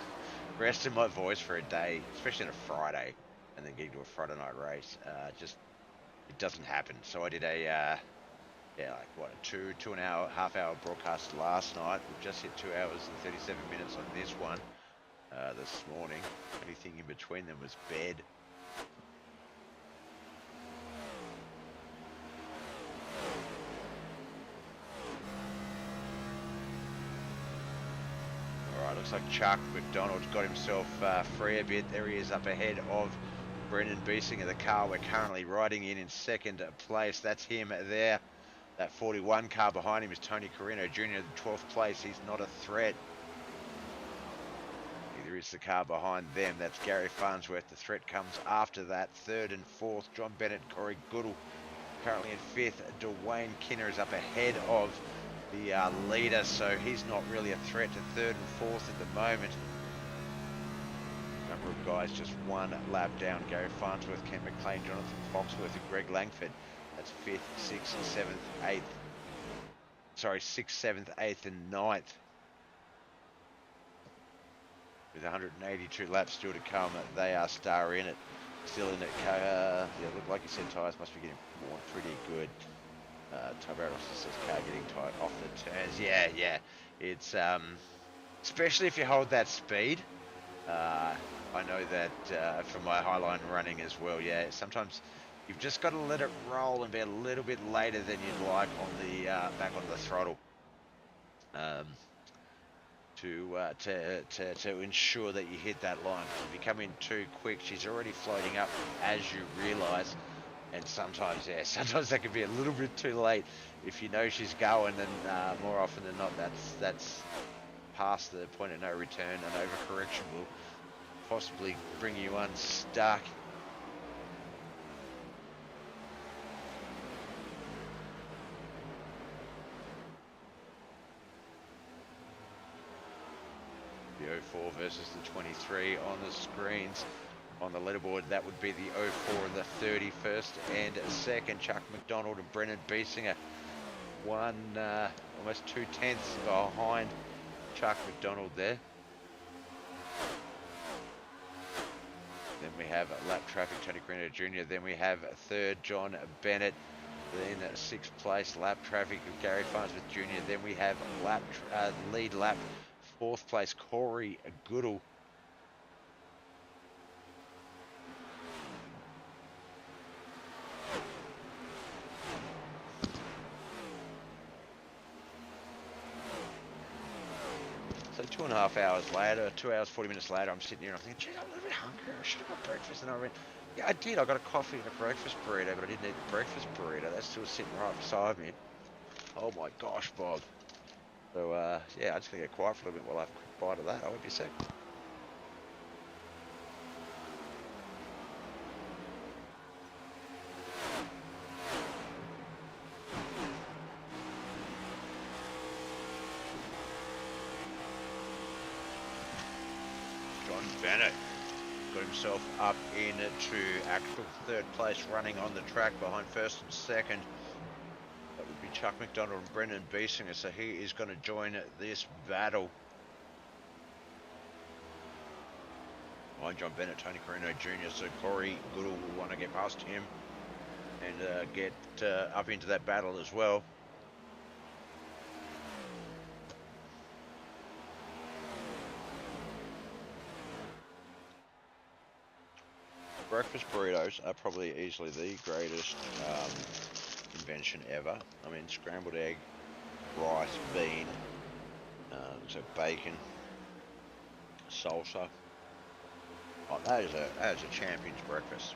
rest in my voice for a day, especially on a Friday, and then getting to a Friday night race. It doesn't happen. So I did a two and a half hour broadcast last night. We've just hit 2 hours and 37 minutes on this one this morning. Only thing in between them was bed. Looks like Chuck McDonald's got himself free a bit. There he is up ahead of Brendan Biesinger, the car we're currently riding in second place. That's him there. That 41 car behind him is Tony Carino Jr., the 12th place. He's not a threat. Neither is the car behind them. That's Gary Farnsworth. The threat comes after that. Third and fourth, John Bennett and Corey Goodall. Currently in fifth, Dwayne Kinner is up ahead of the leader, so he's not really a threat to third and fourth at the moment. Number of guys just one lap down. Gary Farnsworth, Ken McLean, Jonathan Foxworth and Greg Langford. That's fifth, sixth, seventh, eighth. Sorry, sixth, seventh, eighth and ninth. With 182 laps still to come, they are star in it. Still in it. Yeah, look, like you said, tyres must be getting worn pretty good. Tom Barrett also says car getting tight off the turns. Yeah. It's especially if you hold that speed. I know that from my highline running as well. Yeah, sometimes you've just got to let it roll and be a little bit later than you'd like on the back on the throttle. To ensure that you hit that line. If you come in too quick, she's already floating up as you realise. And sometimes that could be a little bit too late. If you know she's going, and more often than not, that's past the point of no return. An overcorrection will possibly bring you unstuck. The 04 versus the 23 on the screens. On the leaderboard, that would be the 04 and the 31st and second. Chuck McDonald and Brendan Biesinger. Almost 2/10 behind Chuck McDonald there. Then we have lap traffic, Tony Carino Jr. Then we have third, John Bennett. Then sixth place, lap traffic of Gary Farnsworth Jr. Then we have lead lap, fourth place, Corey Goodall. So 2.5 hours later, 2 hours, 40 minutes later, I'm sitting here and I'm thinking, gee, I'm a little bit hungry. I should have got breakfast. And I went, yeah, I did. I got a coffee and a breakfast burrito, but I didn't eat the breakfast burrito. That's still sitting right beside me. Oh my gosh, Bob. So, yeah, I'm just going to get quiet for a little bit while I have a quick bite of that. I won't be a sec. Bennett got himself up into actual third place, running on the track behind first and second. That would be Chuck McDonald and Brendan Biesinger, so he is going to join this battle. Behind John Bennett, Tony Carino Jr., so Corey Goodall will want to get past him and get up into that battle as well. Breakfast burritos are probably easily the greatest invention ever. I mean, scrambled egg, rice, bean, so bacon, salsa. Oh, that is a champion's breakfast.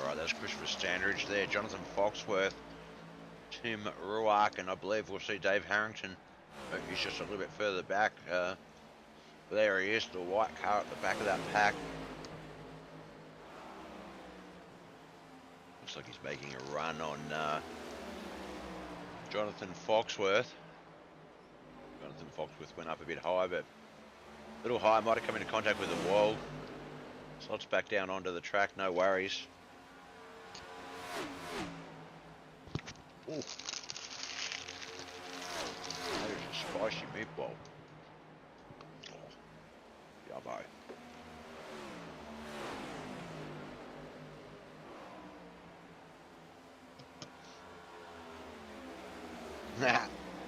Alright, that's Christopher Standridge there. Jonathan Foxworth, Tim Ruark, and I believe we'll see Dave Harrington. He's just a little bit further back. There he is, the white car at the back of that pack. Looks like he's making a run on Jonathan Foxworth. Jonathan Foxworth went up a bit high, but a little high, might have come into contact with the wall. Slots back down onto the track, no worries. Ooh. There's a spicy meatball. Oh, yummo.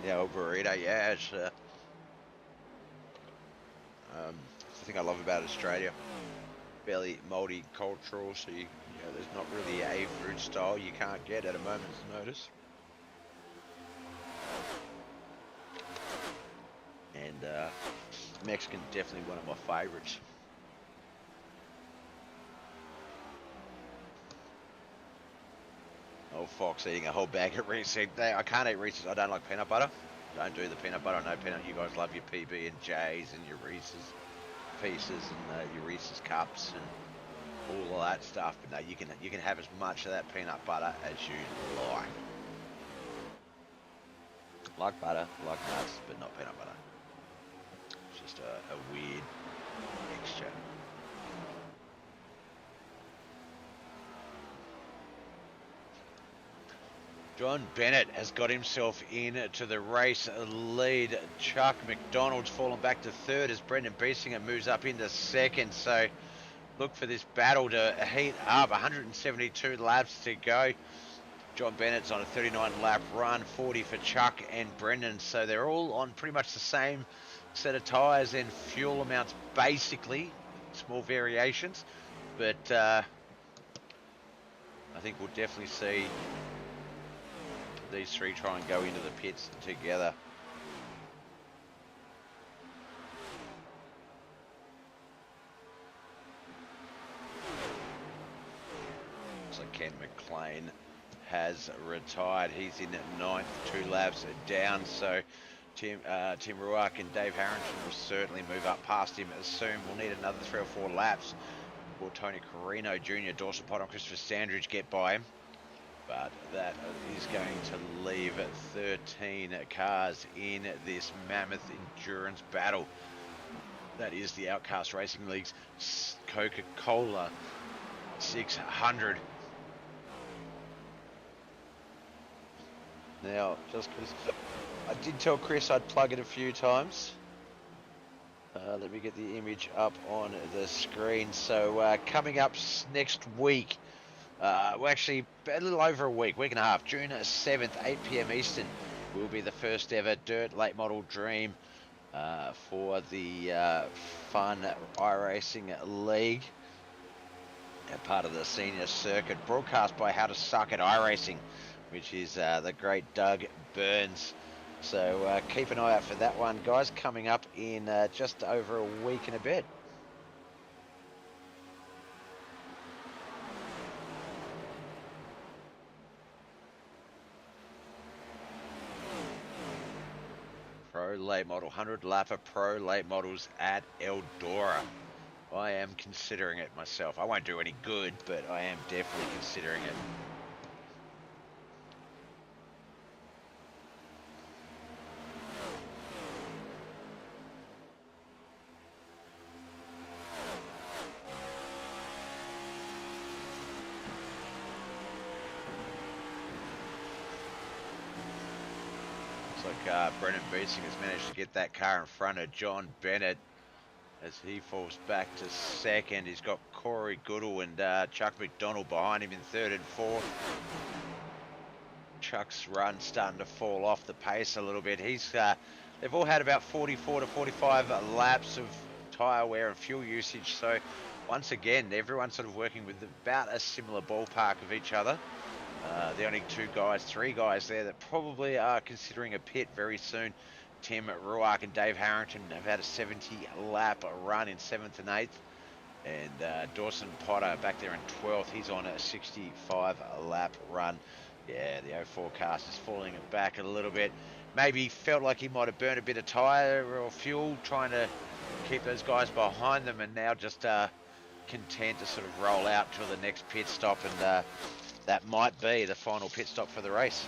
Yeah, old burrito, yeah, it's the thing I love about Australia. Fairly multicultural, so you know, there's not really a food style you can't get at a moment's notice. And Mexican, definitely one of my favorites. Old Fox eating a whole bag of Reese's. I can't eat Reese's. I don't like peanut butter. Don't do the peanut butter. I know peanut. You guys love your PB and J's and your Reese's Pieces and your Reese's cups and all of that stuff. But no, you can have as much of that peanut butter as you like. Like butter, like nuts, but not peanut butter. It's just a weird mixture. John Bennett has got himself into the race lead. Chuck McDonald's fallen back to third as Brendan Biesinger moves up into second. So look for this battle to heat up. 172 laps to go. John Bennett's on a 39 lap run, 40 for Chuck and Brendan. So they're all on pretty much the same set of tyres and fuel amounts, basically. Small variations. But I think we'll definitely see these three try and go into the pits together. Looks like Ken McLean has retired. He's in ninth, 2 laps down. So Tim Ruark and Dave Harrington will certainly move up past him soon. We'll need another 3 or 4 laps before Tony Carino Jr., Dawson Potter and Christopher Standridge get by him. But that is going to leave 13 cars in this mammoth endurance battle. That is the Outcast Racing League's Coca-Cola 600. Now, just because I did tell Chris I'd plug it a few times. Let me get the image up on the screen. So coming up next week, well, actually a little over a week and a half, June 7th, 8 p.m. Eastern, will be the first ever Dirt Late Model Dream for the Fun iRacing League, part of the senior circuit, broadcast by How to Suck at iRacing, which is the great Doug Burns. So keep an eye out for that one, guys, coming up in just over a week and a bit. Pro Late Model, 100 lapper Pro Late Models at Eldora. I am considering it myself. I won't do any good, but I am definitely considering it. Looks like Brennan Beesing has managed to get that car in front of John Bennett as he falls back to second. He's got Corey Goodall and Chuck McDonald behind him in third and fourth. Chuck's run starting to fall off the pace a little bit. They've all had about 44 to 45 laps of tyre wear and fuel usage. So once again, everyone's sort of working with about a similar ballpark of each other. The only three guys there that probably are considering a pit very soon. Tim Ruark and Dave Harrington have had a 70 lap run in 7th and 8th. And Dawson Potter back there in 12th. He's on a 65 lap run. Yeah, the 04 cast is falling it back a little bit. Maybe felt like he might have burned a bit of tyre or fuel trying to keep those guys behind them, and now just content to sort of roll out till the next pit stop, and that might be the final pit stop for the race.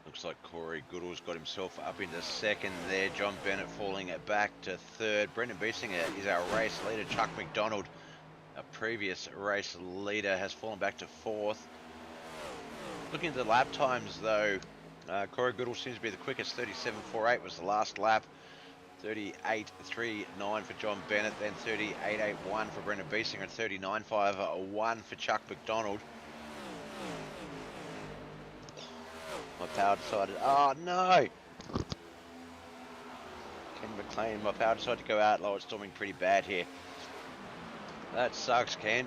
Looks like Corey Goodall's got himself up into second there. John Bennett falling it back to third. Brendan Beesinger is our race leader. Chuck McDonald, a previous race leader, has fallen back to fourth. Looking at the lap times though, Corey Goodall seems to be the quickest. 37.48 was the last lap. 38.39 for John Bennett, then 38.81 for Brendan Beesinger, and 39.51 for Chuck McDonald. My power decided, oh no! Ken McLean, my power decided to go out low. It's storming pretty bad here. That sucks, Ken.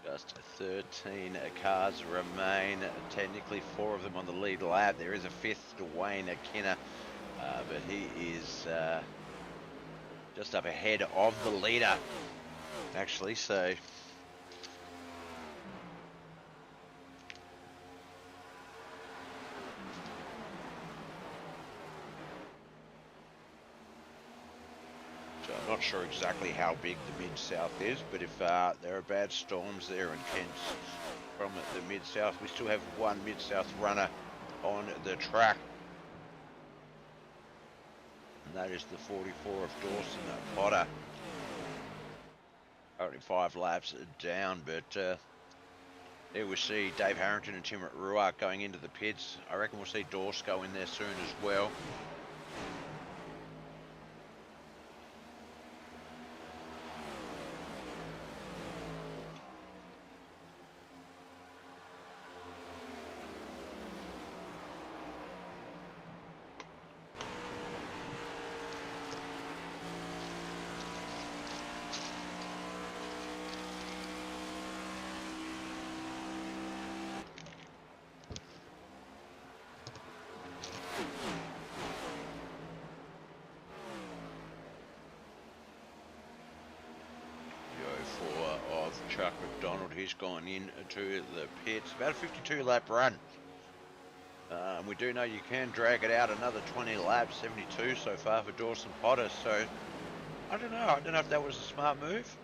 Just 13 cars remain. Technically 4 of them on the lead lap. There is a 5th, Dwayne Kinner, but he is just up ahead of the leader, actually, so I'm not sure exactly how big the Mid-South is, but if there are bad storms there in Kent from the Mid-South, we still have one Mid-South runner on the track. And that is the 44 of Dawson Potter. Only 5 laps down, but there we see Dave Harrington and Tim Ruark going into the pits. I reckon we'll see Dorse go in there soon as well. Chuck McDonald, he's gone into the pits. About a 52 lap run. We do know you can drag it out another 20 laps, 72 so far for Dawson Potter. So I don't know if that was a smart move.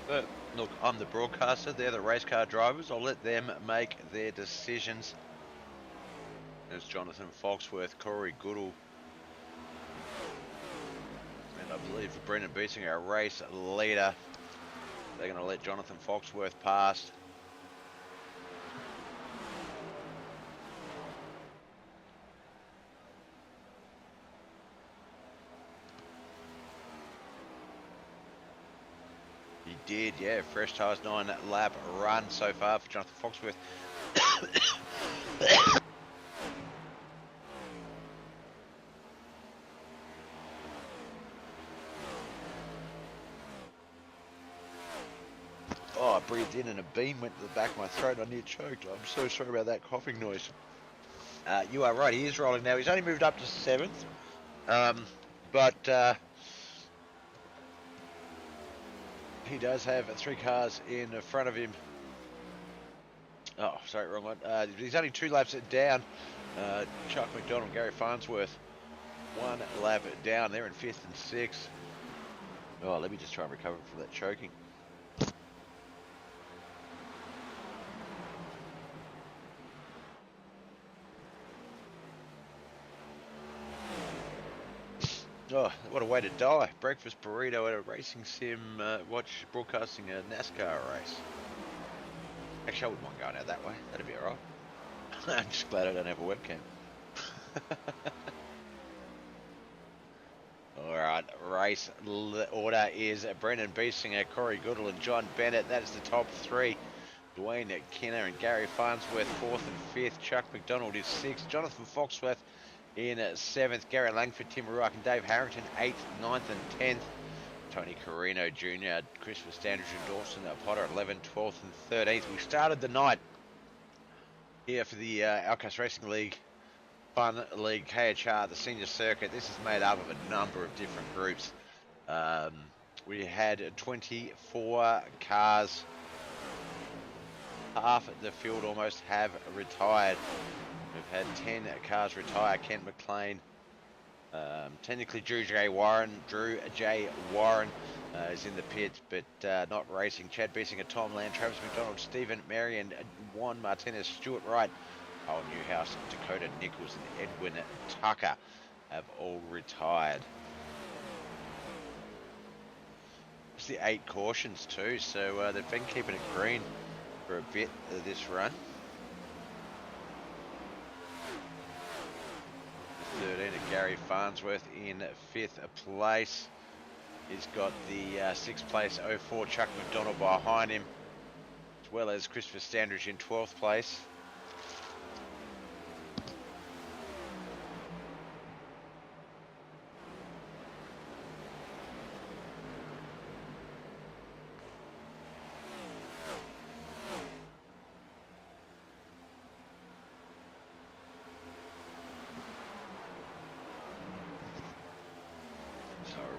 But look, I'm the broadcaster, they're the race car drivers. I'll let them make their decisions. There's Jonathan Foxworth, Corey Goodall, and I believe for Brendan Beesinger, our race leader. They're going to let Jonathan Foxworth pass. He did, yeah. Fresh tyres, 9-lap run so far for Jonathan Foxworth. Oh, I breathed in and a beam went to the back of my throat and I near choked. I'm so sorry about that coughing noise. You are right, he is rolling now. He's only moved up to 7th. But he does have 3 cars in front of him. Oh, sorry, wrong one. He's only 2 laps down. Chuck McDonald, Gary Farnsworth, 1 lap down. They're in 5th and 6th. Oh, let me just try and recover from that choking. Oh, what a way to die. Breakfast burrito at a racing sim, broadcasting a NASCAR race. Actually, I wouldn't mind going out that way. That'd be alright. I'm just glad I don't have a webcam. Alright, race order is Brendan Biesinger, Corey Goodall and John Bennett. That is the top 3. Dwayne Kinner and Gary Farnsworth 4th and 5th. Chuck McDonald is 6th. Jonathan Foxworth in 7th. Gary Langford, Tim Ruark and Dave Harrington 8th, 9th and 10th. Tony Carino Jr., Christopher Standridge and Dawson Potter 11th, 12th and 13th. We started the night here for the Outcast Racing League Fun League KHR, the senior circuit. This is made up of a number of different groups. We had 24 cars. Half the field almost have retired. We've had 10 cars retire. Kent McLean, technically Drew J. Warren is in the pits, but not racing. Chad Biesinger, Tom Land, Travis McDonald, Stephen Marion, Juan Martinez, Stuart Wright, Paul Newhouse, Dakota Nichols, and Edwin Tucker have all retired. It's the 8 cautions too, so they've been keeping it green for a bit of this run. 13 of Gary Farnsworth in 5th place. He's got the 6th place 04 Chuck McDonald behind him, as well as Christopher Standridge in 12th place.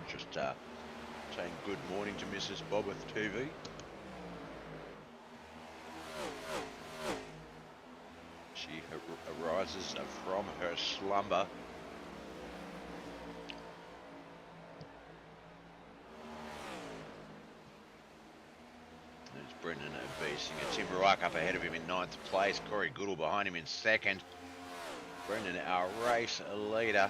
Just saying good morning to Mrs. Bobith TV. She arises from her slumber. There's Brendan Biesinger. Tim Ruark up ahead of him in 9th place. Corey Goodall behind him in 2nd. Brendan, our race leader.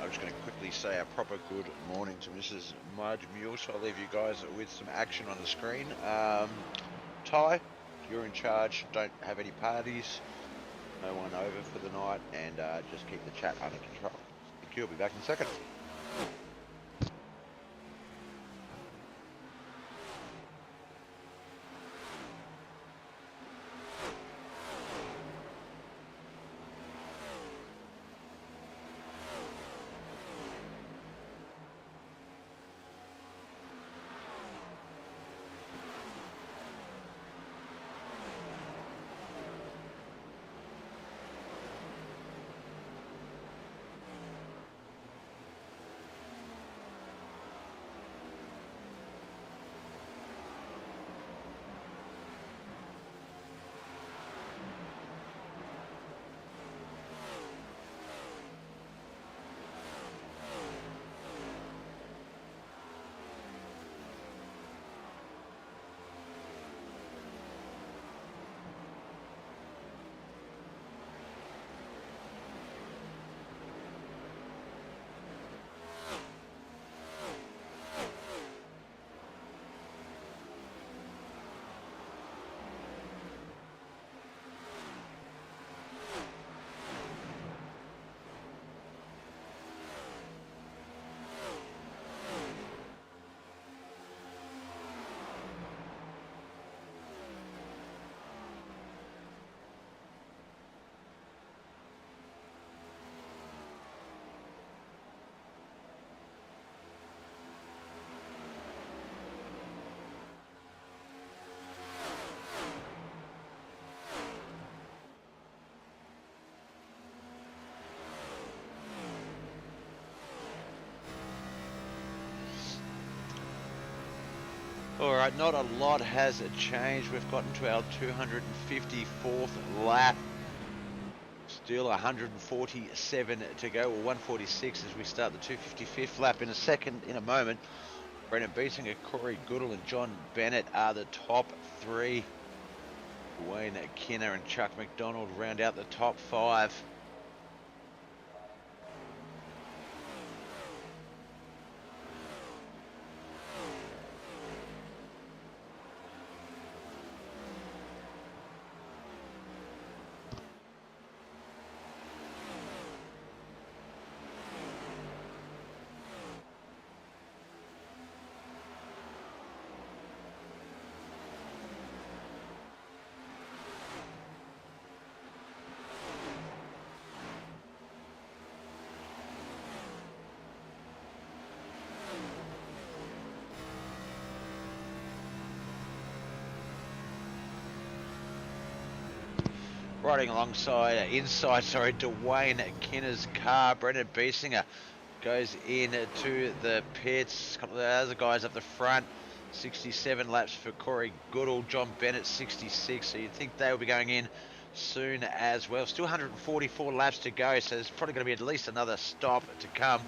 I'm just going to quickly say a proper good morning to Mrs. Mudge Mule, so I'll leave you guys with some action on the screen. Ty, you're in charge. Don't have any parties. No one over for the night, and just keep the chat under control. Thank you. I'll be back in a second. Alright, not a lot has changed. We've gotten to our 254th lap. Still 147 to go, or 146 as we start the 255th lap in a moment. Brendan Beesinger, Corey Goodall and John Bennett are the top three. Wayne Kinner and Chuck McDonald round out the top five. Riding alongside, Dwayne Kinner's car. Brendan Beesinger goes into the pits. A couple of the other guys up the front. 67 laps for Corey Goodall. John Bennett, 66. So you'd think they will be going in soon as well. Still 144 laps to go, so there's probably going to be at least another stop to come.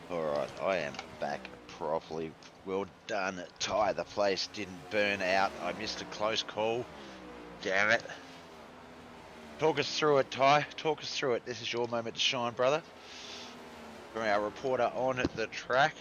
Alright, I am back properly. Well done, Ty. The place didn't burn out. I missed a close call. Damn it. Talk us through it, Ty. Talk us through it. This is your moment to shine, brother. From our reporter on the track.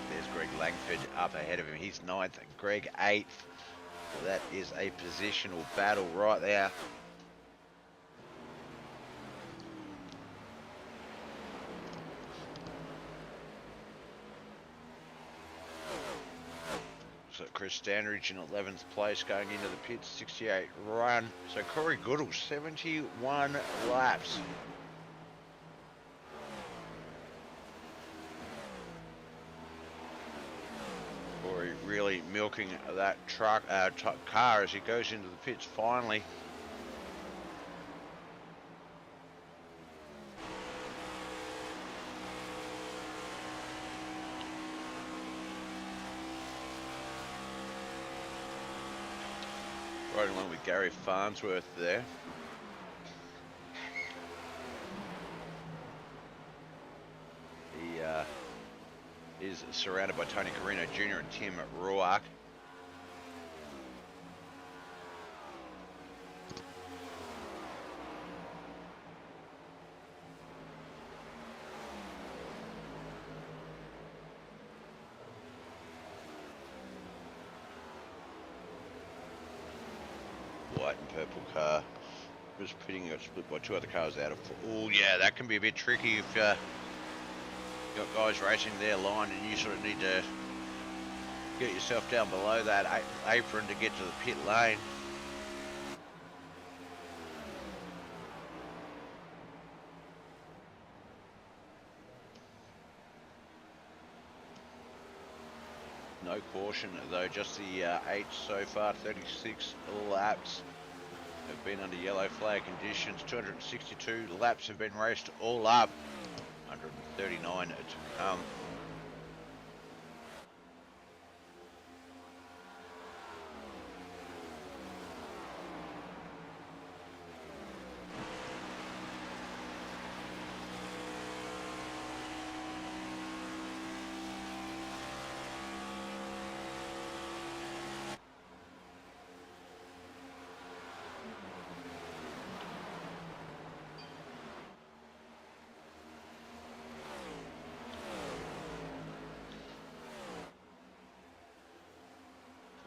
There's Greg Langford up ahead of him. He's 9th, Greg 8th. So that is a positional battle right there. So Chris Standridge in 11th place going into the pits, 68 run. So Corey Goodall, 71 laps. Really milking that car as he goes into the pits finally. Right along with Gary Farnsworth there. He is surrounded by Tony Carino Jr. and Tim Ruark. White and purple car. Just pitting, got split by two other cars out of. Oh yeah, that can be a bit tricky if you've got guys racing their line and you sort of need to get yourself down below that apron to get to the pit lane. No caution though, just the 8 so far, 36 laps have been under yellow flag conditions. 262 laps have been raced all up, 139 to come.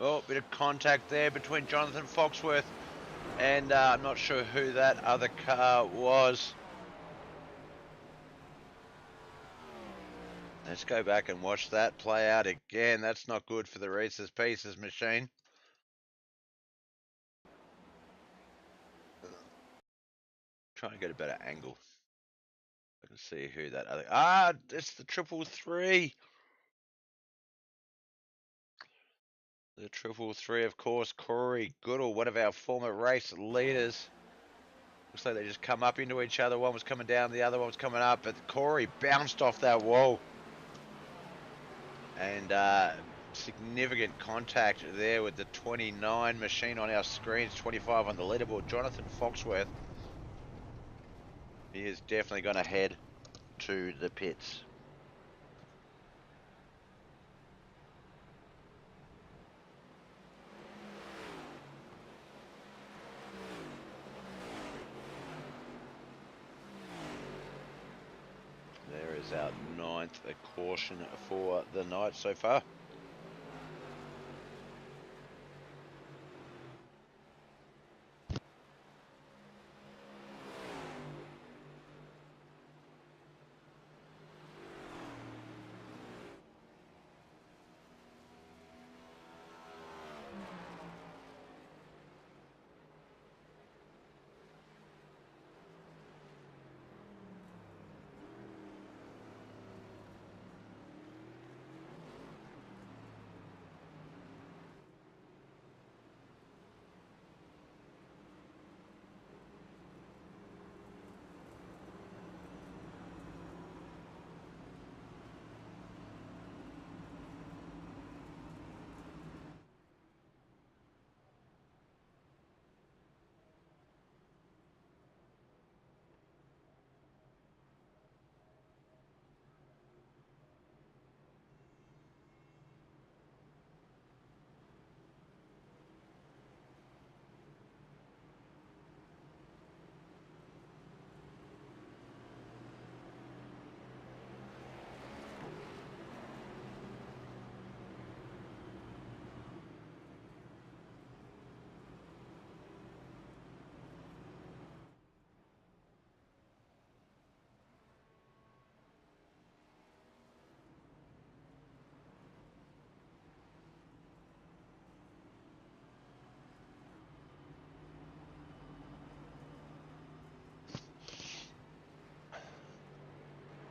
Oh, bit of contact there between Jonathan Foxworth and I'm not sure who that other car was. Let's go back and watch that play out again. That's not good for the Reese's Pieces machine. Try and get a better angle. I can see who that other... it's the 333. The 333, of course, Corey Goodall, one of our former race leaders. Looks like they just come up into each other. One was coming down, the other one was coming up, but Corey bounced off that wall. And significant contact there with the 29 machine on our screens, 25 on the leaderboard. Jonathan Foxworth, he is definitely going to head to the pits. There is our 9th caution for the night so far.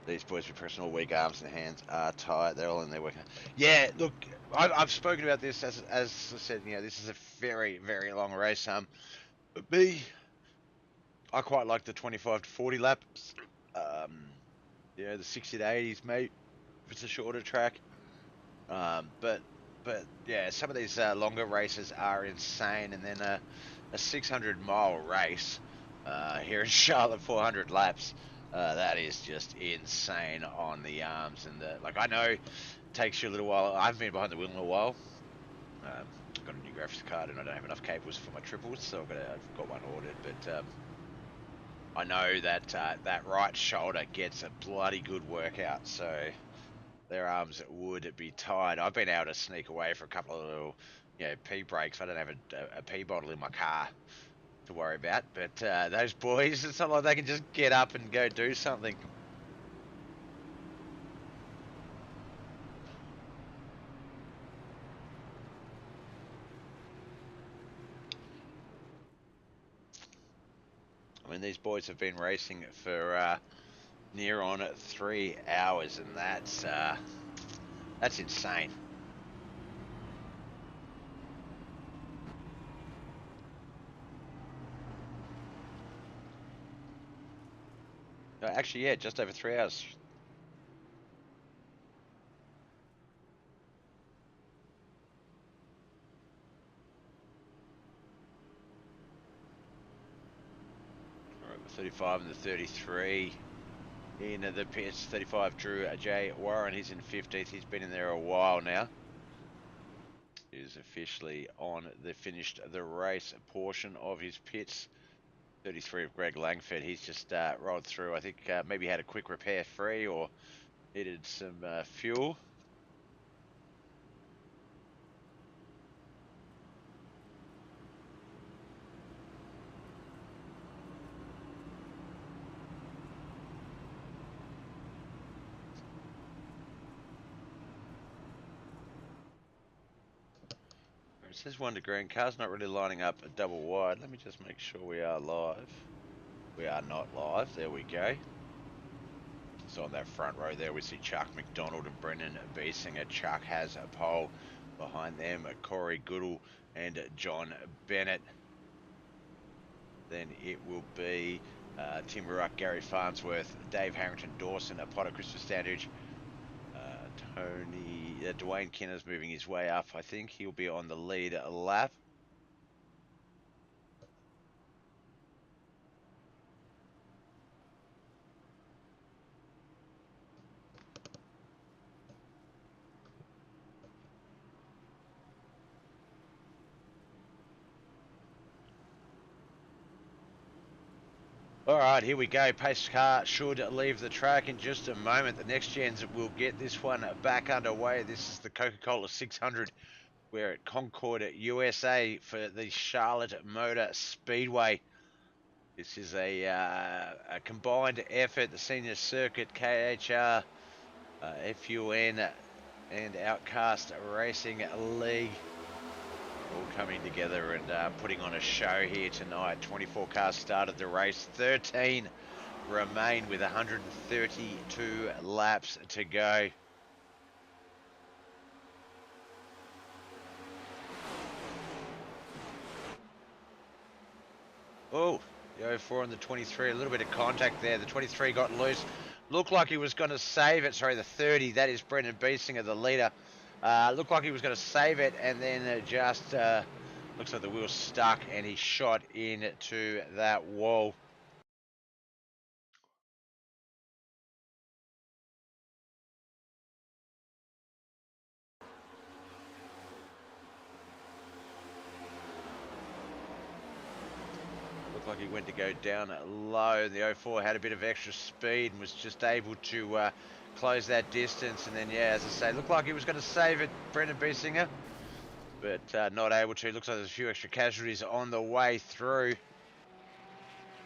These boys with personal weak arms and hands are tired. They're all in their work. Yeah, look, I've spoken about this as I said. You know, this is a very, very long race. But me, I quite like the 25 to 40 laps. Yeah, the 60 to 80s, mate. If it's a shorter track. But yeah, some of these longer races are insane, and then a 600-mile race here in Charlotte, 400 laps. That is just insane on the arms and the like. I know it takes you a little while. I've been behind the wheel in a while. I've got a new graphics card and I don't have enough cables for my triples, so I've got one ordered. But I know that that right shoulder gets a bloody good workout, so their arms would be tired. I've been able to sneak away for a couple of little, you know, pee breaks. I don't have a pee bottle in my car to worry about, but those boys, it's not like they can just get up and go do something. I mean, these boys have been racing for near on 3 hours, and that's insane. Actually, yeah, just over 3 hours. All right, the 35 and the 33 in the pits. 35 Drew J. Warren, he's in 15th. He's been in there a while now. Is officially on finished the race portion of his pits. 33 of Greg Langford, he's just rolled through. I think maybe had a quick repair free or needed some fuel. It says 1 to green. Car's not really lining up a double wide. Let me just make sure we are live. We are not live. There we go. So on that front row there, we see Chuck McDonald and Brendan Beesinger. Chuck has a pole. Behind them, Corey Goodall and John Bennett. Then it will be Tim Ruck, Gary Farnsworth, Dave Harrington, Dawson, Potter, Christopher Standage, Dwayne Kinner's moving his way up. I think he'll be on the lead lap. All right, here we go. Pace car should leave the track in just a moment. The next gens will get this one back underway. This is the Coca-Cola 600. We're at Concord, USA for the Charlotte Motor Speedway. This is a combined effort. The Senior Circuit, KHR, FUN, and Outcast Racing League all coming together and putting on a show here tonight. 24 cars started the race. 13 remain with 132 laps to go. Oh, the 04 and the 23, a little bit of contact there. The 23 got loose. Looked like he was going to save it. Sorry, the 30, that is Brendan Beesinger, the leader. Looked like he was going to save it, and then just looks like the wheel stuck, and he shot into that wall. Looked like he went to go down low. The 04 had a bit of extra speed and was just able to close that distance. And then, yeah, as I say, looked like he was going to save it, Brendan Beesinger, but not able to. Looks like there's a few extra casualties on the way through.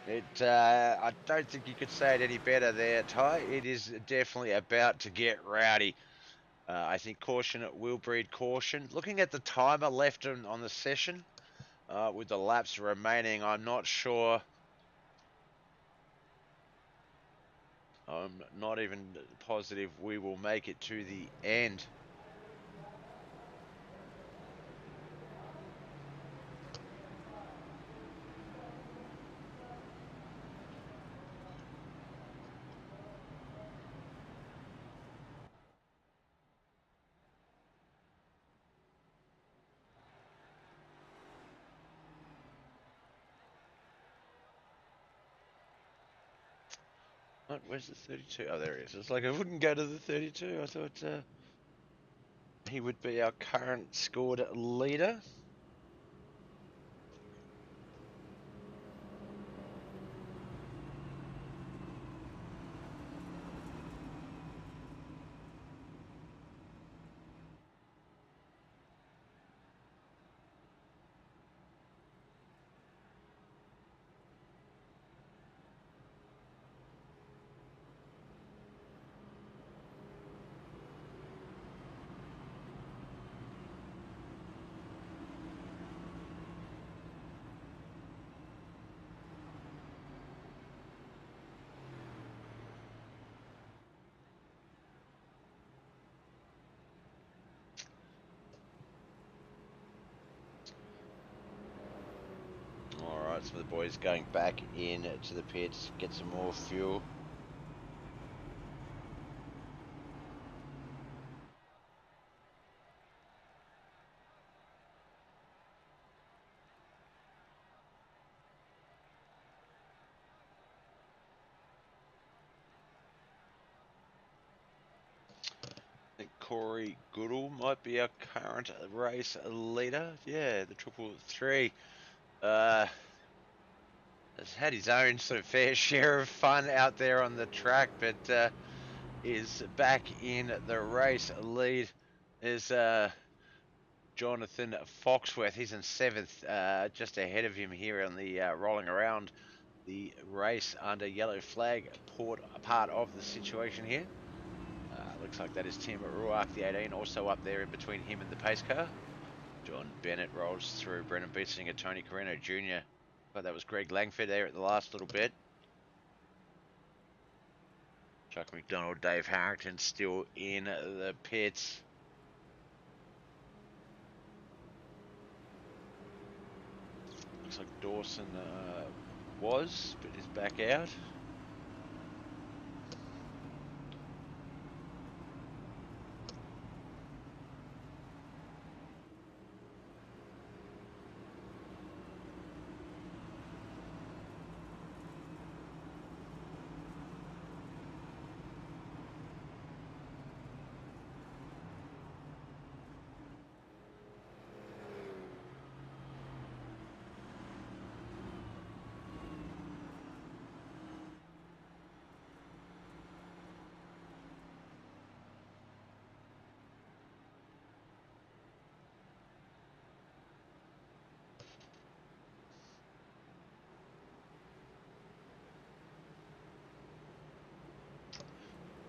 I don't think you could say it any better there, Ty. It is definitely about to get rowdy. I think caution will breed caution. Looking at the timer left on the session, with the laps remaining, I'm not sure. I'm not even positive we will make it to the end. What, where's the 32? Oh, there he is. It's like I wouldn't go to the 32. I thought he would be our current scored leader. Alright, so the boys going back in to the pits, get some more fuel. I think Corey Goodall might be our current race leader. Yeah, the 333. Has had his own sort of fair share of fun out there on the track, but is back in the race lead. There's Jonathan Foxworth. He's in 7th, just ahead of him here on the rolling around the race under yellow flag part of the situation here. Looks like that is Tim Ruark, the 18, also up there in between him and the pace car. John Bennett rolls through. Brendan Beatsinger, Tony Carino Jr. But that was Greg Langford there at the last little bit. Chuck McDonald, Dave Harrington still in the pits. Looks like Dawson but is back out.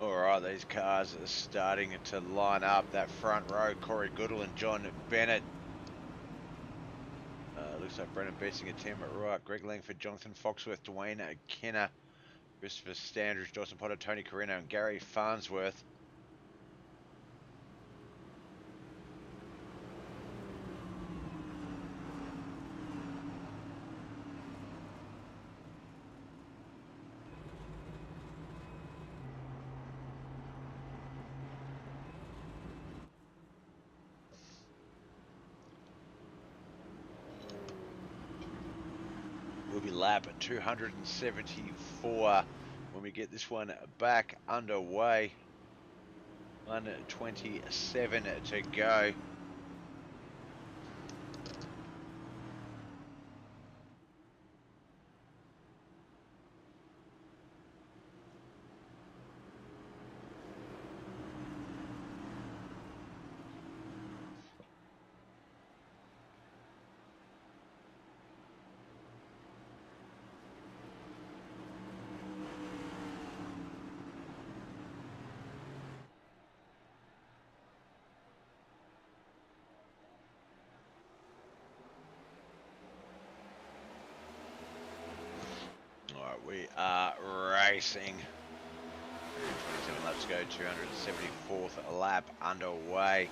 Alright, these cars are starting to line up. That front row, Corey Goodall and John Bennett. Looks like Brendan Beatsinger, Tim Ruark, Greg Langford, Jonathan Foxworth, Dwayne Kenner, Christopher Standridge, Dawson Potter, Tony Carino, and Gary Farnsworth. We'll be lap 274 when we get this one back underway. 1:27 to go. Alright, we are racing. 27 laps to go, 274th lap underway.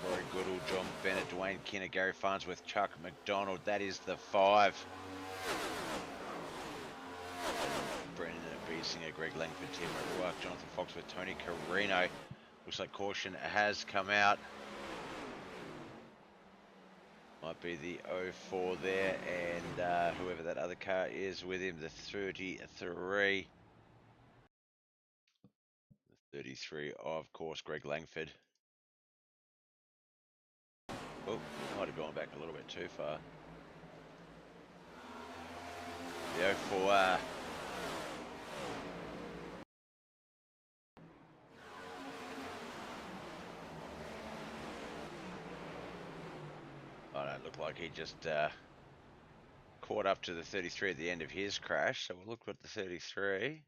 Corey Goodall, John Bennett, Dwayne Kenner, Gary Farnsworth, Chuck McDonald. That is the 5. Brendan Beatsinger, Greg Langford, Tim Ruark, Jonathan Foxworth, Tony Carino. Looks like caution has come out. Might be the 04 there, and whoever that other car is with him, the 33. The 33, of course, Greg Langford. Oh, might have gone back a little bit too far. The 04. I don't look like he just caught up to the 33 at the end of his crash. So we'll look at the 33.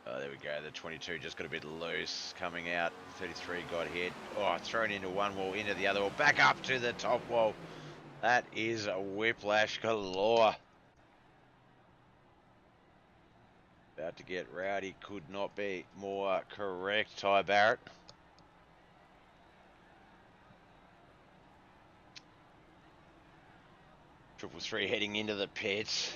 Oh, there we go. The 22 just got a bit loose coming out. 33 got hit. Oh, thrown into one wall, into the other wall, back up to the top wall. That is a whiplash galore. About to get rowdy. Could not be more correct, Ty Barrett. Triple three heading into the pits.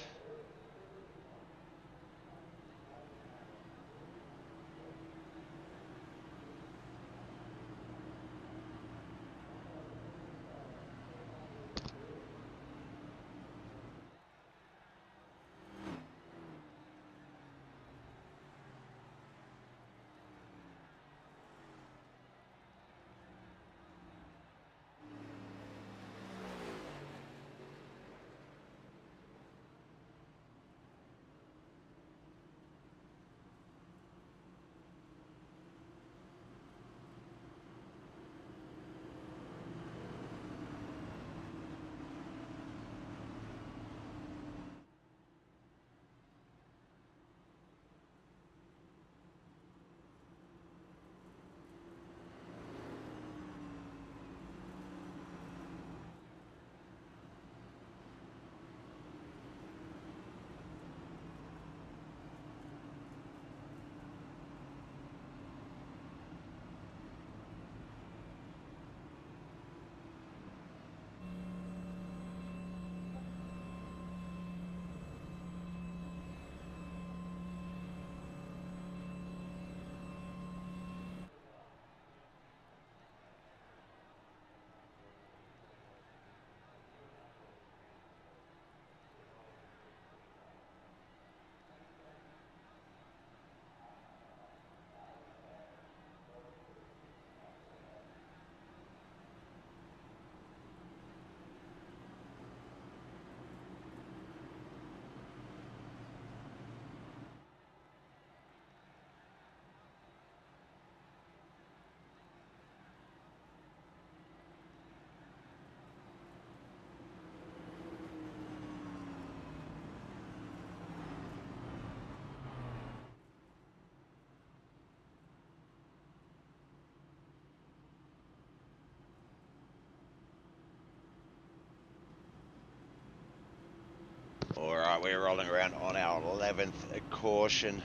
right, we're rolling around on our 11th caution.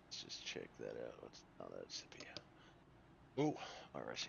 Let's just check that out. Oh, that's here. Ooh, iRacing.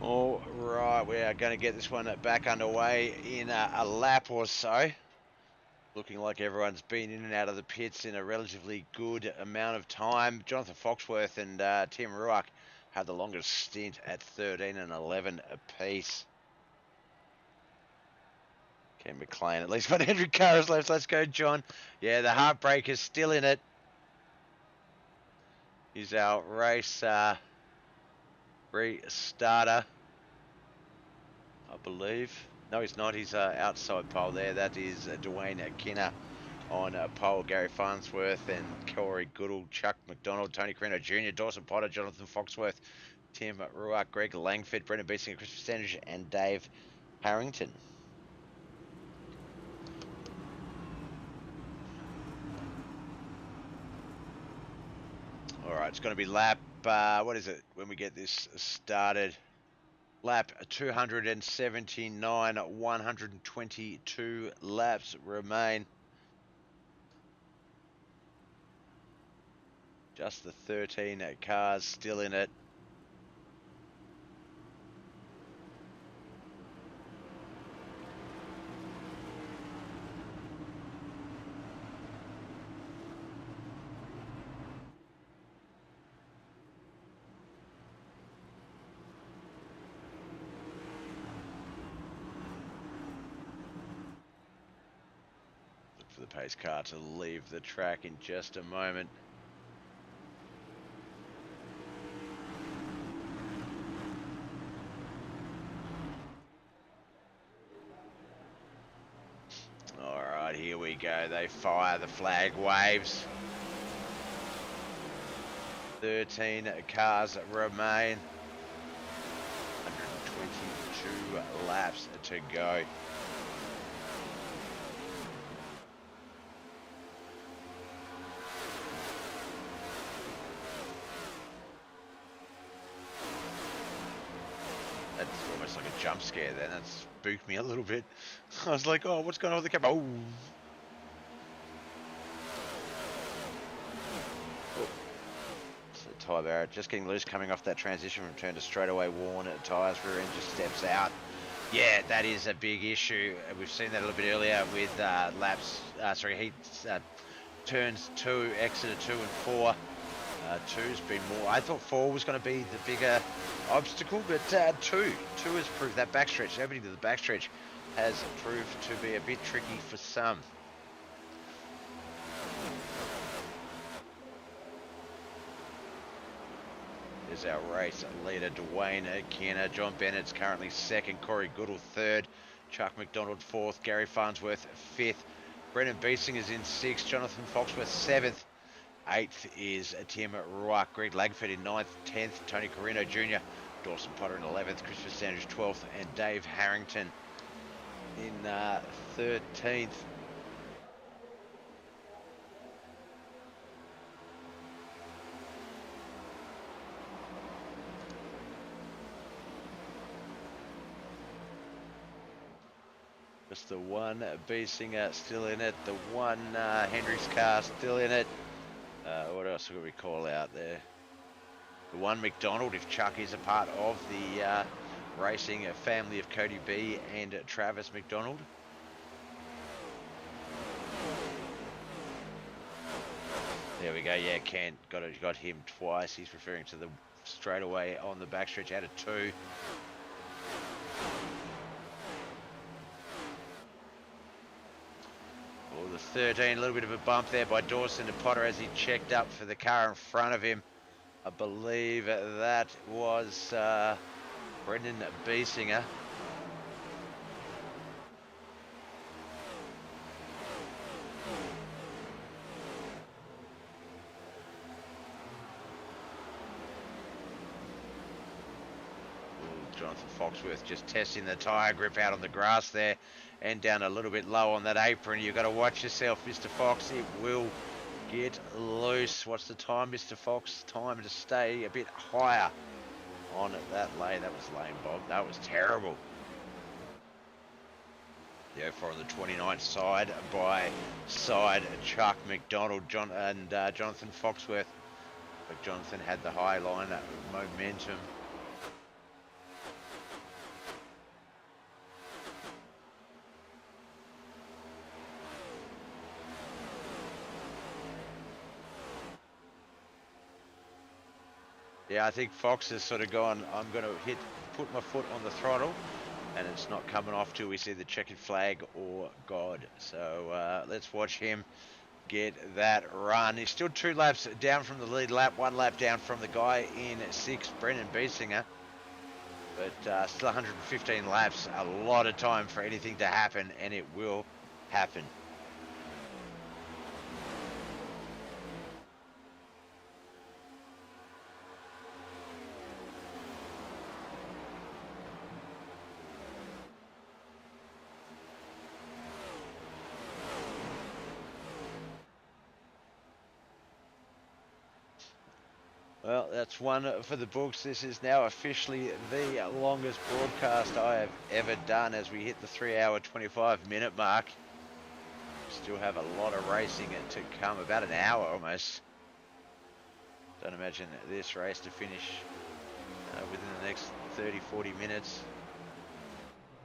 All right, we are going to get this one back underway in a lap or so. Looking like everyone's been in and out of the pits in a relatively good amount of time. Jonathan Foxworth and Tim Ruark had the longest stint at 13 and 11 apiece. Ken McLean, at least one Henry Carr's left. Let's go, John. Yeah, the Heartbreaker's still in it. He's our race restarter, I believe. No, he's not. He's outside pole there. That is Dwayne Kinner on pole. Gary Farnsworth and Corey Goodall, Chuck McDonald, Tony Carino Jr., Dawson Potter, Jonathan Foxworth, Tim Ruark, Greg Langford, Brendan Beesinger, Chris Sanders, and Dave Harrington. All right, it's going to be lap, what is it when we get this started? Lap 279, 122 laps remain. Just the 13 cars still in it. For the pace car to leave the track in just a moment. All right, here we go. They fire, the flag waves. 13 cars remain. 122 laps to go. That's almost like a jump scare then. That spooked me a little bit. I was like, oh, what's going on with the camera? Oh. So Ty Barrett just getting loose, coming off that transition from turn to straightaway worn tyres. Rear end just steps out. Yeah, that is a big issue. We've seen that a little bit earlier with turns 2, exit 2 and 4. 2's been more. I thought 4 was going to be the bigger obstacle, but 2 has proved that backstretch. Everything to the backstretch has proved to be a bit tricky for some. There's our race leader, Dwayne Kinner. John Bennett's currently second. Corey Goodall third. Chuck McDonald fourth. Gary Farnsworth fifth. Brendan Beesing is in sixth. Jonathan Foxworth seventh. 8th is Tim Ruark, Greg Langford in 9th, 10th, Tony Carino Jr., Dawson Potter in 11th, Christopher Sanders 12th, and Dave Harrington in 13th. Just the one Beesinger still in it, the one Hendricks car still in it. What else could we call out there? The one McDonald, if Chuck is a part of the racing family of Cody B and Travis McDonald. There we go. Yeah, Kent got him twice. He's referring to the straightaway on the backstretch out of 2. The 13, a little bit of a bump there by Dawson to Potter as he checked up for the car in front of him. I believe that was Brendan Biesinger. Jonathan Foxworth just testing the tyre grip out on the grass there and down a little bit low on that apron. You've got to watch yourself, Mr. Fox. It will get loose. What's the time, Mr. Fox? Time to stay a bit higher on that lane. That was lame, Bob. That was terrible. The 04 on the 29th side by side Chuck McDonald and Jonathan Foxworth. But Jonathan had the high line momentum. Yeah, I think Fox has sort of gone, I'm going to put my foot on the throttle, and it's not coming off till we see the checkered flag or God. So let's watch him get that run. He's still 2 laps down from the lead lap, 1 lap down from the guy in 6th, Brendan Biesinger. But still 115 laps, a lot of time for anything to happen, and it will happen. Well, that's one for the books. This is now officially the longest broadcast I have ever done as we hit the 3-hour 25-minute mark. Still have a lot of racing to come, about an hour almost. Don't imagine this race to finish within the next 30-40 minutes.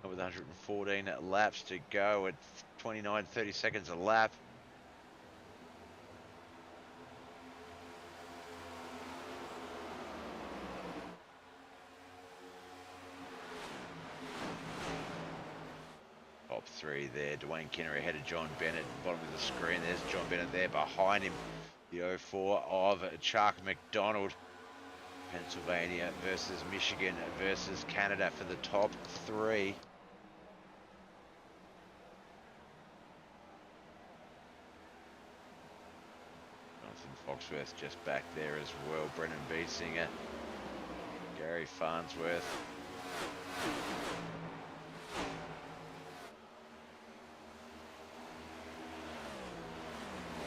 With 114 laps to go at 29-30 seconds a lap. Top 3 there. Dwayne Kinner ahead of John Bennett. Bottom of the screen, there's John Bennett there behind him. The 04 of Chuck McDonald. Pennsylvania versus Michigan versus Canada for the top 3. Jonathan Foxworth just back there as well. Brendan Biesinger. Gary Farnsworth.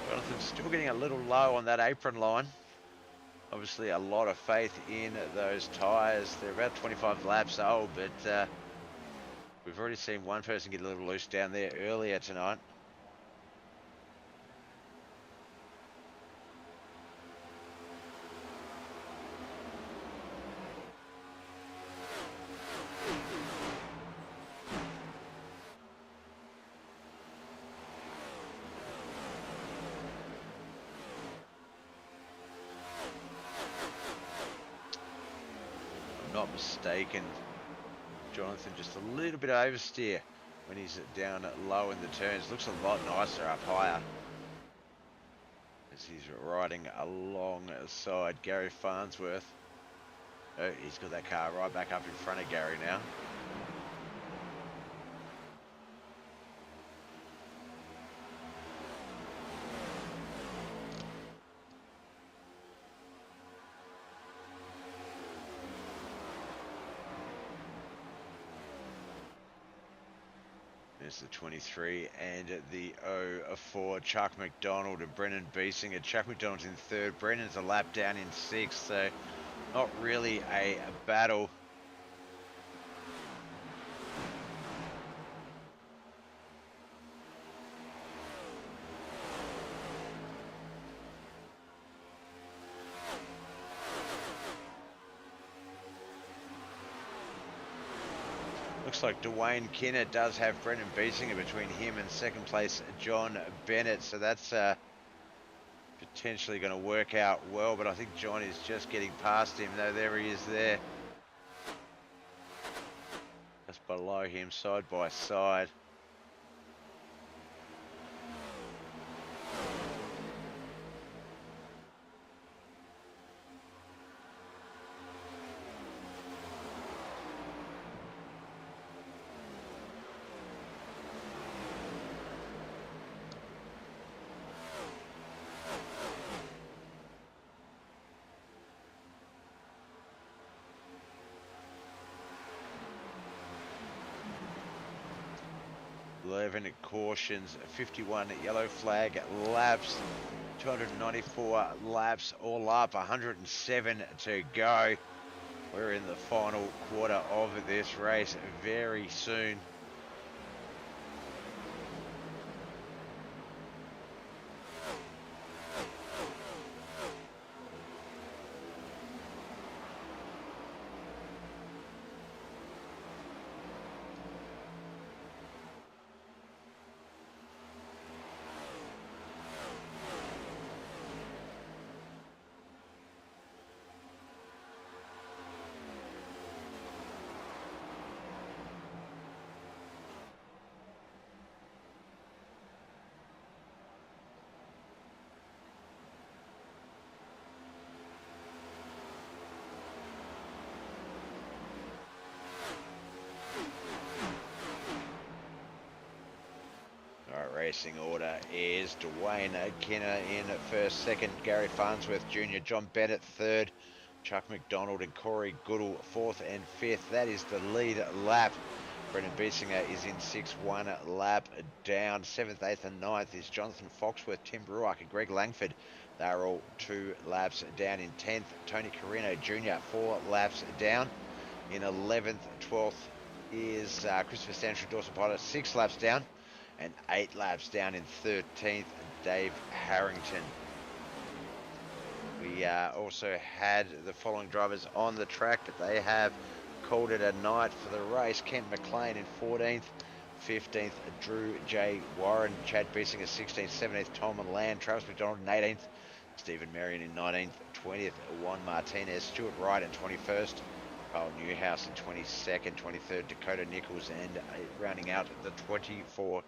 Jonathan's still getting a little low on that apron line. Obviously a lot of faith in those tyres. They're about 25 laps old, but we've already seen one person get a little loose down there earlier tonight. Not mistaken, Jonathan just a little bit oversteer when he's down low in the turns. Looks a lot nicer up higher as he's riding alongside Gary Farnsworth. Oh, he's got that car right back up in front of Gary now. There's the 23 and the 04, Chuck McDonald and Brendan Biesinger. Chuck McDonald's in 3rd, Brendan's a lap down in 6th, so not really a battle. Looks like Dwayne Kinner does have Brendan Biesinger between him and 2nd place John Bennett, so that's potentially going to work out well, but I think John is just getting past him. No, there he is there. Just below him, side by side. 11 cautions, 51 yellow flag laps, 294 laps all up, 107 to go. We're in the final quarter of this race very soon. Racing order is Dwayne Kinner in first, second Gary Farnsworth Jr., John Bennett third, Chuck McDonald and Corey Goodall fourth and fifth. That is the lead lap. Brendan Biesinger is in sixth, 1 lap down. Seventh, eighth and ninth is Jonathan Foxworth, Tim Bruack and Greg Langford. They're all 2 laps down. In 10th, Tony Carino Jr., 4 laps down. In 11th, 12th is Christopher Stanton Dawson Potter, 6 laps down. And 8 laps down in 13th, Dave Harrington. We also had the following drivers on the track, but they have called it a night for the race. Kent McLean in 14th, 15th, Drew J. Warren, Chad Biesinger 16th, 17th, Tom and Land, Travis McDonald in 18th, Stephen Marion in 19th, 20th, Juan Martinez, Stuart Wright in 21st, Kyle Newhouse in 22nd, 23rd, Dakota Nichols, and rounding out the 24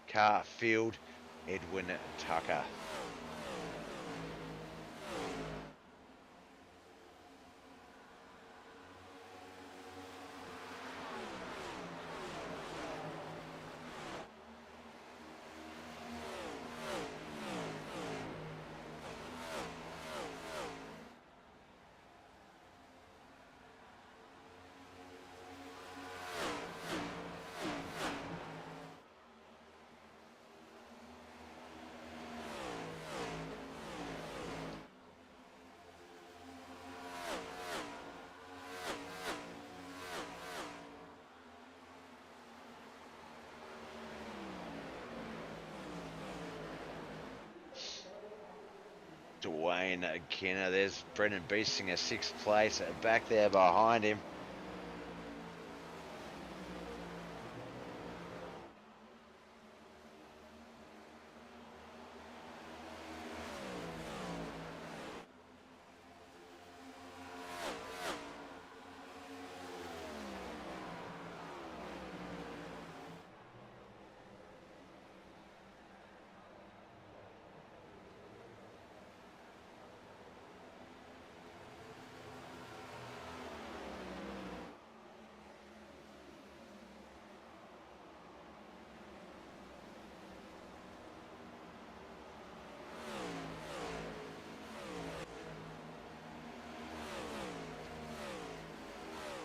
car field, Edwin Tucker. Dwayne Kinner, there's Brendan Biesinger, 6th place, back there behind him.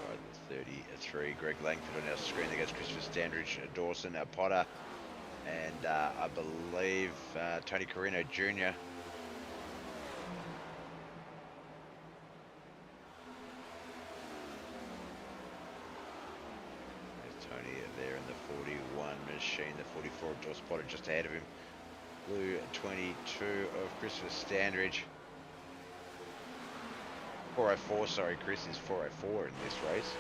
Right, the 33, Greg Langford on our screen. There goes Christopher Standridge, Dawson, Potter, and I believe Tony Carino Jr. Tony there in the 41 machine, the 44 of Josh Potter just ahead of him. Blue 22 of Christopher Standridge. 404, sorry, Chris is 404 in this race.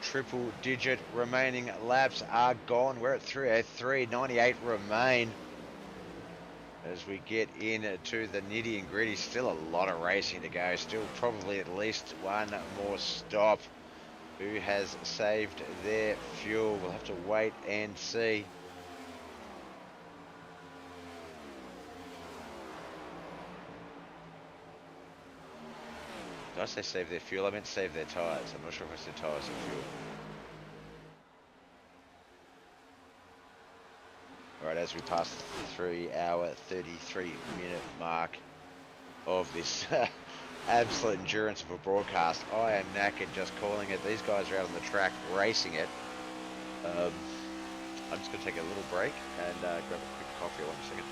Triple digit remaining laps are gone. We're at 303, 98 remain. As we get into the nitty and gritty, still a lot of racing to go. Still probably at least one more stop. Who has saved their fuel? We'll have to wait and see. Did I say save their fuel? I meant save their tyres. I'm not sure if I said tyres or fuel. Right, as we pass the 3 hour 33 minute mark of this absolute endurance of a broadcast, I am knackered just calling it. These guys are out on the track racing it. I'm just going to take a little break and grab a quick coffee. 1 second.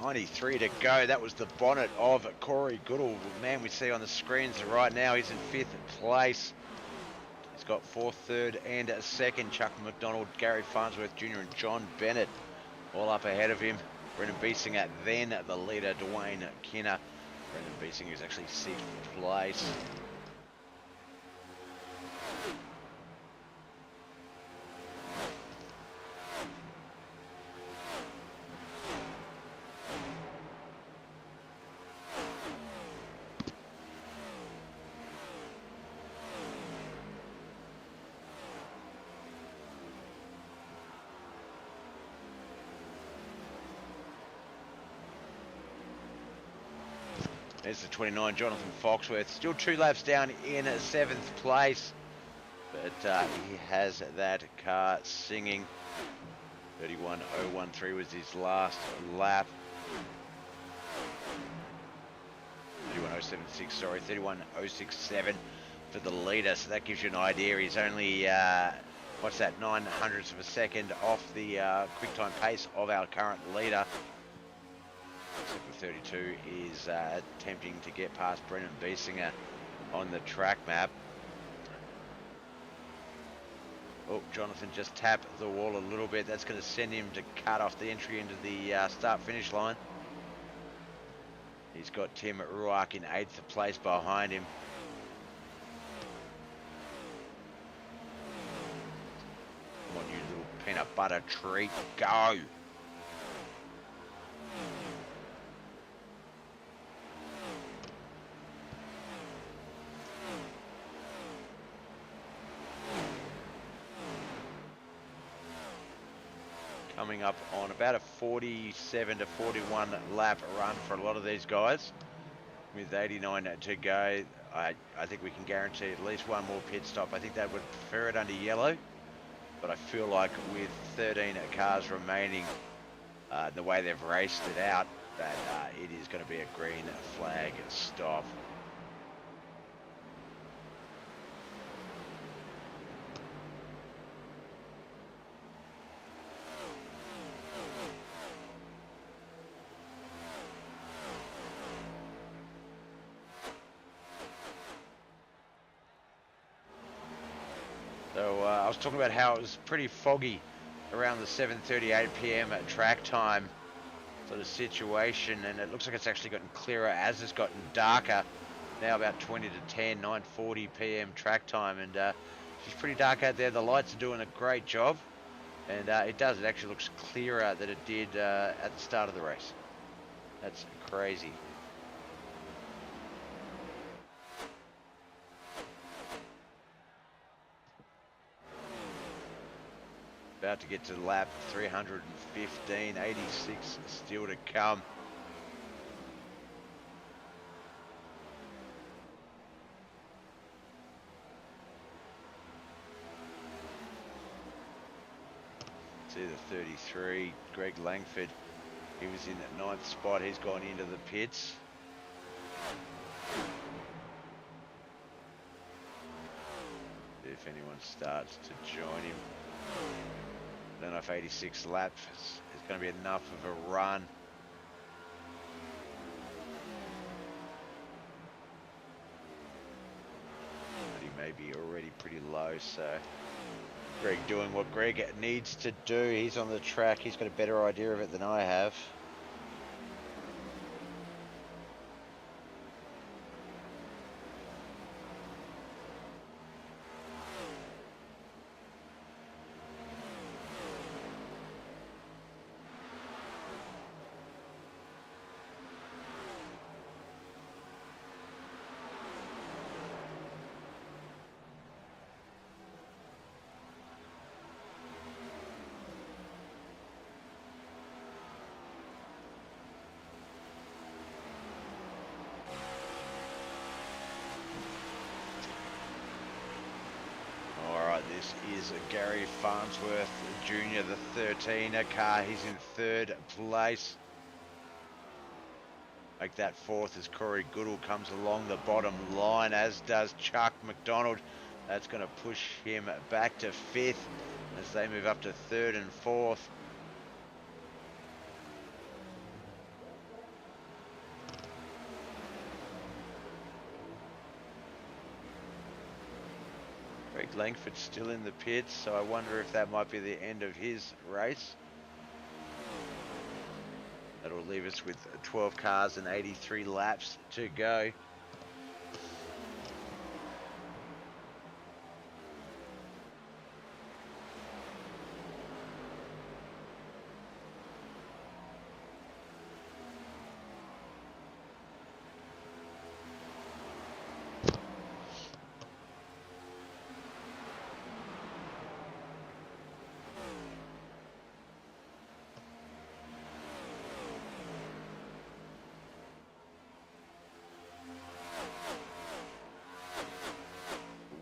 93 to go. That was the bonnet of Corey Goodall. The man we see on the screens right now. He's in 5th place. He's got 4th, 3rd, and 2nd. Chuck McDonald, Gary Farnsworth Jr. and John Bennett all up ahead of him. Brendan Biesinger, then the leader, Dwayne Kinner. Brendan Biesinger is actually 6th place. There's the 29, Jonathan Foxworth. Still 2 laps down in 7th place. But he has that car singing. 31.013 was his last lap. 31.076, sorry. 31.067 for the leader. So that gives you an idea. He's only, what's that, 900ths of a second off the quick time pace of our current leader. Sector 32 is attempting to get past Brendan Biesinger on the track map. Oh, Jonathan just tapped the wall a little bit. That's going to send him to cut off the entry into the start-finish line. He's got Tim Ruark in 8th place behind him. Come on, you little peanut butter treat. Go! Coming up on about a 47 to 41 lap run for a lot of these guys. With 89 to go, I think we can guarantee at least one more pit stop. I think they would prefer it under yellow, but I feel like with 13 cars remaining, the way they've raced it out, that it is going to be a green flag stop. So I was talking about how it was pretty foggy around the 7:38 p.m. at track time sort of situation, and it looks like it's actually gotten clearer as it's gotten darker. now about 20 to 10, 9:40 p.m. track time, and it's pretty dark out there. The lights are doing a great job, and it actually looks clearer than it did at the start of the race. That's crazy. About to get to lap 315, 86 still to come. See the 33, Greg Langford. He was in that 9th spot. He's gone into the pits. If anyone starts to join him. I don't know if 86 laps is going to be enough of a run. But he may be already pretty low, so Greg doing what Greg needs to do. He's on the track. He's got a better idea of it than I have. This is Gary Farnsworth Jr., the 13er car. He's in 3rd place. Make that 4th as Corey Goodall comes along the bottom line, as does Chuck McDonald. That's going to push him back to 5th as they move up to 3rd and 4th. Greg Langford's still in the pits, so I wonder if that might be the end of his race. That'll leave us with 12 cars and 83 laps to go.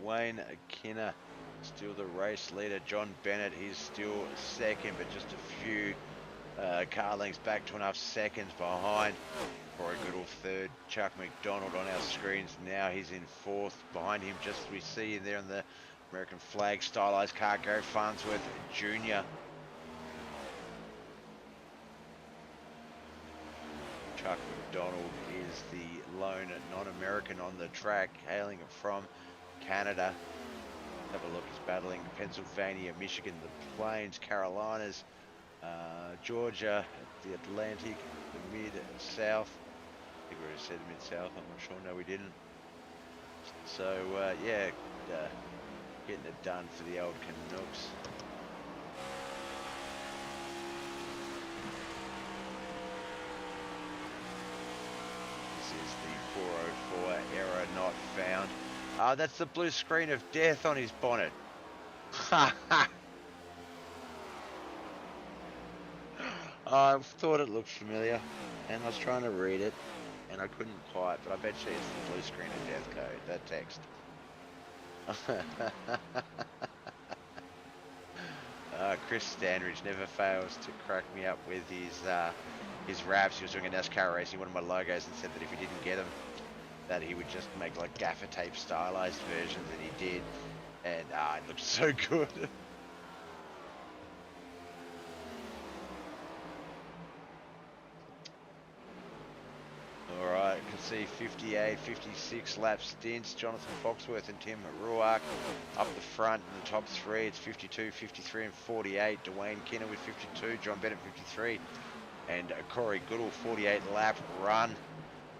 Wayne Kinner still the race leader. John Bennett, he's still 2nd, but just a few car lengths back, 2.5 seconds behind. Corey Goodall 3rd. Chuck McDonald on our screens now, he's in 4th. Behind him, just we see in there in the American flag stylized car, Gary Farnsworth Jr. Chuck McDonald is the lone non-American on the track, hailing from Canada. Have a look, he's battling Pennsylvania, Michigan, the Plains, Carolinas, Georgia, the Atlantic, the Mid-South. I think we already said Mid-South, I'm not sure, no we didn't. So yeah, getting it done for the old Canucks. This is the 404 error not found. That's the blue screen of death on his bonnet. I thought it looked familiar, and I was trying to read it, and I couldn't quite, but I bet you it's the blue screen of death code, that text. Chris Standridge never fails to crack me up with his raps. He was doing a NASCAR race, he wanted my logos and said that if he didn't get them, that he would just make like gaffer tape stylized versions, and he did, and it looked so good. Alright, you can see 58, 56 lap stints. Jonathan Foxworth and Tim Ruark up the front in the top 3. It's 52, 53 and 48. Dwayne Kinner with 52, John Bennett 53, and Corey Goodall 48 lap run.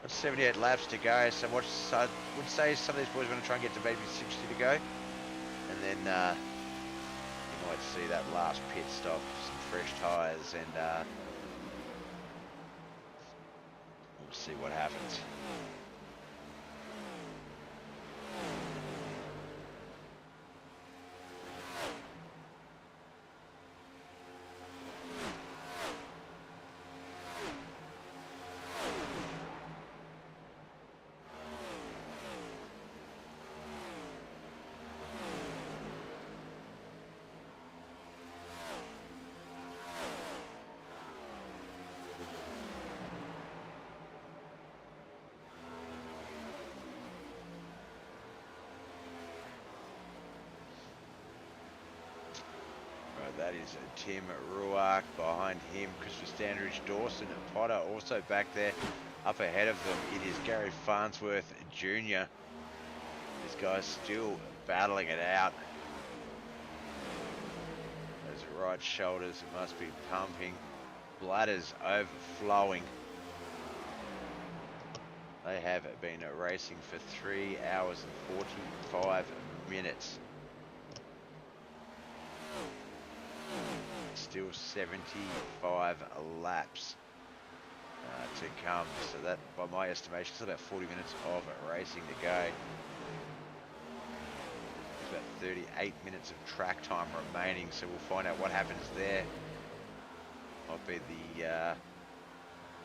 Got 78 laps to go, so I would say some of these boys are going to try and get to maybe 60 to go. And then you might see that last pit stop, some fresh tyres, and we'll see what happens. That is Tim Ruark. Behind him, Christopher Standridge, Dawson and Potter also back there. Up ahead of them, it is Gary Farnsworth Jr. This guy's still battling it out. Those right shoulders must be pumping. Bladders overflowing. They have been racing for 3 hours and 45 minutes. Still 75 laps to come, so that, by my estimation, is about 40 minutes of racing to go. There's about 38 minutes of track time remaining, so we'll find out what happens there. Might be the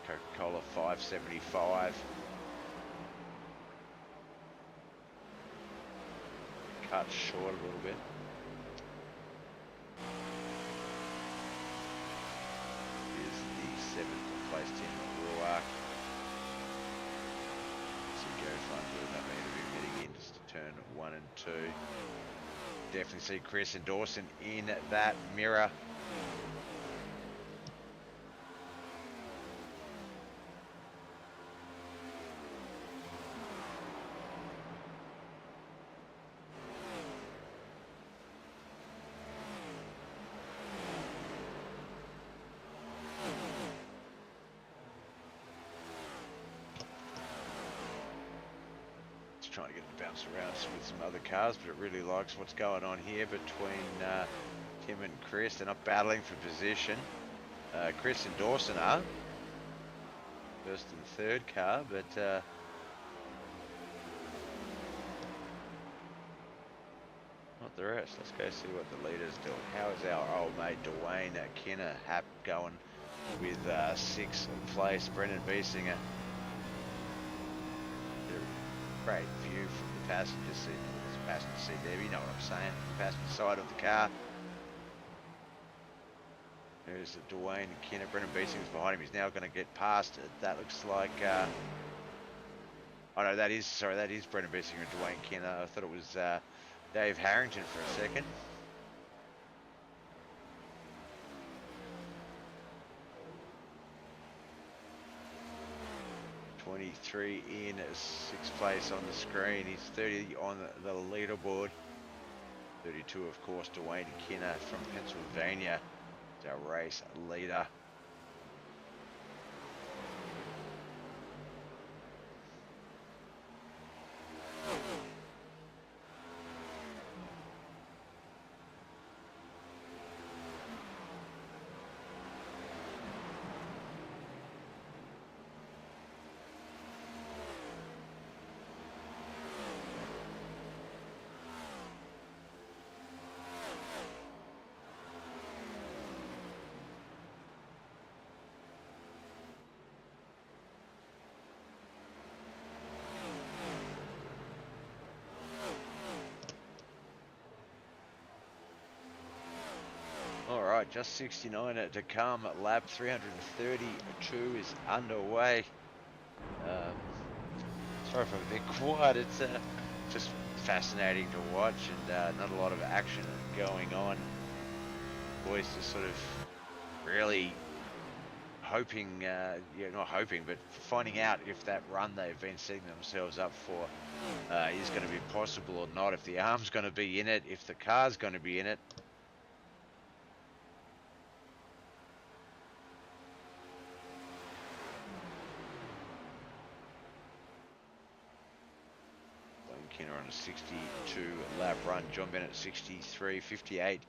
Coca-Cola 575. Cut short a little bit. Seventh place Tim Ruark. See Gary Farnsworth that may be heading in just to turn 1 and 2. Definitely see Chris and Dawson in that mirror. Trying to get it to bounce around with some other cars, but it really likes what's going on here between Tim and Chris. They're not battling for position. Chris and Dawson are first and third car, but not the rest. Let's go see what the leader's doing. How is our old mate Dwayne Kinner going with 6th place? Brendan Biesinger. Great view from the passenger seat. There's a passenger seat there, you know what I'm saying. The passenger side of the car. There's Dwayne Kinner. Brendan Biesinger's behind him. He's now going to get past it. That looks like... oh no, that is Brendan Biesinger and Dwayne Kinner. I thought it was Dave Harrington for a second. 23 in 6th place on the screen. He's 30 on the leaderboard. 32, of course, Dwayne Kinner from Pennsylvania. It's our race leader. Alright, just 69 to come. Lap 332 is underway. Sorry if I'm a bit quiet. It's just fascinating to watch, and not a lot of action going on. Boys just sort of really hoping, not hoping, but finding out if that run they've been setting themselves up for is going to be possible or not, if the arm's going to be in it, if the car's going to be in it. Skinner on a 62 lap run. John Bennett 63, 58.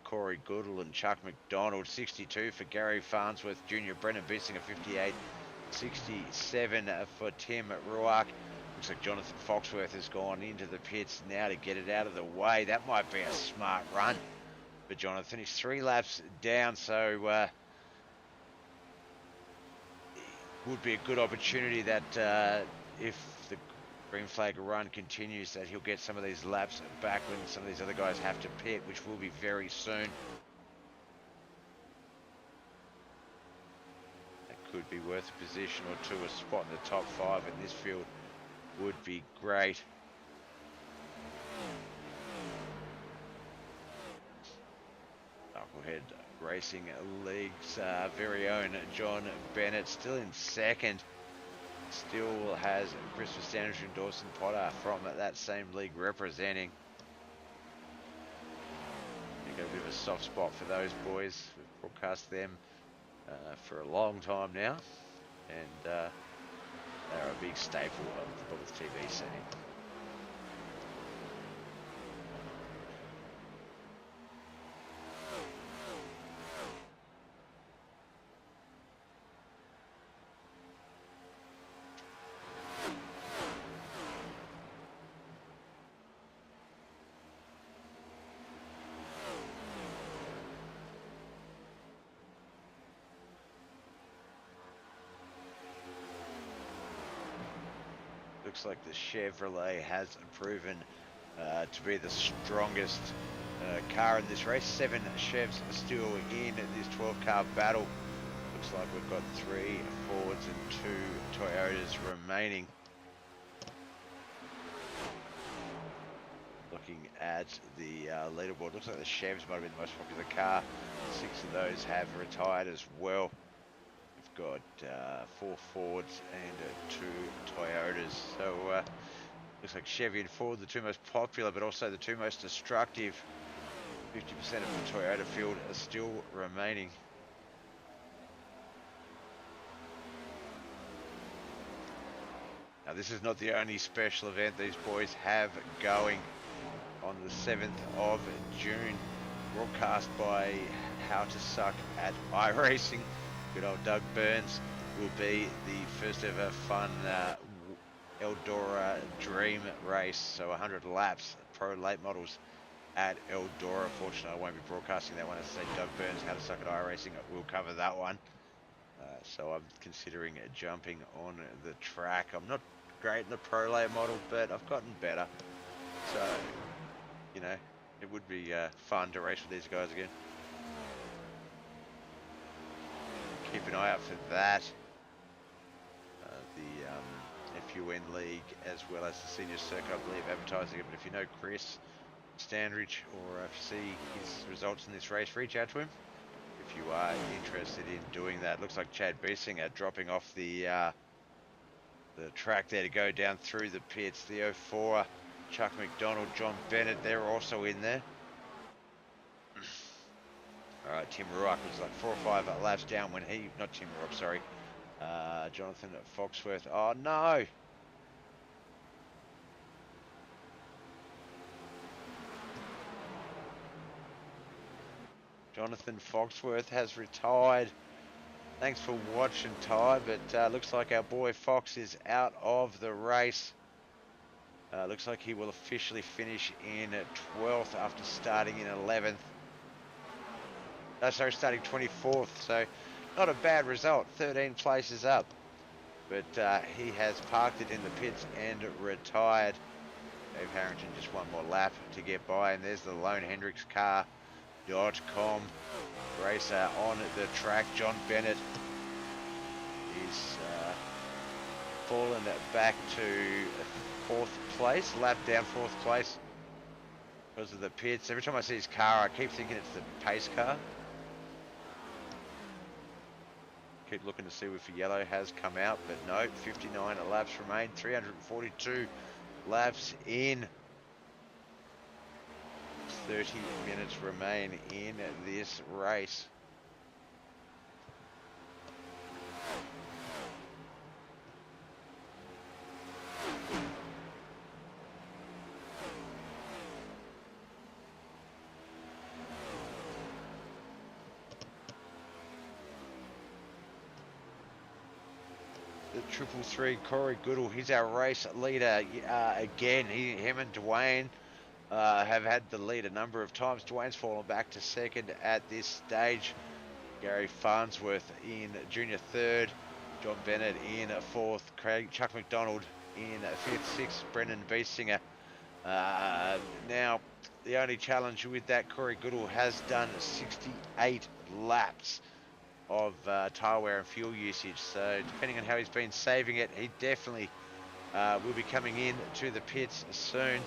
Corey Goodall and Chuck McDonald. 62 for Gary Farnsworth Jr. Brennan Bissinger 58. 67 for Tim Ruark. Looks like Jonathan Foxworth has gone into the pits now to get it out of the way. That might be a smart run for Jonathan. He's 3 laps down, so would be a good opportunity that if the green flag run continues, that he'll get some of these laps back when some of these other guys have to pit, which will be very soon. That could be worth a position or two. A spot in the top 5 in this field would be great. Knucklehead Racing League's very own John Bennett still in second. Still has Christopher Standish and Dawson Potter from that same league representing. You've got a bit of a soft spot for those boys. We've broadcast them for a long time now, and they're a big staple of the Bullets TV scene. Looks like the Chevrolet has proven to be the strongest car in this race. 7 Chevs still in this 12-car battle. Looks like we've got 3 Fords and 2 Toyotas remaining. Looking at the leaderboard, looks like the Chevs might have been the most popular car. 6 of those have retired as well. We've got 4 Fords and 2 Toyotas. So looks like Chevy and Ford, the 2 most popular, but also the 2 most destructive. 50% of the Toyota field are still remaining. Now, this is not the only special event these boys have going on the 7th of June. Broadcast by How to Suck at iRacing. Good old Doug Burns will be the first ever fun Eldora Dream race. So 100 laps, pro late models at Eldora. Fortunately, I won't be broadcasting that one. As I say, Doug Burns, How to Suck at iRacing, we'll cover that one. So I'm considering jumping on the track. I'm not great in the pro late model, but I've gotten better. So, you know, it would be fun to race with these guys again. Keep an eye out for that. The FUN League, as well as the Senior Circuit, I believe, advertising it. But if you know Chris Standridge, or if you see his results in this race, reach out to him if you are interested in doing that. Looks like Chad Biesinger dropping off the track there to go down through the pits. The 04, Chuck McDonald, John Bennett, they're also in there. Alright, Tim Ruark was like 4 or 5 laps down when he, not Tim Ruark, sorry, Jonathan Foxworth. Oh no! Jonathan Foxworth has retired. Thanks for watching, Ty, but looks like our boy Fox is out of the race. Looks like he will officially finish in 12th after starting in 11th. Sorry, starting 24th, so not a bad result, 13 places up. But he has parked it in the pits and retired. Dave Harrington just one more lap to get by, and there's the Lone Hendricks car.com racer on the track. John Bennett is fallen back to 4th place, lap down 4th place because of the pits. Every time I see his car, I keep thinking it's the pace car. Keep looking to see if the yellow has come out, but no, 59 laps remain, 342 laps in. 30 minutes remain in this race. triple three, Corey Goodall. He's our race leader again. Him and Dwayne have had the lead a number of times. Dwayne's fallen back to second at this stage. Gary Farnsworth in junior third. John Bennett in fourth. Chuck McDonald in fifth. Sixth, Brendan Biesinger. Now, the only challenge with that, Corey Goodall has done 68 laps of tyre wear and fuel usage. So depending on how he's been saving it, he definitely will be coming in to the pits soon.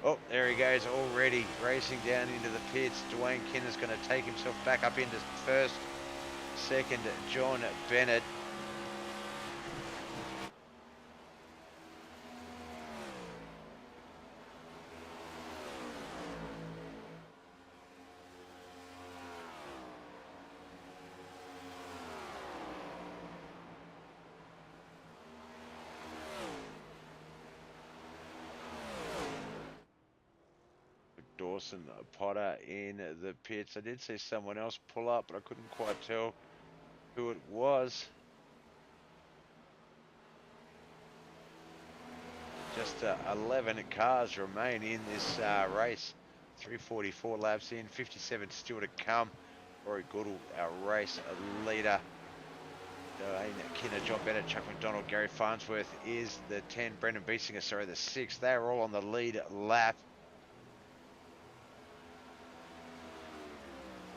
Oh, there he goes already racing down into the pits. Dwayne Kinner's going to take himself back up into first. Second, John Bennett. Dawson Potter in the pits. I did see someone else pull up, but I couldn't quite tell who it was. Just 11 cars remain in this race. 344 laps in, 57 still to come. Rory Goodall, our race leader. Dwayne Kinner, John Bennett, Chuck McDonald, Gary Farnsworth is the 10. Brendan Biesinger, sorry, the 6. They're all on the lead lap.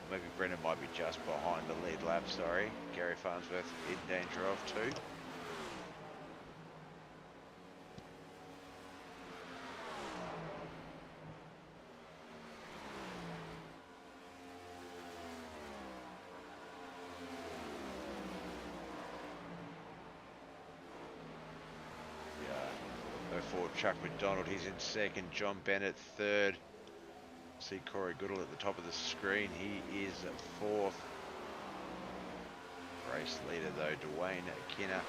Maybe Brendan might be just behind the lead lap, sorry. Gary Farnsworth in danger of too. For Chuck McDonald, he's in second. John Bennett third. See Corey Goodall at the top of the screen. He is fourth. Race leader though, Dwayne Kinner.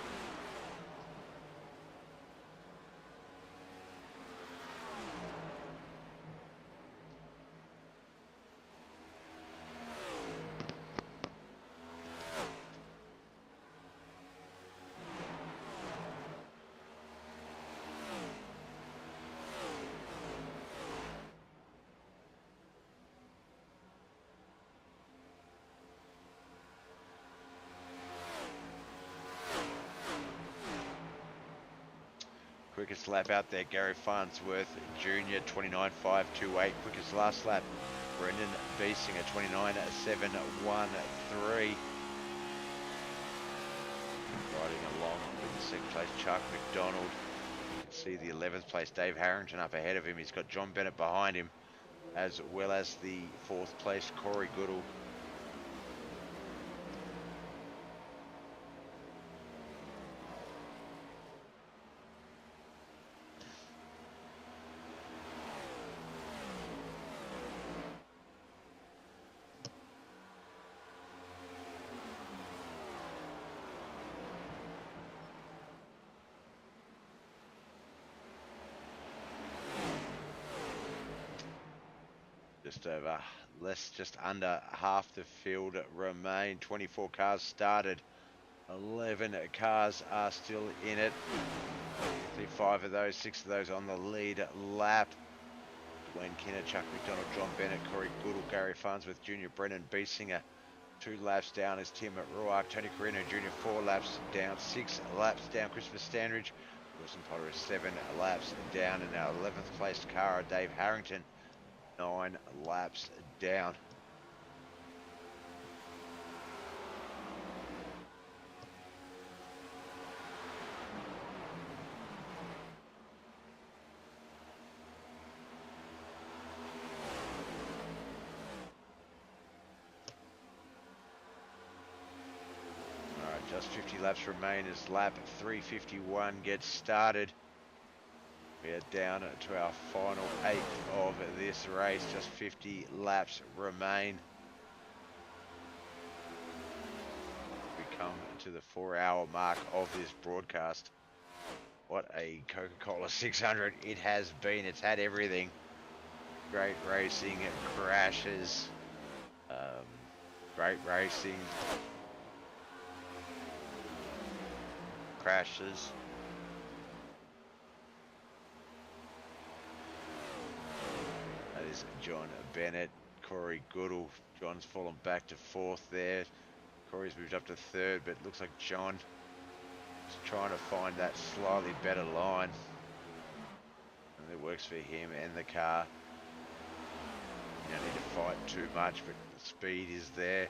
Quickest lap out there, Gary Farnsworth Jr. 29.528. Quickest last lap, Brendan Biesinger 29.713. Riding along with the second place, Chuck McDonald. You can see the 11th place, Dave Harrington up ahead of him. He's got John Bennett behind him, as well as the 4th place, Corey Goodall. Just under half the field remain. 24 cars started. 11 cars are still in it. 5 of those, 6 of those on the lead lap. Dwayne Kinner, Chuck McDonald, John Bennett, Corey Goodall, Gary Farnsworth Jr., Brendan Biesinger. 2 laps down is Tim Ruark, Tony Carino Jr. 4 laps down, 6 laps down Christopher Standridge. Wilson Potter is 7 laps down, and our 11th placed car, Dave Harrington, 9 laps down. Just 50 laps remain as lap 351 gets started. We are down to our final 8 of this race. Just 50 laps remain. We come to the 4-hour mark of this broadcast. What a Coca-Cola 600 it has been. It's had everything. Great racing, crashes, great racing. crashes. That is John Bennett, Corey Goodall. John's fallen back to fourth there. Corey's moved up to third, but it looks like John is trying to find that slightly better line. And it works for him and the car. You don't need to fight too much, but the speed is there.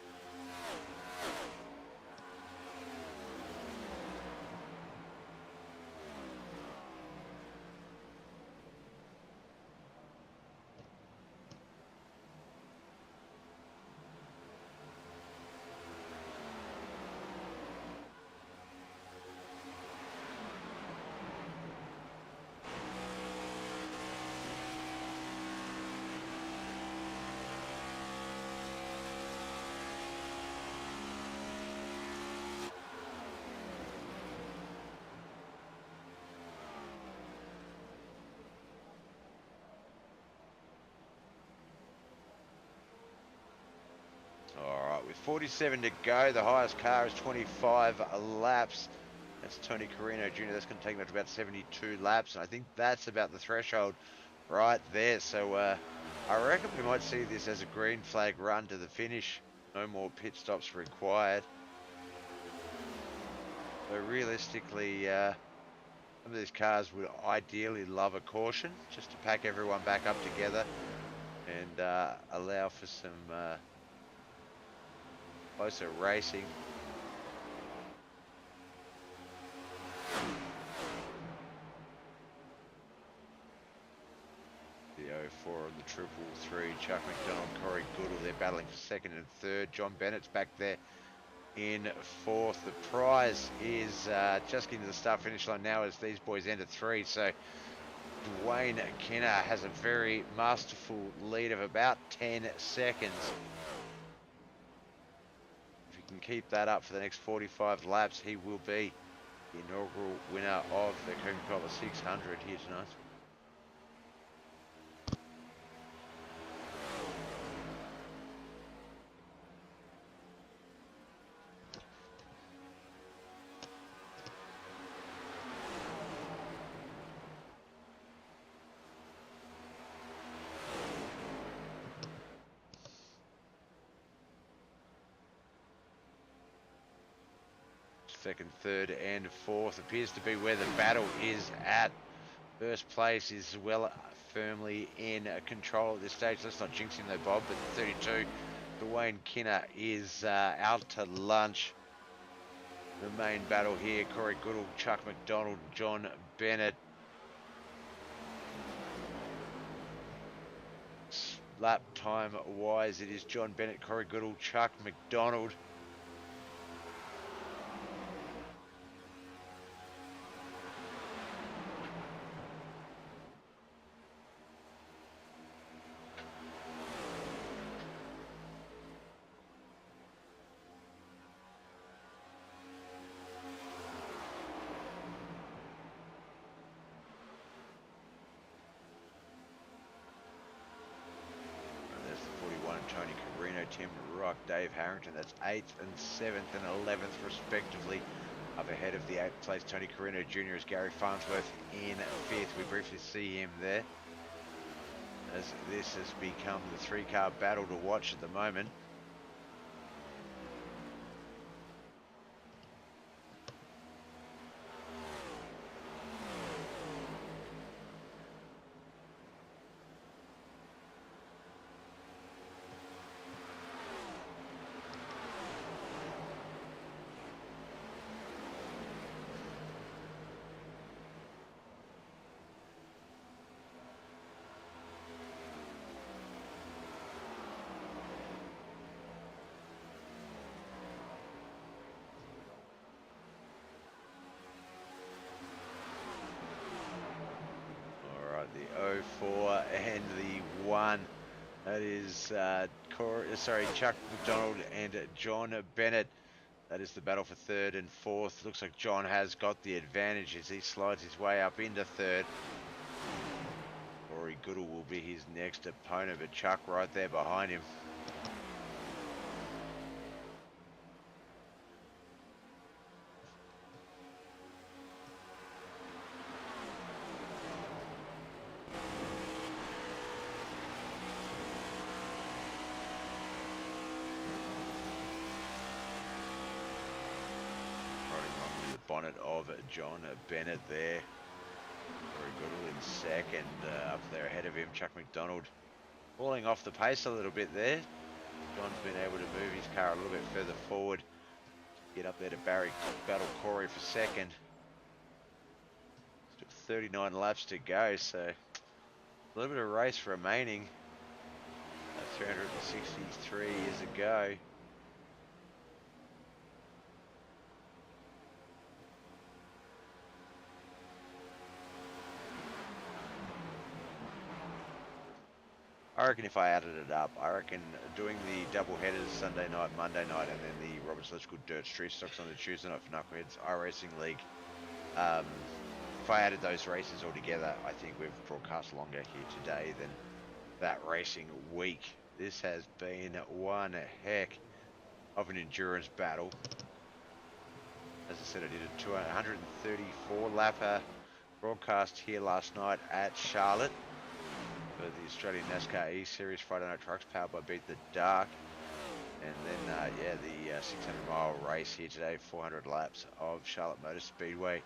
Alright, with 47 to go, the highest car is 25 laps. That's Tony Carino Jr. That's going to take him up to about 72 laps, and I think that's about the threshold right there. So I reckon we might see this as a green flag run to the finish. No more pit stops required. So realistically, some of these cars would ideally love a caution, just to pack everyone back up together and allow for some closer racing. The 04 on the 333, Chuck McDonald, Corey Goodall, they're battling for second and third. John Bennett's back there in fourth. The prize is just getting to the start finish line now as these boys enter three. So Dwayne Kinner has a very masterful lead of about 10 seconds. If he can keep that up for the next 45 laps, he will be the inaugural winner of the Coca-Cola 600 here tonight. Second, third, and fourth appears to be where the battle is at. First place is well firmly in control at this stage. Let's not jinx him though, Bob, but 32, Dwayne Kinner is out to lunch. The main battle here, Corey Goodall, Chuck McDonald, John Bennett. Lap time wise, it is John Bennett, Corey Goodall, Chuck McDonald. Tony Carino, Tim Rock, Dave Harrington, that's 8th and 7th and 11th respectively. Up ahead of the 8th place, Tony Carino Jr. is Gary Farnsworth in 5th. We briefly see him there as this has become the three-car battle to watch at the moment. The 04 and the 1. That is Chuck McDonald and John Bennett. That is the battle for third and fourth. Looks like John has got the advantage as he slides his way up into third. Corey Goodall will be his next opponent, but Chuck right there behind him. bonnet of John Bennett there. Very good in second. Up there ahead of him, Chuck McDonald falling off the pace a little bit there. John's been able to move his car a little bit further forward. Get up there to battle Corey for second. Still 39 laps to go, so a little bit of race remaining. 363 years ago. I reckon if I added it up, I reckon doing the double headers Sunday night, Monday night, and then the Roberts Electrical Dirt Street Stocks on the Tuesday night for Knuckleheads iRacing League. If I added those races all together, I think we've broadcast longer here today than that racing week. This has been one heck of an endurance battle. As I said, I did a 134 lapper broadcast here last night at Charlotte for the Australian NASCAR E-Series Friday Night Trucks powered by Beat the Dark. And then, yeah, the 600-mile race here today, 400 laps of Charlotte Motor Speedway.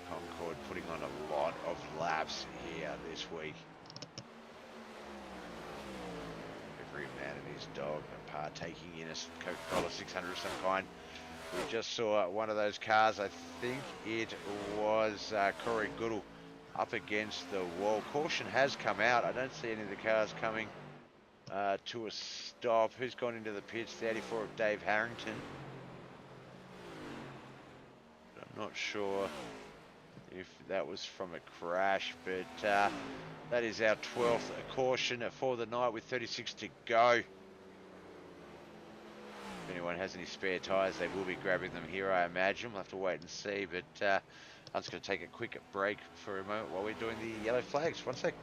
Concord putting on a lot of laps here this week. Every man and his dog partaking in a Coca-Cola 600 of some kind. We just saw one of those cars, I think it was Corey Goodall, up against the wall. Caution has come out. I don't see any of the cars coming to a stop. Who's gone into the pits? The 84 of Dave Harrington. I'm not sure if that was from a crash, but that is our 12th caution for the night with 36 to go. If anyone has any spare tyres, they will be grabbing them here, I imagine. We'll have to wait and see, but I'm just going to take a quick break for a moment while we're doing the yellow flags. One sec.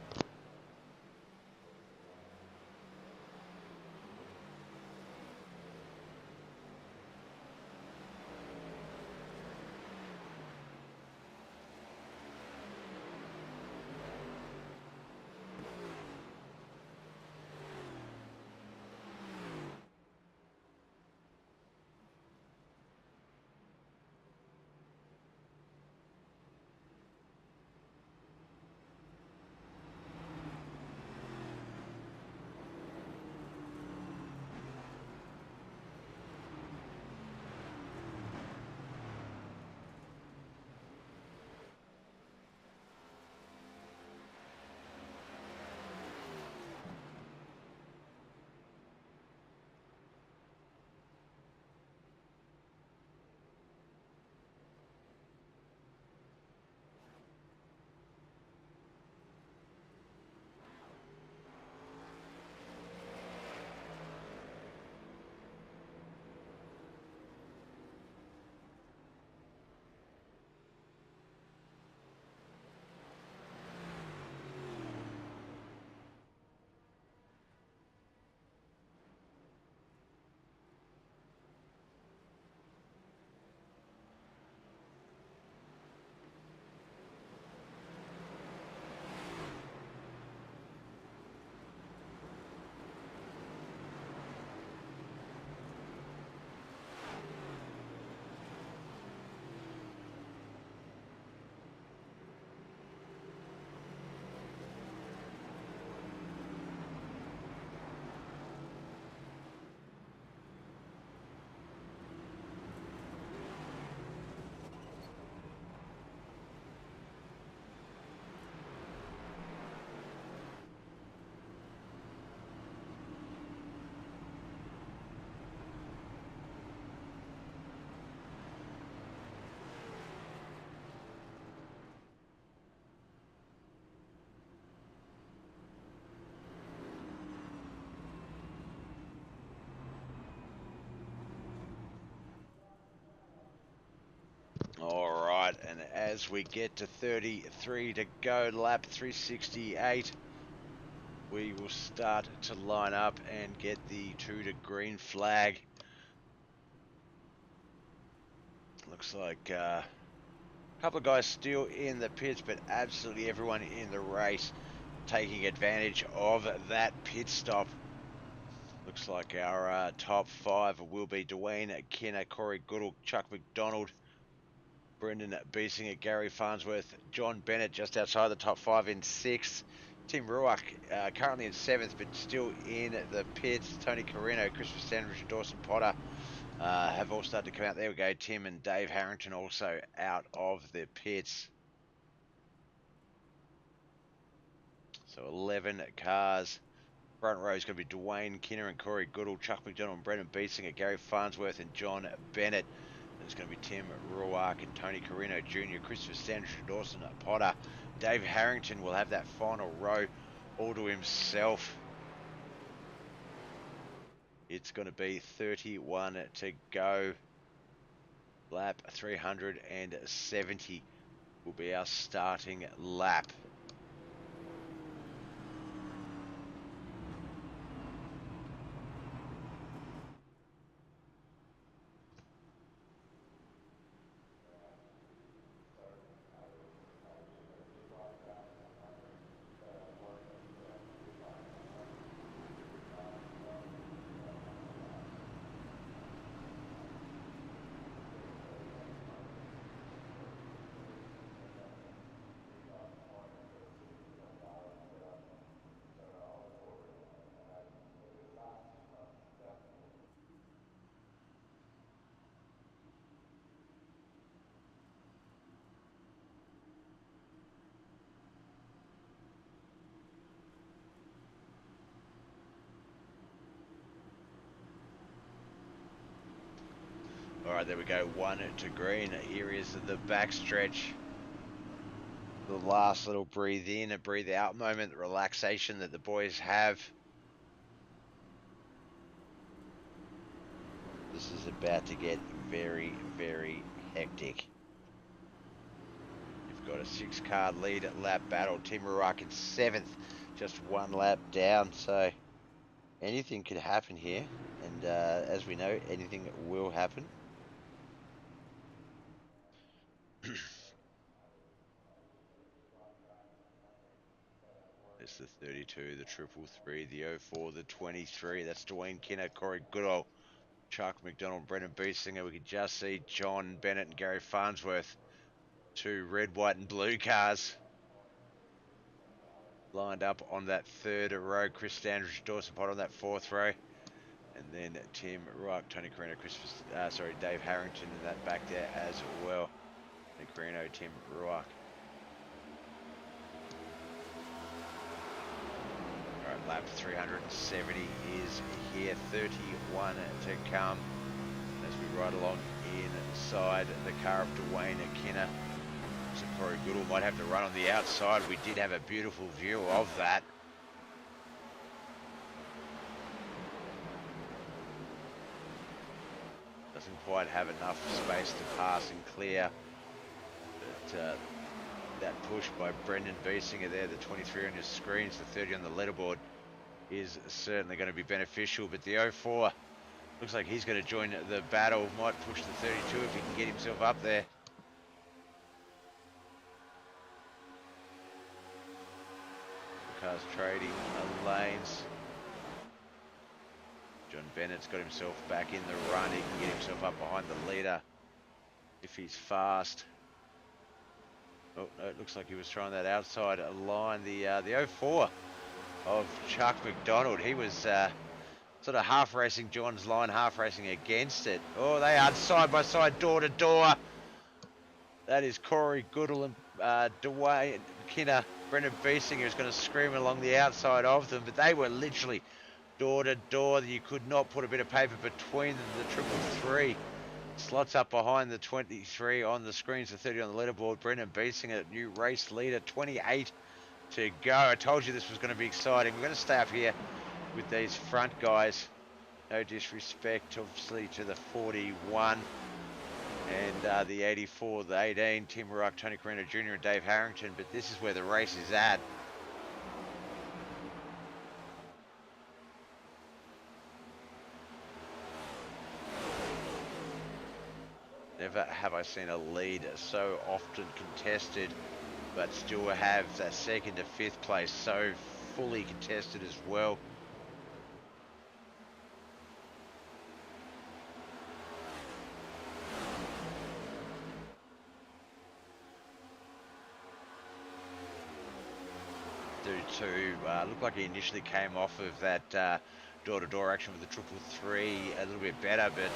All right, and as we get to 33 to go, lap 368, we will start to line up and get the 2 to green flag. Looks like a couple of guys still in the pits, but absolutely everyone in the race taking advantage of that pit stop. Looks like our top 5 will be Dwayne Kinner, Corey Goodall, Chuck McDonald, Brendan Beesinger, Gary Farnsworth, John Bennett just outside the top 5 in 6th. Tim Ruach currently in 7th, but still in the pits. Tony Carino, Christopher Sandridge, and Dawson Potter have all started to come out. There we go. Tim and Dave Harrington also out of the pits. So 11 cars. Front row is going to be Dwayne Kinner and Corey Goodall, Chuck McDonald and Brendan Beesinger, Gary Farnsworth and John Bennett. And it's going to be Tim Ruark and Tony Carino Jr., Christopher Sandridge and Dawson Potter. Dave Harrington will have that final row all to himself. It's going to be 31 to go. Lap 370 will be our starting lap. Alright, there we go, 1 to green. Here is the backstretch. The last little breathe in and breathe out moment, the relaxation that the boys have. This is about to get very, very hectic. You've got a 6-car lead at lap battle. Tim Ruark in 7th, just 1 lap down, so anything could happen here. And as we know, anything will happen. It's the 32, the 333, the 04, the 23. That's Dwayne Kinner, Corey Goodall, Chuck McDonald, Brendan Beesinger. We can just see John Bennett and Gary Farnsworth. 2 red, white and blue cars lined up on that 3rd row. Chris Standridge, Dawson Potter on that 4th row. And then Tim Ruark, Tony Carino, Dave Harrington in that back there as well. Tony Carino, Tim Ruark. Alright, lap 370 is here. 31 to come as we ride along inside the car of Dwayne Kinner. So Corey Goodall might have to run on the outside. We did have a beautiful view of that. Doesn't quite have enough space to pass and clear. But that push by Brendan Beesinger there, the 23 on your screens, the 30 on the leaderboard, is certainly going to be beneficial. But the 04 looks like he's going to join the battle. Might push the 32 if he can get himself up there. Cars trading lanes. John Bennett's got himself back in the run. He can get himself up behind the leader if he's fast. Oh, no, it looks like he was trying that outside line. The 04 of Chuck McDonald. He was sort of half racing John's line, half racing against it. Oh, they are side by side, door to door. That is Corey Goodall and Dwayne Kinner. Brendan Beesinger is going to scream along the outside of them, but they were literally door to door. You could not put a bit of paper between them. The 333 slots up behind the 23 on the screens, the 30 on the leaderboard. Brendan Beesinger, new race leader, 28 to go. I told you this was going to be exciting. We're going to stay up here with these front guys. No disrespect, obviously, to the 41 and the 84, the 18, Tim Ruark, Tony Carino Jr. and Dave Harrington, but this is where the race is at. Never have I seen a lead so often contested, but still have that 2nd to 5th place so fully contested as well. 32. Looked like he initially came off of that door-to-door action with the 333 a little bit better, but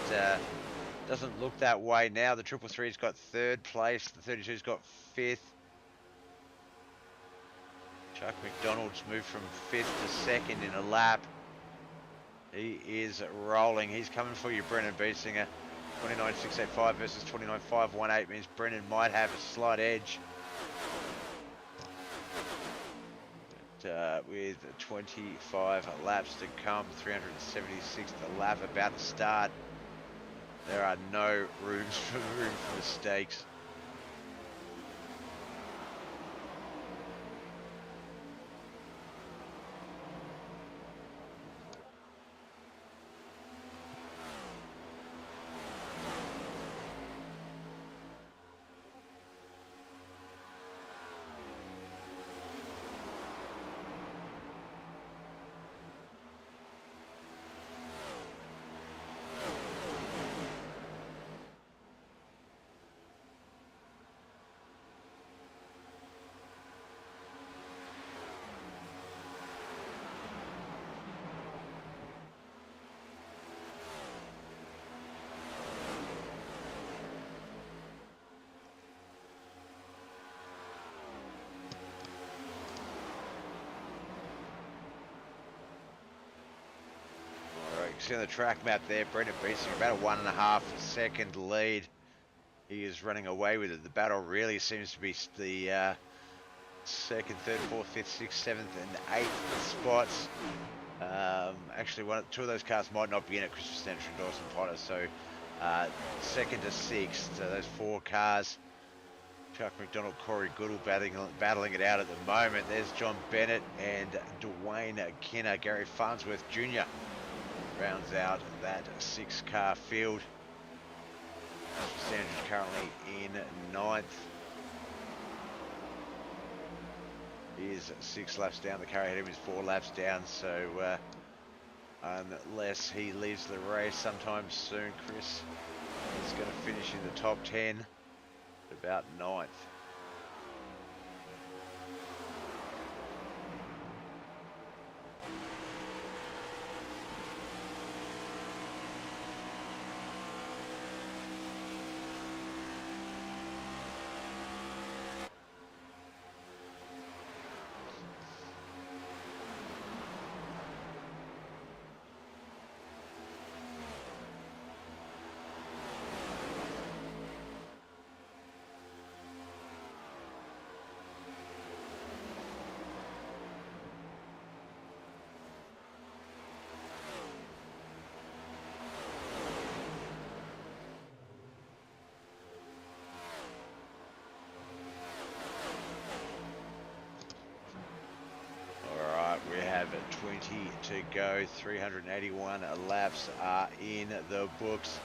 doesn't look that way now. The 333's got third place. The 32's got fifth. Chuck McDonald's moved from fifth to second in a lap. He is rolling. He's coming for you, Brennan Biesinger. 29.685 versus 29.518 means Brennan might have a slight edge. But, with 25 laps to come, 376th lap about to start. There are no room for mistakes. See on the track map there, Brendan Biesinger about a 1.5 second lead. He is running away with it. The battle really seems to be the second, third, fourth, fifth, sixth, seventh, and eighth spots. Actually, two of those cars might not be in it, Christopher Stench and Dawson Potter. So second to sixth, so those four cars. Chuck McDonald, Corey Goodall battling it out at the moment. There's John Bennett and Dwayne Kinner. Gary Farnsworth Jr. rounds out that 6-car field. Sanders currently in 9th. He is 6 laps down. The car ahead of him is 4 laps down. So unless he leaves the race sometime soon, Chris is going to finish in the top 10 at about 9th. We have 20 to go. 381 laps are in the books.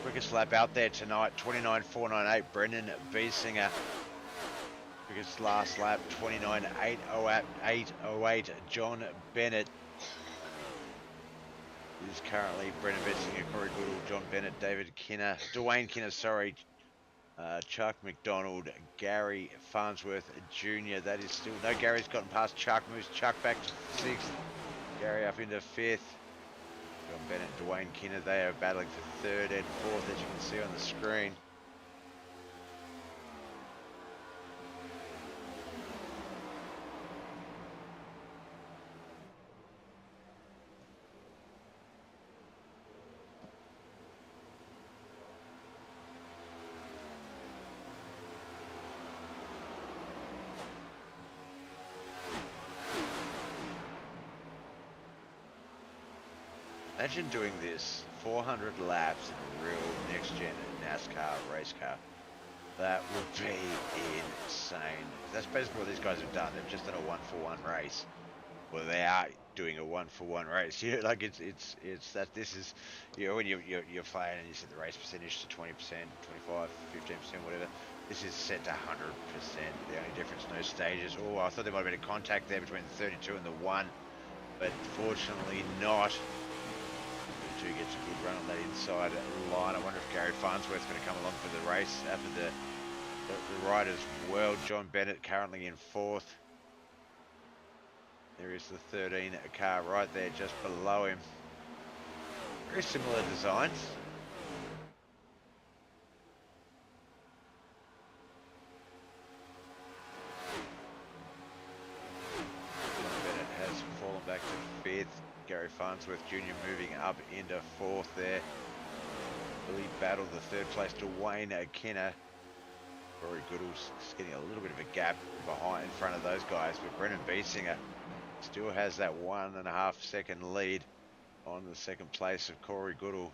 Quickest lap out there tonight, 29.498, Brendan Biesinger. Quickest last lap, 29.808, John Bennett. It is currently Brendan Biesinger, Corey Goodall, John Bennett, David Kinner, Dwayne Kinner, sorry, Chuck McDonald, Gary Farnsworth Jr. That is still, no, Gary's gotten past Chuck, moves Chuck back to 6th, Gary up into 5th, John Bennett, Dwayne Kinner, they are battling for 3rd and 4th, as you can see on the screen. Imagine doing this 400 laps in a real next-gen NASCAR race car. That would be insane. That's basically what these guys have done. They've just done a 1-for-1 race. Well, they are doing a 1-for-1 race. You know, like it's that this is, you know, when you're playing and you set the race percentage to 20%, 25, 15%, whatever. This is set to 100%. The only difference, no stages. Oh, I thought there might have been a contact there between the 32 and the 1, but fortunately not. 2 gets a good run on that inside line. I wonder if Gary Farnsworth's going to come along for the race after the ride as well. John Bennett currently in 4th. There is the 13 car right there just below him. Very similar designs. Bennett has fallen back to 5th. Gary Farnsworth Jr. moving up into 4th there. Billy battled the 3rd place to Wayne Kenner. Rory Goodall's getting a little bit of a gap behind in front of those guys, but Brennan Beesinger still has that 1.5 second lead on the 2nd place of Corey Goodall.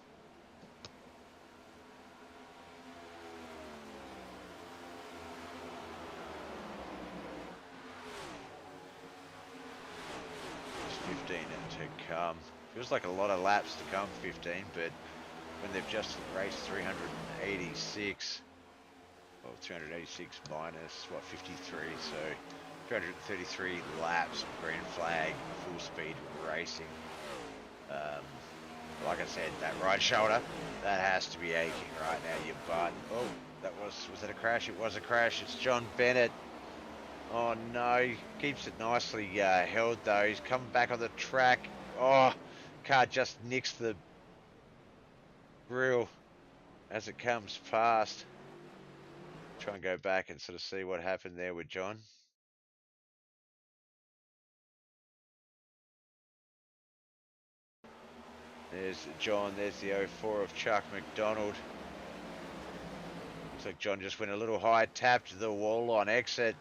Just 15 to come. Feels like a lot of laps to come, 15, but when they've just raced 386, well, 286 minus, what, 53, so 233 laps of green flag, full speed racing. Like I said, that right shoulder, that has to be aching right now, your butt. Oh, was that a crash? It was a crash. It's John Bennett. Oh no, he keeps it nicely held though. He's coming back on the track. Oh, car just nicks the grill as it comes past. Try and go back and sort of see what happened there with John. There's John, there's the 04 of Chuck McDonald. Looks like John just went a little high, tapped the wall on exit,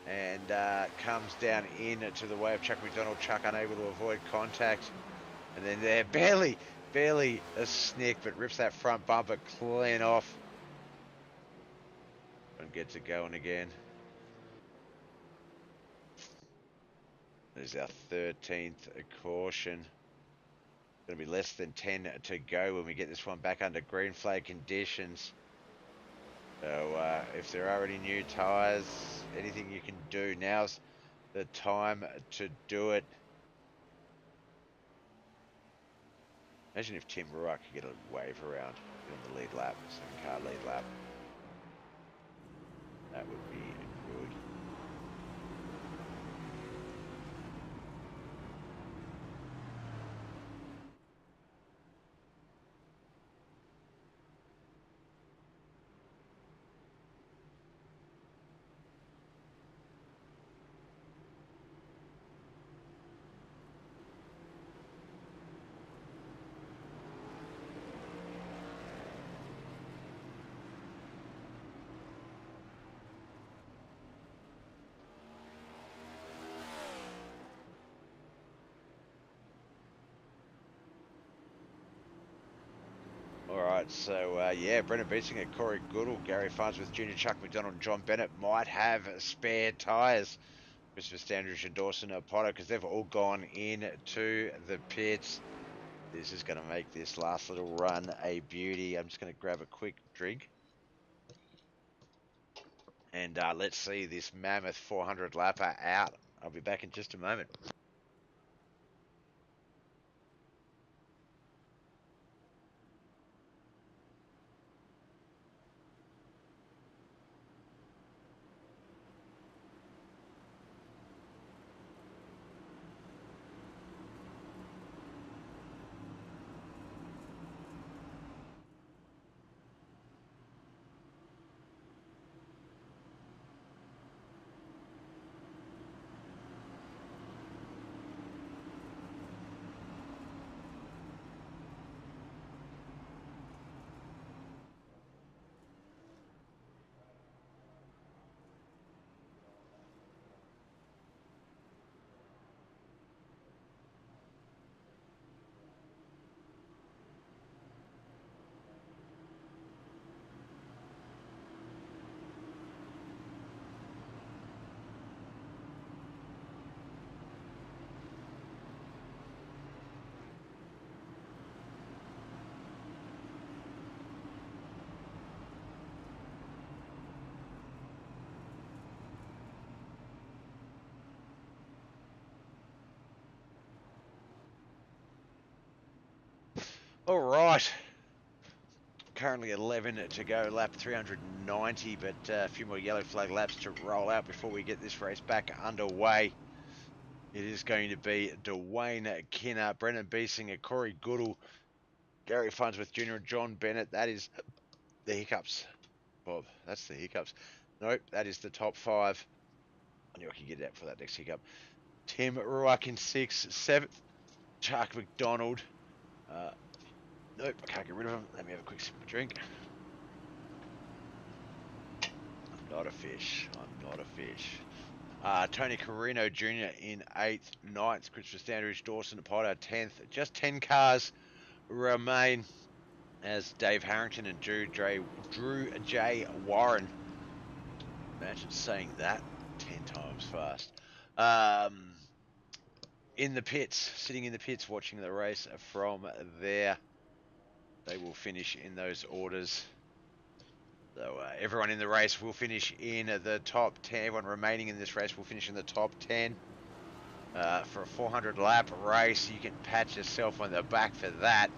and comes down into the way of Chuck McDonald. Chuck unable to avoid contact. And then there, barely a snick, but rips that front bumper clean off. And gets it going again. There's our 13th caution. Going to be less than 10 to go when we get this one back under green flag conditions. So if there are any new tyres, anything you can do, now's the time to do it. Imagine if Tim Ruark could get a wave around in the lead lap, 7-car lead lap. That would be good. Alright, so yeah, Brendan Beesinger, Corey Goodall, Gary Farnsworth Jr., Chuck McDonald, and John Bennett might have spare tyres. Christopher Standridge and Dawson Potter, because they've all gone into the pits. This is going to make this last little run a beauty. I'm just going to grab a quick drink. And let's see this mammoth 400 lapper out. I'll be back in just a moment. All right. Currently 11 to go, lap 390, but a few more yellow flag laps to roll out before we get this race back underway. It is going to be Dwayne Kinner, Brendan Biesinger, Corey Goodall, Gary Farnsworth Jr., and John Bennett. That is the hiccups, Bob. That's the hiccups. Nope, that is the top 5. I knew I could get out for that next hiccup. Tim Ruak in 6th, 7th, Chuck McDonald. Nope, I can't get rid of him. Let me have a quick sip of a drink. I'm not a fish. I'm not a fish. Tony Carino Jr. in 8th, 9th, Christopher Standridge, Dawson Potter 10th. Just 10 cars remain as Dave Harrington and Drew J. Warren. Imagine saying that 10 times fast. In the pits, sitting in the pits, watching the race from there. They will finish in those orders. So everyone in the race will finish in the top 10. Everyone remaining in this race will finish in the top 10. For a 400 lap race, you can pat yourself on the back for that.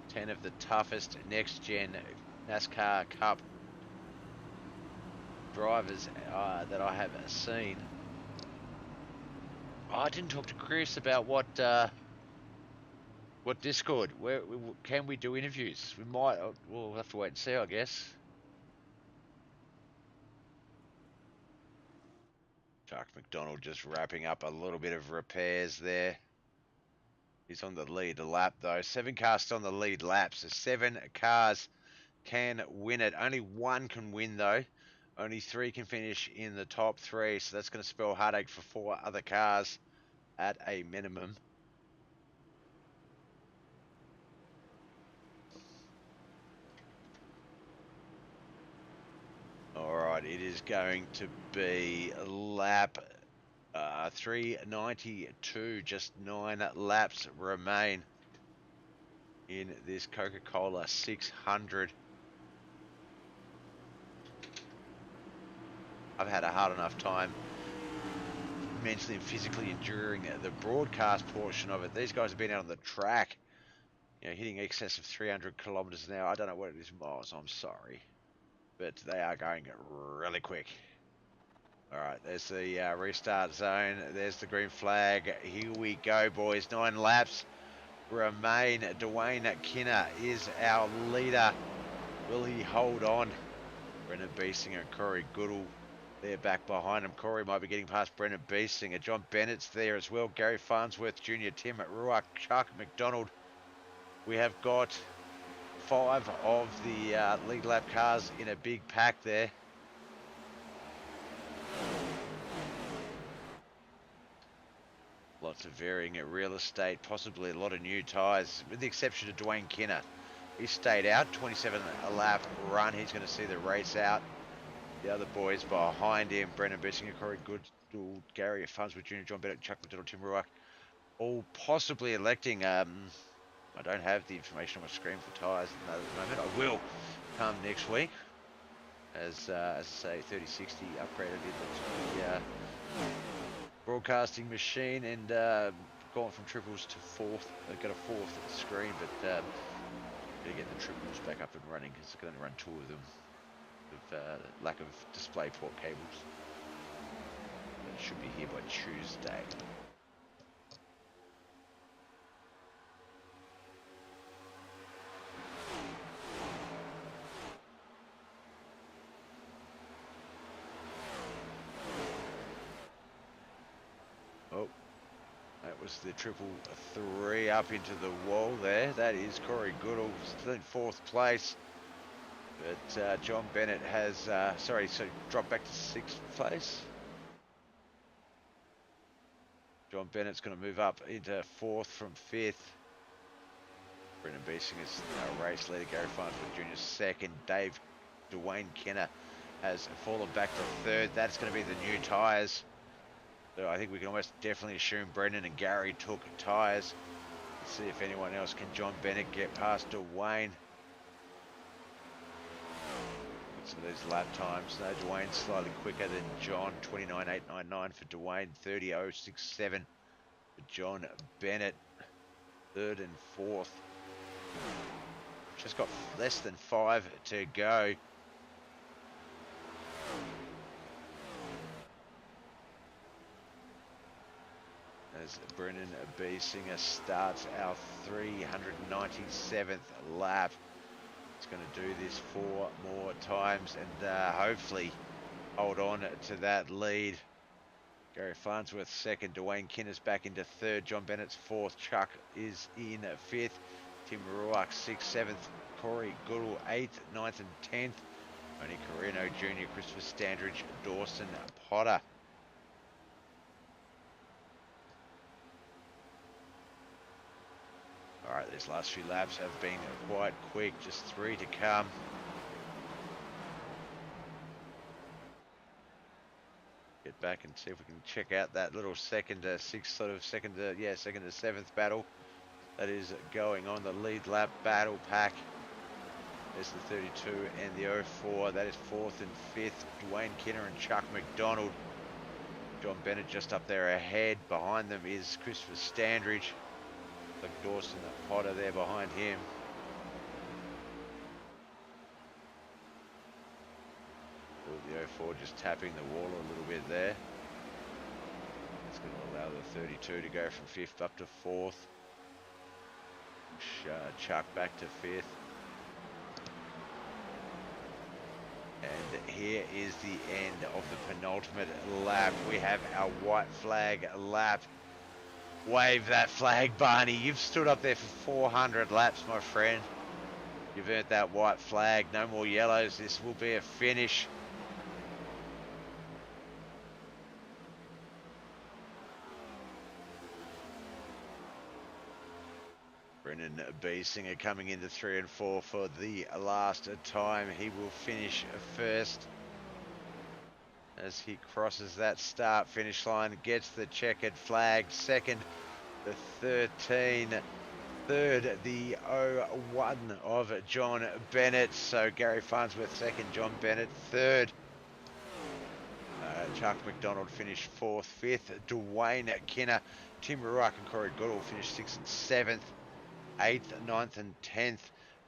10 of the toughest next-gen NASCAR Cup drivers that I have seen. Oh, I didn't talk to Chris about what Discord. Where can we do interviews? We might. We'll have to wait and see, I guess. Chuck McDonald just wrapping up a little bit of repairs there. He's on the lead lap though. 7 cars still on the lead lap, so 7 cars can win it. Only 1 can win though. Only 3 can finish in the top 3, so that's going to spell heartache for 4 other cars at a minimum. Alright, it is going to be lap 392. Just 9 laps remain in this Coca-Cola 600. I've had a hard enough time mentally and physically enduring the broadcast portion of it. These guys have been out on the track, you know, hitting excess of 300 kilometers an hour. I don't know what it is miles, I'm sorry, but they are going really quick. All right, there's the restart zone. There's the green flag. Here we go, boys. 9 laps remain. Dwayne Kinner is our leader. Will he hold on? Brendan Biesinger and Corey Goodall, they're back behind him. Corey might be getting past Brendan Biesinger. John Bennett's there as well. Gary Farnsworth Jr., Tim Ruak, Chuck McDonald. We have got 5 of the lead lap cars in a big pack there. Lots of varying real estate, possibly a lot of new tyres, with the exception of Dwayne Kinner. He stayed out, 27 a lap run. He's going to see the race out. The other boys behind him, Brendan Biesinger, Corey Goodall, Gary Farnsworth Jr., John Bennett, Chuck McDonald, Tim Ruak, all possibly electing. I don't have the information on my screen for tyres at the moment. I will come next week, as I say, 3060 upgraded into the broadcasting machine and gone from triples to 4th. I've got a 4th screen, but gotta get the triples back up and running because I'm going to run 2 of them with lack of display port cables. But it should be here by Tuesday. Oh, that was the 333 up into the wall there. That is Corey Goodall still in 4th place. But John Bennett has, so dropped back to 6th place. John Bennett's going to move up into 4th from 5th. Brendan Biesinger's race leader, Gary Farnsworth Jr. 2nd. Dwayne Kinner has fallen back to 3rd. That's going to be the new tyres. So I think we can almost definitely assume Brendan and Gary took tyres. Let's see if anyone else can. John Bennett get past Dwayne. Some of these lap times. No, Dwayne slightly quicker than John. 29.899 for Dwayne. 30.067 for John Bennett. 3rd and 4th. Just got less than 5 to go. as Brennan B. Singer starts our 397th lap. It's going to do this 4 more times and hopefully hold on to that lead. Gary Farnsworth second, Dwayne Kinner's back into third, John Bennett's fourth, Chuck is in fifth, Tim Ruark sixth, seventh, Corey Goodall eighth, ninth and 10th, Tony Carino Jr., Christopher Standridge, Dawson Potter. Alright, these last few laps have been quite quick, just 3 to come. Get back and see if we can check out that little second to seventh battle that is going on. The lead lap battle pack. There's the 32 and the 04. That is fourth and fifth. Dwayne Kinner and Chuck McDonald. John Bennett just up there ahead. Behind them is Christopher Standridge. Like Dawson Potter there behind him. The 04 just tapping the wall a little bit there. It's going to allow the 32 to go from fifth up to fourth. Chuck back to fifth. And here is the end of the penultimate lap. We have our white flag lap. Wave that flag, Barney. You've stood up there for 400 laps, my friend. You've earned that white flag. No more yellows. This will be a finish. Brennan B. Singer coming into 3 and 4 for the last time. He will finish first as he crosses that start finish line, gets the checkered flag. Second, the 13. Third, the 01 of John Bennett. So Gary Farnsworth second, John Bennett third. Chuck McDonald finished fourth. Fifth, Dwayne Kinner. Tim Ruark and Corey Goodall finished sixth and seventh. 8th, 9th and 10th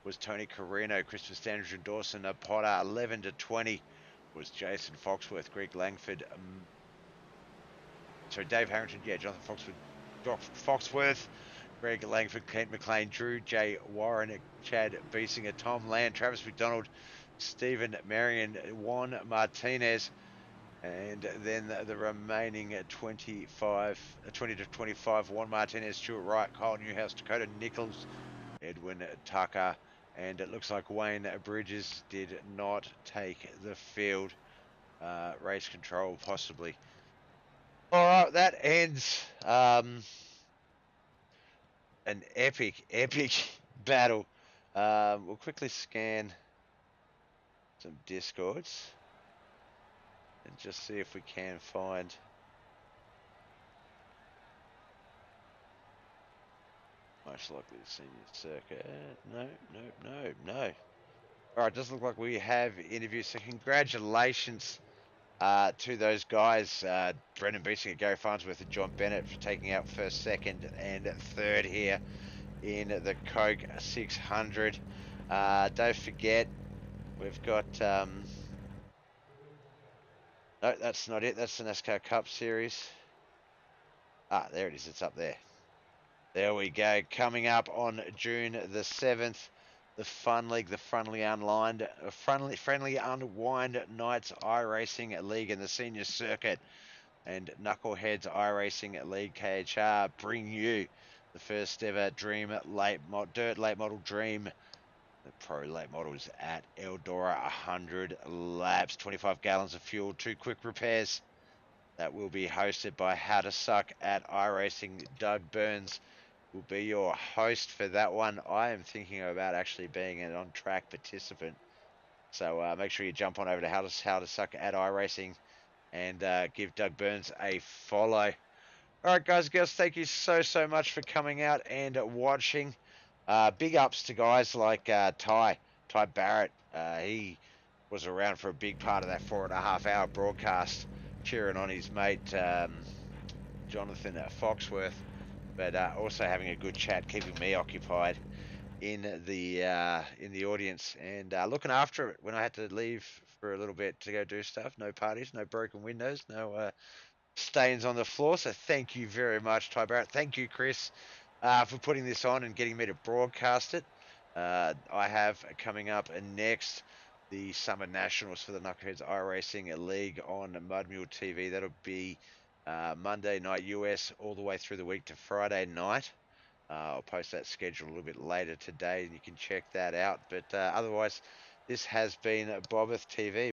was Tony Carino, Christopher Standridge and Dawson Potter. 11 to 20 was Jason Foxworth, Greg Langford. Dave Harrington, Jonathan Foxworth, Greg Langford, Kent McLean, Drew J. Warren, Chad Biesinger, Tom Land, Travis McDonald, Stephen Marion, Juan Martinez. And then the remaining 20 to 25, Juan Martinez, Stuart Wright, Kyle Newhouse, Dakota Nichols, Edwin Tucker, and it looks like Wayne Bridges did not take the field. Race control, possibly. All right, that ends an epic battle. We'll quickly scan some Discords and just see if we can find most likely the senior circuit. No. All right, doesn't look like we have interviews. So congratulations to those guys, Brendan Beesinger, Gary Farnsworth, and John Bennett for taking out first, second, and third here in the Coke 600. Don't forget, we've got. No, that's not it. That's the NASCAR Cup Series. There it is. It's up there. There we go. Coming up on June the 7th, the Fun League, the Friendly Unwind Knights iRacing League and the Senior Circuit and Knuckleheads iRacing League KHR bring you the first ever Dirt Late Model Dream. The Pro Late Models at Eldora, 100 laps, 25 gallons of fuel, 2 quick repairs. That will be hosted by How to Suck at iRacing. Doug Burns will be your host for that one. I am thinking about actually being an on-track participant. So make sure you jump on over to How to Suck at iRacing and give Doug Burns a follow. All right, guys and girls, thank you so much for coming out and watching. Big ups to guys like Ty Barrett. He was around for a big part of that 4.5 hour broadcast, cheering on his mate Jonathan Foxworth, but also having a good chat, keeping me occupied in the audience and looking after it when I had to leave for a little bit to go do stuff. No parties, no broken windows, no stains on the floor. So thank you very much, Ty Barrett. Thank you, Chris, for putting this on and getting me to broadcast it. I have coming up next the Summer Nationals for the Knuckleheads iRacing League on Mud Mule TV. That'll be Monday night US all the way through the week to Friday night. I'll post that schedule a little bit later today, and you can check that out. But otherwise, this has been Bobbeth TV.